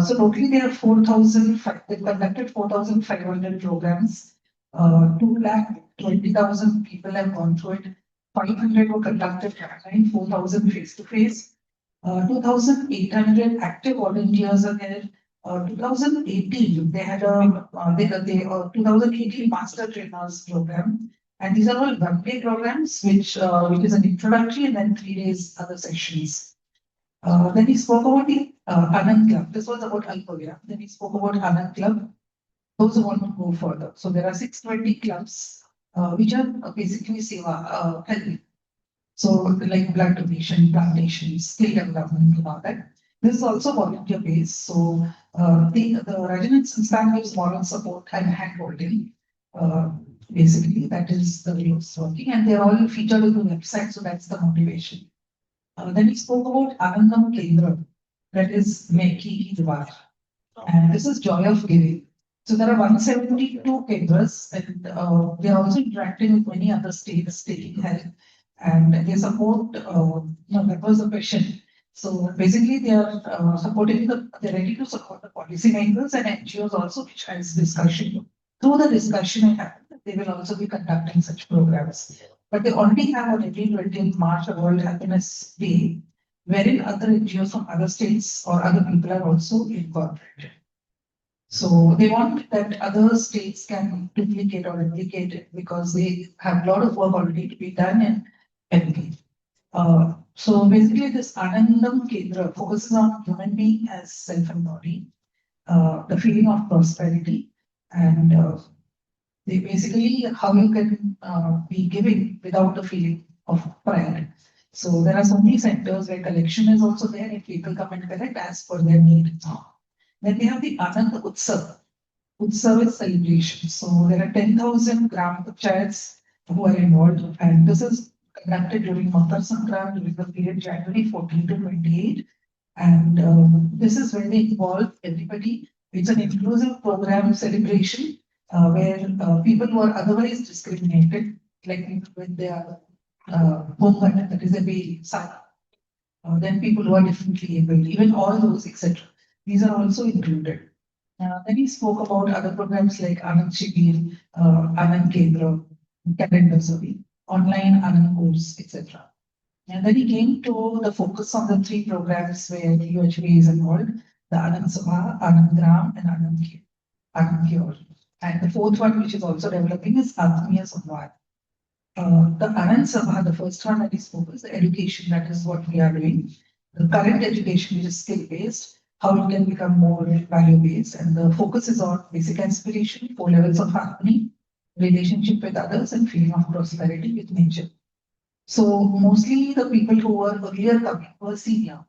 B: So totally there are 4,000, they conducted 4,500 programs. 2,20,000 people have gone through it. 500 were conducted online, 4,000 face-to-face. 2,800 active volunteers are there. 2018, they had a 2018 master trainers program, and these are all one-day programs, which is an introductory and then 3 days other sessions. Then he spoke about the Anand Club. This was about Alpaviram. Then he spoke about Anand Club. Those who want to go further. So there are 620 clubs, which are basically seva, helping. So like blood donation, plantations, skill development, and all that. This is also volunteer based. So the Residence Sansthan gives moral support and hand-holding. Basically, that is the way it's working, and they're all featured on the website. So that's the motivation. Then we spoke about Anandam Kendra, that is Meki Dwar. And this is Joy of Giving. So there are 172 Kendras, and they are also interacting with many other states taking help. And they support, that was the question. So basically, they are supporting they're ready to support the policymakers and NGOs also, which has discussion. Through the discussion it happened, they will also be conducting such programs. But they already have on every 20th March a World Happiness Day, wherein other NGOs from other states or other people are also incorporated. So they want that other states can duplicate or replicate it because they have a lot of work already to be done in everything. So basically this Anandam Kendra focuses on human being as self-embodied, the feeling of prosperity, and they basically how you can be giving without the feeling of pride. So there are so many centers where collection is also there if people come and collect as per their need. Then we have the Anand Utsav. Utsav is celebration. So there are 10,000 gram panchayats who are involved, and this is conducted during Makar Sankranti during the period January 14 to 28. And this is where they involve everybody. It's an inclusive program celebration where people who are otherwise discriminated, like people with their Pongal, that is a baby, then people who are differently able, even all those, etc. These are also included. Then he spoke about other programs like Anand Shibir, Anand Kendra, calendar survey, online Anand course, etc. And then he came to the focus on the 3 programs where UHV is involved: the Anand Sabha, Anand Gram, and Anand Cure. And the 4th one, which is also developing, is Atmiya Samvad. The Anand Sabha, the first one that he spoke, is the education. That is what we are doing. The current education, which is skill-based, how it can become more value-based. And the focus is on basic aspiration, 4 levels of harmony, relationship with others, and feeling of prosperity with nature. So mostly the people who were earlier coming were senior,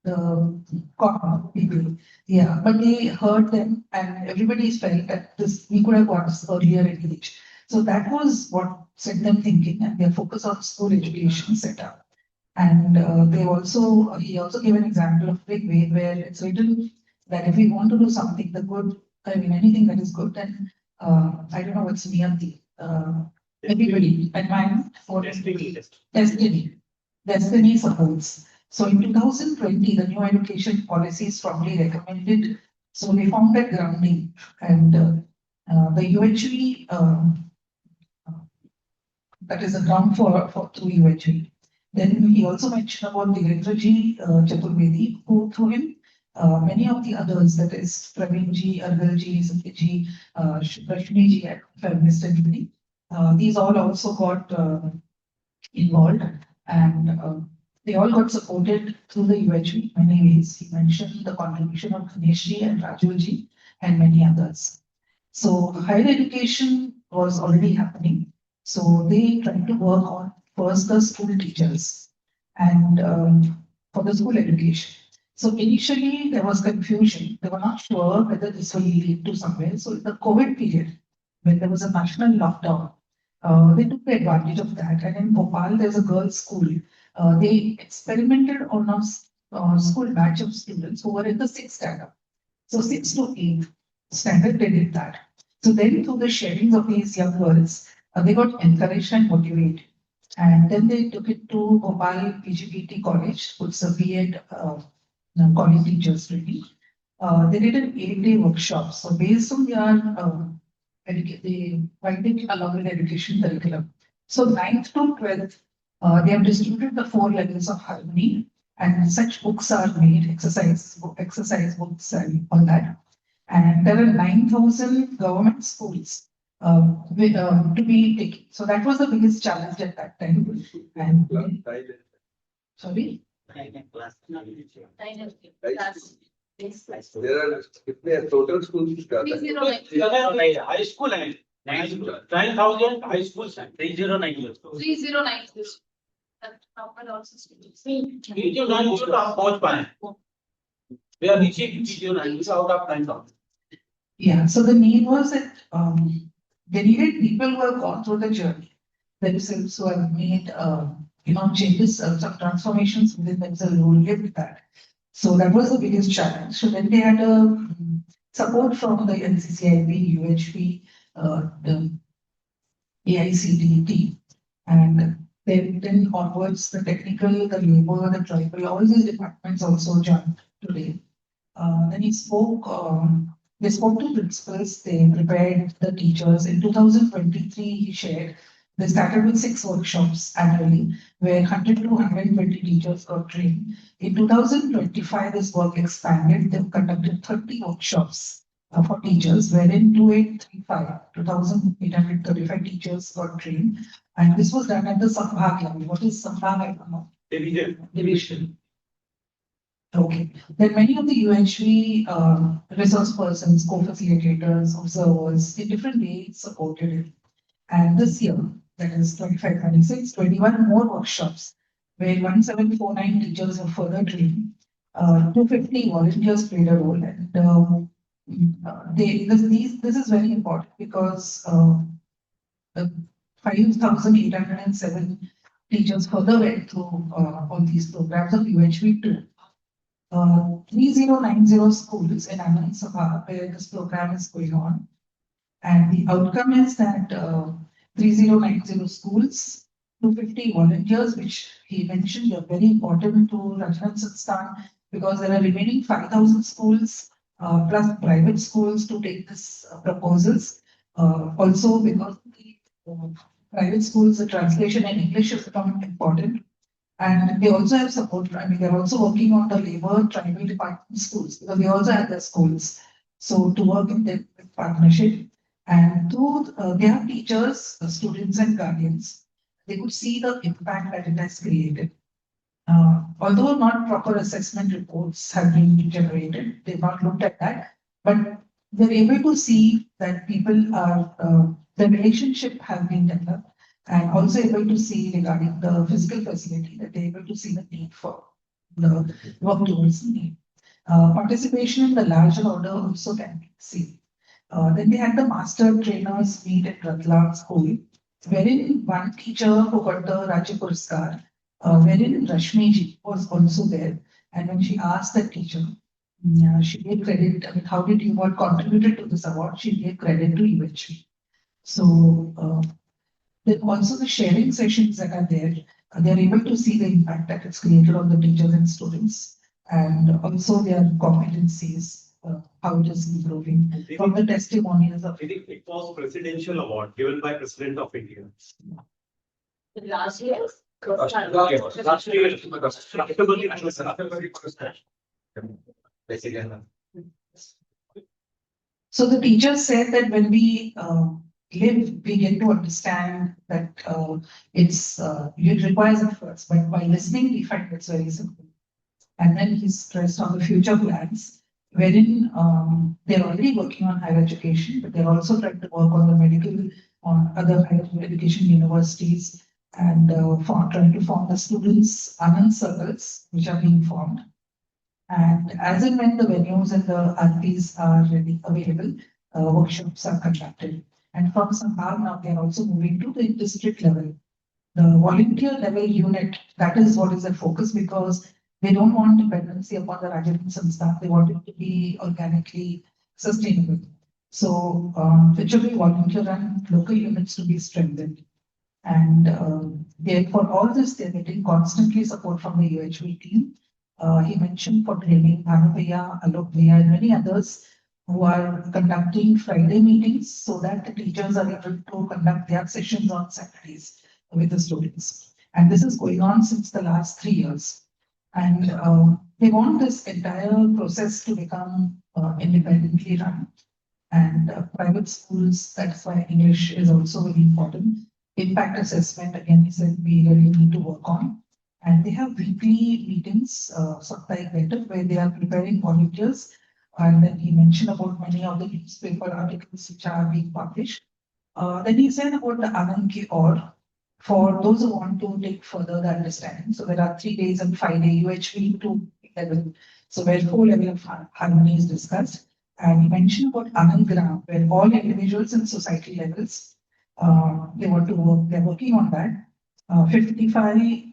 B: the common people. Yeah, but they heard them and everybody felt that we could have got this earlier in age. So that was what set them thinking, and their focus on school education set up. And he also gave an example of big way where it's written that if we want to do something, the good, anything that is good, then I don't know what's Niyanti. Everybody, and mine for Destiny supports. So in 2020, the new education policy strongly recommended. So we found that grounding, and the UHV, that is a ground for through UHV. Then he also mentioned about the Indraji Chaturvedi, who through him, many of the others, that is Praveenji, Argalji, Satyji, Rashmiji, and Feminist Everybody, these all also got involved, and they all got supported through the UHV in many ways. He mentioned the contribution of Ganeshji and Rajulji and many others. So higher education was already happening. So they tried to work on first the school teachers and for the school education. So initially there was confusion. They were not sure whether this will lead to somewhere. So in the COVID period, when there was a national lockdown, they took the advantage of that. And in Bhopal, there's a girls' school. They experimented on a school batch of students who were in the 6th standard. So 6th to 8th standard, they did that. So then through the sharings of these young girls, they got encouraged and motivated. And then they took it to Bhopal PGPT College, which is a B.Ed college teachers training. They did an 8-day workshop. So based on their they find it along with education curriculum. So 9th to 12th, they have distributed the 4 levels of harmony, and such books are made, exercise books and all that. And there are 9,000 government schools to be taken. So that was the biggest challenge at that time. And sorry.
K: There are total schools.
D: 309.
I: High school and 9,000 high schools and 309.
D: 309 this. That number also states.
I: 309 तो आप पहुंच पाए. We are reaching 309 out of 9,000.
B: Yeah, so the need was that they needed people who have gone through the journey, themselves who have made changes, some transformations within themselves, who lived that. So that was the biggest challenge. So then they had a support from the NCCIB, UHV, the AICD, and then onwards the technical, the labor, the tribal, all these departments also joined today. Then they spoke to principals, they prepared the teachers. In 2023, he shared, they started with 6 workshops annually, where 100 to 120 teachers got trained. In 2025, this work expanded. They've conducted 30 workshops for teachers, wherein 2,835 teachers got trained. And this was done at the Sambhag level. What is Sambhag? I don't know. Division. Okay. Then many of the UHV resource persons, co-facilitators, observers, in different ways supported it. And this year, that is 25-26, 21 more workshops where 1749 teachers were further trained. 250 volunteers played a role, and this is very important because 5,807 teachers further went through all these programs of UHV too. 3090 schools in Anand Sabha where this program is going on. And the outcome is that 3090 schools, 250 volunteers, which he mentioned are very important to Rajnan Sansthan because there are remaining 5,000 schools plus private schools to take this proposals. Also because the private schools, the translation in English is becoming important. And they also have support. I mean, they're also working on the labor tribal department schools because they also have their schools. So to work in their partnership and to their teachers, students and guardians, they could see the impact that it has created. Although not proper assessment reports have been generated, they've not looked at that, but they're able to see that people are, the relationship has been developed. And also able to see regarding the physical facility that they're able to see the need for the work towards the need. Participation in the larger order also can be seen. Then they had the master trainers meet at Ratlam school, wherein one teacher who got the Rajya Puraskar, wherein Rashmi ji was also there. And when she asked the teacher, she gave credit, I mean, how did you what contributed to this award? She gave credit to UHV. So, then also the sharing sessions that are there, they're able to see the impact that it's created on the teachers and students, and also their competencies, how it is improving from the testimonials of.
G: It was presidential award given by President of India.
D: Last year.
B: So the teachers said that when we live, we get to understand that it requires efforts, but by listening, we find it's very simple. And then he stressed on the future plans, wherein they're already working on higher education, but they're also trying to work on the medical, on other higher education universities, and trying to form the students' Anand circles, which are being formed. And as and when the venues and the RPs are ready, available, workshops are conducted. And from Sambhag now, they are also moving to the district level. The volunteer level unit, that is what is the focus because they don't want dependency upon the Rajyan Sansthan. They want it to be organically sustainable. So, which will be volunteer and local units to be strengthened. And for all this, they're getting constantly support from the UHV team. He mentioned for training, Bhanu Bhaiya, Alok Bhaiya, and many others who are conducting Friday meetings so that the teachers are able to conduct their sessions on Saturdays with the students. And this is going on since the last 3 years. And they want this entire process to become independently run. And private schools, that's why English is also very important. Impact assessment, again, he said we really need to work on. And they have weekly meetings, Saptaik Baitak, where they are preparing volunteers. And then he mentioned about many of the newspaper articles which are being published. Then he said about the Anand Ki Aur, for those who want to take further the understanding. So there are 3 days and 5 day UHV to level. So where 4 level of harmony is discussed. And he mentioned about Anand Gram, where all individuals and society levels, they want to work, they're working on that. 55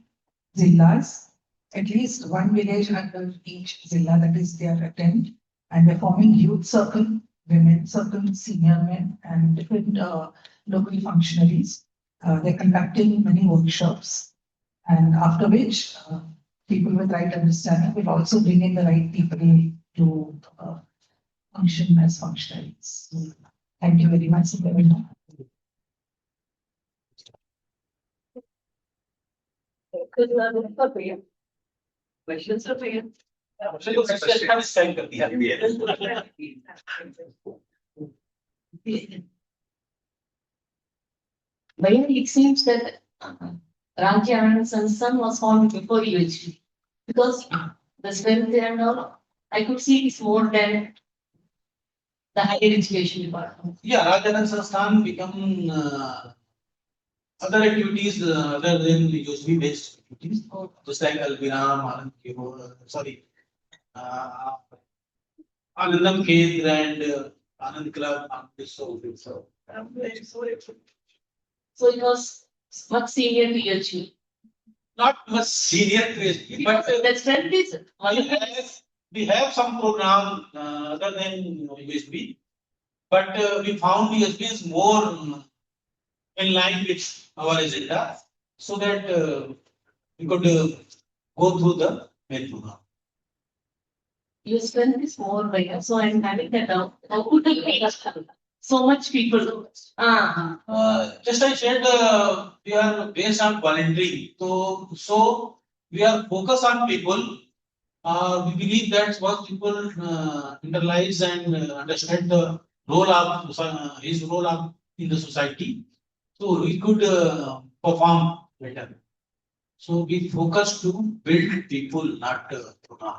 B: zillas, at least one village under each zilla, that is their attempt. And they're forming youth circle, women circle, senior men, and different local functionaries. They're conducting many workshops, and after which people with right understanding will also bring in the right people to function as functionaries. Thank you very much, Subramanian.
D: Questions are for you. But it seems that Ramji Anand's son was formed before UHV because the strength and all, I could see it's more than the higher education department.
I: Yeah, Rajanan Sansthan become other activities other than the UHV based activities, just like Albiram, Anand Kyo, sorry, Anandam Kendra and Anand Club, so.
D: So it was much senior to UHV.
I: Not much senior to UHV, but
D: The strength is
I: we have some program other than UHV, but we found UHV is more in line with our agenda, so that we could go through the main program.
D: your strength is more bigger. So I'm having that out. How could it so much people?
I: Just I said, we are based on volunteering. So we are focused on people. We believe that's what people internalize and understand the role of his role of in the society. So we could perform better. So we focus to build people, not program.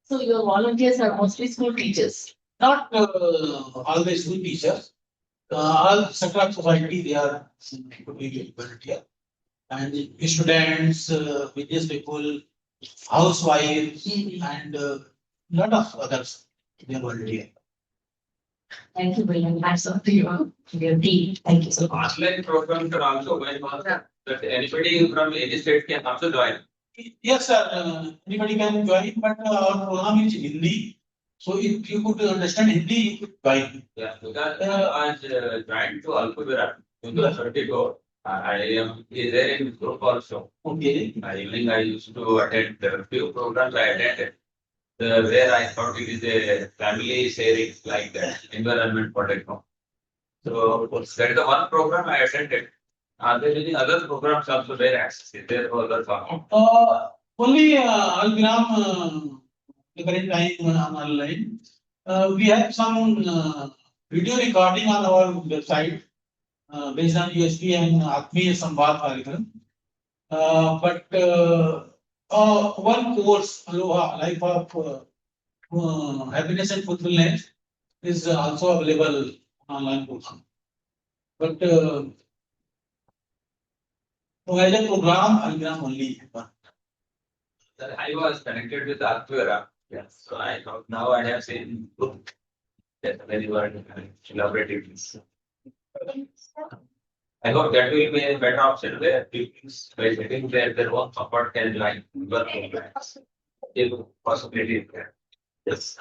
D: So your volunteers are mostly school teachers.
I: Not always school teachers. All sector of society, they are volunteer. And students, business people, housewives, and lot of others, they are volunteer.
D: Thank you very much. Hats off to your team. Thank you so much.
L: Online programs are also going on. That anybody from any state can also join.
I: Yes, sir. Anybody can join, but our program is Hindi. So if you could understand Hindi, you could join.
L: Yeah, because I joined to Alphavira in the 34. I am there in group also.
I: Okay.
L: Evening I used to attend the few programs I attended. Where I thought it is a family sharing like that, environment protector. So that is the one program I attended. Are there any other programs also where access is there for other farmers?
I: Only Albiram, the current time online. We have some video recording on our website based on USP and Atmiya Samvad कार्यक्रम. But one course, Aloha, Life of Happiness and Fulfillment, is also available online course. But as a program, Albiram only.
L: I was connected with Alphavira. Yes. So I thought now I have seen that very word collaborative. I hope that will be a better option where people by sitting there, their own support can join work programs. If possibility is there. Yes.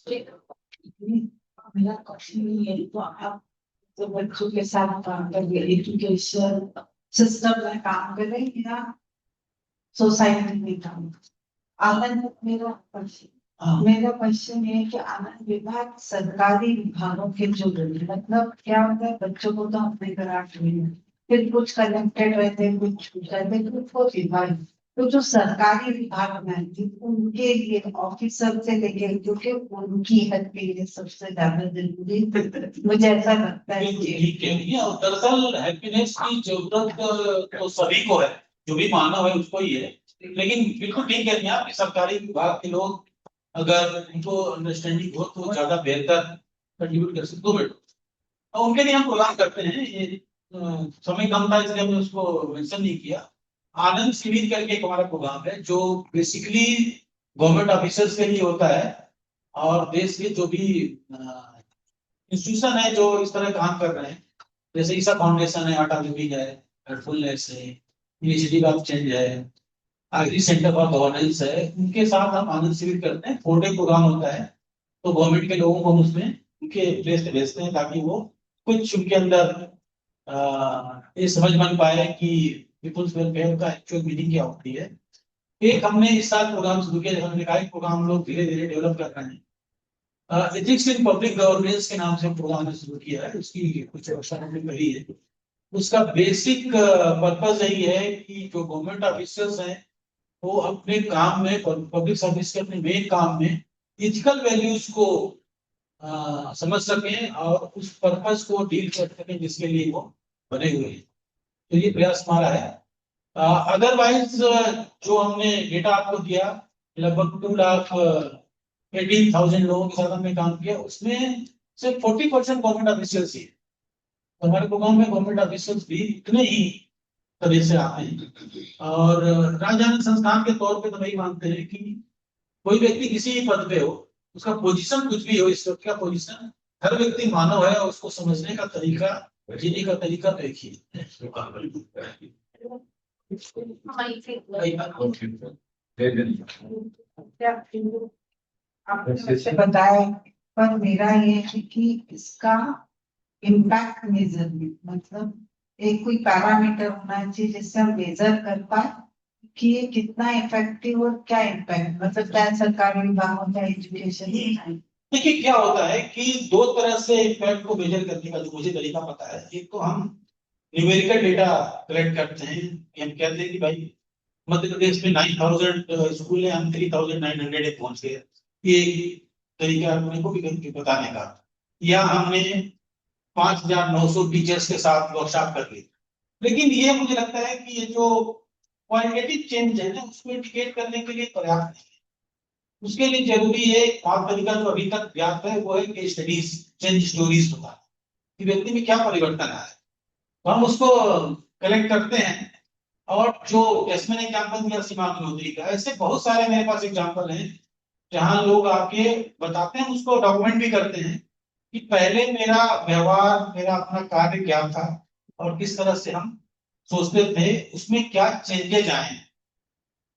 B: मेरा question ये है, तो आप तो बच्चों के साथ काम कर रहे, एजुकेशन सिस्टम में काम कर रहे हैं या सोसाइटी में काम? आनंद मेरा क्वेश्चन मेरा क्वेश्चन ये है कि आनंद विभाग सरकारी विभागों के जो मतलब क्या होता है, बच्चों को तो अपने ग्रांट में फिर कुछ कनेक्टेड रहते हैं, कुछ छूट जाते हैं, कुछ वो विभाग, तो जो सरकारी विभाग में उनके लिए ऑफिसर से लेके, क्योंकि उनकी हेल्प के लिए सबसे ज्यादा जरूरी मुझे ऐसा लगता है
I: ठीक है ये दरअसल हैप्पीनेस की जरूरत तो सभी को है, जो भी मानव है उसको ही है, लेकिन बिल्कुल ठीक है आप सरकारी विभाग के लोग अगर उनको अंडरस्टैंडिंग हो तो ज्यादा बेहतर कंट्रीब्यूट कर सकते हो। और उनके लिए हम प्रोग्राम करते हैं, ये समय कम था इसलिए हमने उसको मेंशन नहीं किया। आनंद शिविर करके एक हमारा प्रोग्राम है जो बेसिकली गवर्नमेंट ऑफिसर्स के लिए होता है, और देश के जो भी इंस्टीट्यूशन है जो इस तरह काम कर रहे हैं, जैसे ईसा फाउंडेशन है, आटा लिविंग है, हेल्पफुलनेस है, इनिशिएटिव ऑफ चेंज है, आगरी सेंटर फॉर गवर्नेंस है, उनके साथ हम आनंद शिविर करते हैं। 4 डे प्रोग्राम होता है, तो गवर्नमेंट के लोगों को हम उसमें उनके प्लेस पे भेजते हैं ताकि वो कुछ उनके अंदर ये समझ बन पाए कि पीपुल्स वेलफेयर का एक्चुअल मीनिंग क्या होती है। एक हमने इस साल प्रोग्राम शुरू किया, हमने कहा प्रोग्राम हम लोग धीरे धीरे डेवलप कर रहे हैं, एथिक्स इन पब्लिक गवर्नेंस के नाम से प्रोग्राम शुरू किया है, उसकी कुछ व्यवस्था हमने करी है। उसका बेसिक पर्पज यही है कि जो गवर्नमेंट ऑफिसर्स हैं वो अपने काम में, पब्लिक सर्विस के अपने मेन काम में इथिकल वैल्यूज को समझ सकें और उस पर्पस को डील कर सकें जिसके लिए वो बने हुए हैं। तो ये प्रयास हमारा है। अदरवाइज जो हमने डेटा आपको दिया, लगभग 2,18,000 लोगों के साथ हमने काम किया, उसमें सिर्फ 40% गवर्नमेंट ऑफिशियल्स ही है। तो हमारे प्रोग्राम में गवर्नमेंट ऑफिसर्स भी इतने ही तरह से आते हैं। और राजधानी संस्थान के तौर पे तो वही मानते हैं कि कोई व्यक्ति किसी भी पद पे हो, उसका पोजीशन कुछ भी हो, इस वक्त का पोजीशन, हर व्यक्ति मानव है और उसको समझने का तरीका, जीने का तरीका तो एक ही है।
B: आपने बताया, पर मेरा ये है कि इसका इम्पैक्ट मेजरमेंट मतलब एक कोई पैरामीटर होना चाहिए जिससे हम मेजर कर पाए कि ये कितना इफेक्टिव और क्या इम्पैक्ट, मतलब क्या सरकारी विभागों का एजुकेशन।
I: देखिए क्या होता है कि 2 तरह से इम्पैक्ट को मेजर करने का जो मुझे तरीका पता है, एक तो हम न्यूमेरिकल डेटा कलेक्ट करते हैं, हम कहते हैं कि भाई मध्य प्रदेश में 9,000 स्कूल है, हम 3,900 पहुंच गए, ये तरीका अपने को भी बताने का। या हमने 5,900 टीचर्स के साथ वर्कशॉप कर ली। लेकिन ये मुझे लगता है कि ये जो क्वालिटेटिव चेंज है ना, उसको इंडिकेट करने के लिए पर्याप्त नहीं है। उसके लिए जरूरी है एक तरीका जो अभी तक ज्ञात है, वो है केस स्टडीज, चेंज स्टोरीज बताना कि व्यक्ति में क्या परिवर्तन आया है। तो हम उसको कलेक्ट करते हैं, और जो जैसे मैंने एग्जाम्पल दिया सीमा मनोत्री का, ऐसे बहुत सारे मेरे पास एग्जाम्पल हैं जहां लोग आके बताते हैं, उसको डॉक्यूमेंट भी करते हैं कि पहले मेरा व्यवहार, मेरा अपना कार्य क्या था और किस तरह से हम सोचते थे, उसमें क्या चेंजेज आए।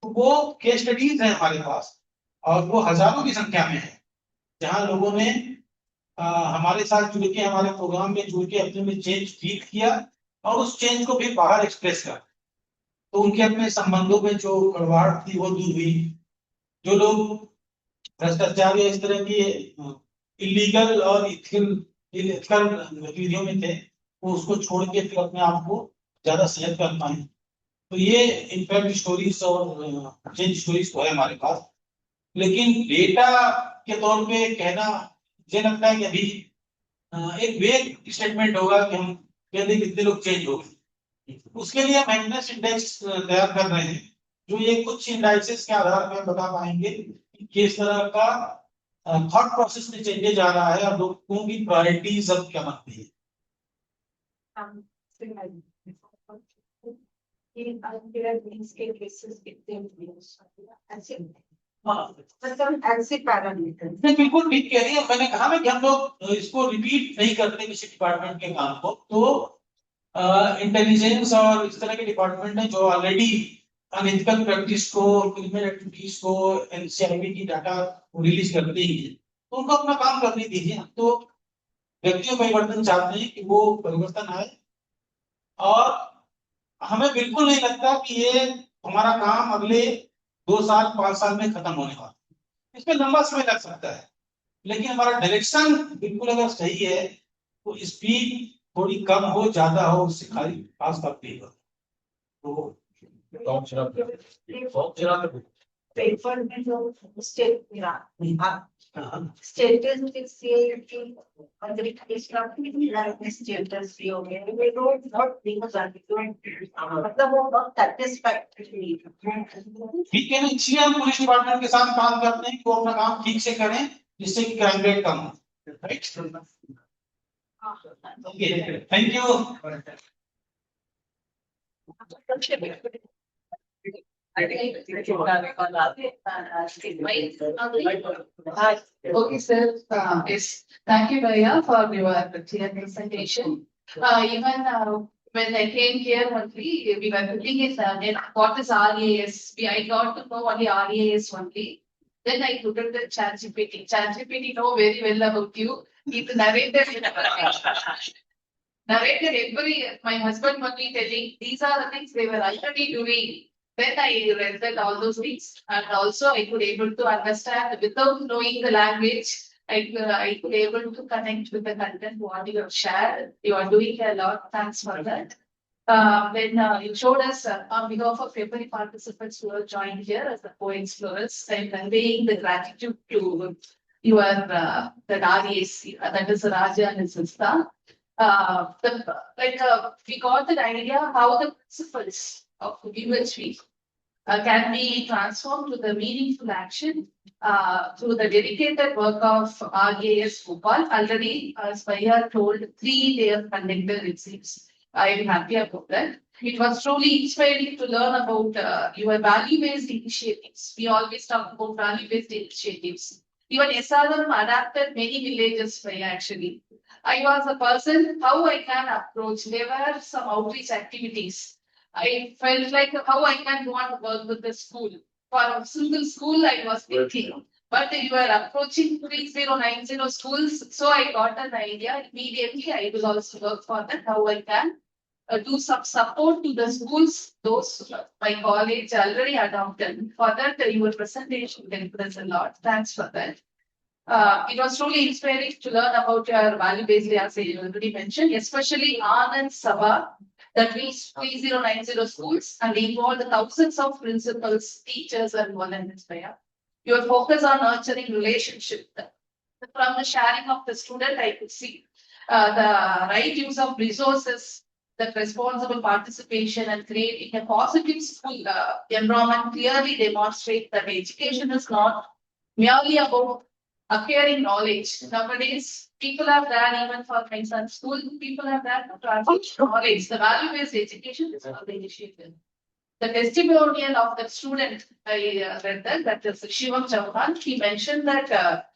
I: तो वो केस स्टडीज है हमारे पास, और वो हजारों की संख्या में है, जहां लोगों ने हमारे साथ जुड़ के, हमारे प्रोग्राम में जुड़ के अपने में चेंज फील किया और उस चेंज को भी बाहर एक्सप्रेस कर, तो उनके अपने संबंधों में जो कड़वाहट थी वो दूर हुई। जो लोग भ्रष्टाचार या इस तरह की इलीगल और इथिकल गतिविधियों में थे, वो उसको छोड़ के फिर अपने आप को ज्यादा सेलेक्ट कर पाए। तो ये इम्पैक्ट स्टोरीज और चेंज स्टोरीज तो है हमारे पास, लेकिन डेटा के तौर पे कहना मुझे लगता है कि अभी एक वेग स्टेटमेंट होगा कि हम कहते हैं कितने लोग चेंज हो गए। उसके लिए हम हैप्पीनेस इंडेक्स तैयार कर रहे हैं, जो ये कुछ इंडाइसेस के आधार पर बता पाएंगे कि किस तरह का थॉट प्रोसेस में चेंजेज आ रहा है और लोगों की प्रायोरिटीज अब क्या बनती है।
B: ऐसे पैरामीटर
I: बिल्कुल ठीक कह रही है। मैंने कहा ना कि हम लोग इसको रिपीट नहीं करते किसी डिपार्टमेंट के काम को, तो इंटेलिजेंस और इस तरह के डिपार्टमेंट है जो ऑलरेडी अनएथिकल प्रैक्टिस को, क्रिमिनल एक्टिविटीज को, एनसीआईबी की डाटा रिलीज करते ही है, तो उनको अपना काम करने दीजिए। हम तो व्यक्तियों परिवर्तन चाहते हैं कि वो परिवर्तन आए, और हमें बिल्कुल नहीं लगता कि ये हमारा काम अगले 2 साल 5 साल में खत्म होने वाला है। इसमें लंबा समय लग सकता है, लेकिन हमारा डायरेक्शन बिल्कुल अगर सही है तो स्पीड थोड़ी कम हो ज्यादा हो उससे खाली पास तक नहीं हो। तो
B: paper में जो state status is saying agriculture status भी हो गया, we don't not things are different, मतलब वो बहुत satisfactory।
I: ठीक है ना, इसलिए हम पुलिस डिपार्टमेंट के साथ काम करते हैं कि वो अपना काम ठीक से करें जिससे कि क्राइम रेट कम हो। Right, thank you.
D: Okay, sir. Yes, thank you, Bhaiya, for your clear presentation. Even when I came here only, we were looking at what is RAS. I got to know only RAS only. Then I put it the ChatGPT. ChatGPT know very well about you. It narrated my husband only telling these are the things they were already doing. Then I read that all those things, and also I could able to understand without knowing the language. I could able to connect with the content what you have shared. You are doing a lot. Thanks for that. Then you showed us on behalf of every participants who have joined here as the co-explorers and conveying the gratitude to your that RAC, that is Raja and his sister. We got the idea how the principles of UHV can be transformed to the meaningful action through the dedicated work of RAS Gopal. Already, as Bhaiya told, 3 they have conducted, it seems. I am happy about that. It was truly inspiring to learn about your value-based initiatives. We always talk about value-based initiatives. Even SRM adapted many villages, Bhaiya, actually. I was a person, how I can approach. There were some outreach activities. I felt like how I can go and work with the school. For a single school, I was thinking. But you are approaching 3090 schools, so I got an idea. Immediately, I will also work for that, how I can do some support to the schools, those my college already adopted. For that, your presentation helped us a lot. Thanks for that. It was truly inspiring to learn about your value-based, as I already mentioned, especially Anand Sabha, that means 3090 schools and involved thousands of principals, teachers, and volunteers. Your focus on nurturing relationship. From the sharing of the student, I could see the right use of resources, the responsible participation, and creating a positive school environment clearly demonstrate that education is not merely about acquiring knowledge. Nowadays, people are there even for my son's school, people are there to transfer knowledge. The value-based education is not the initiative. The testimonial of the student, I read that is Shivam Chauhan. He mentioned that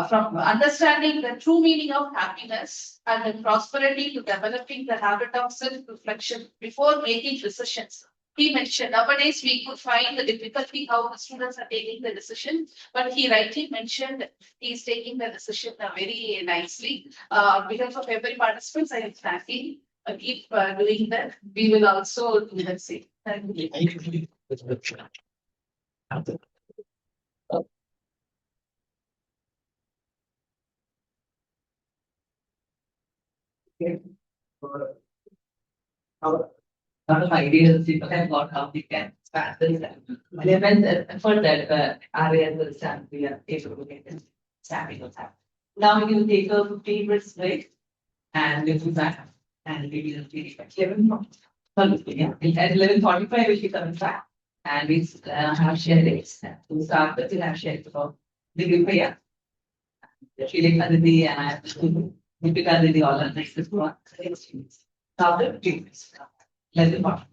D: from understanding the true meaning of happiness and prosperity to developing the habit of self-reflection before making decisions. He mentioned nowadays we could find the difficulty how the students are taking the decision, but he rightly mentioned he is taking the decision very nicely. Because of every participant, I am thanking. Keep doing that. We will also do the same. Thank you.
M: Lot of ideas, people have got how we can start this. And for that, area will start, we are able to get this starting what's happening. Now we will take a 15 minutes break and we'll be back and we will be back. Yeah, at 11:45 we'll be coming back and we have share dates. To start, but we'll have share about the group here. Feeling Aditi and I have to Deepika Aditi all are next to one. After 15 minutes. 11:45.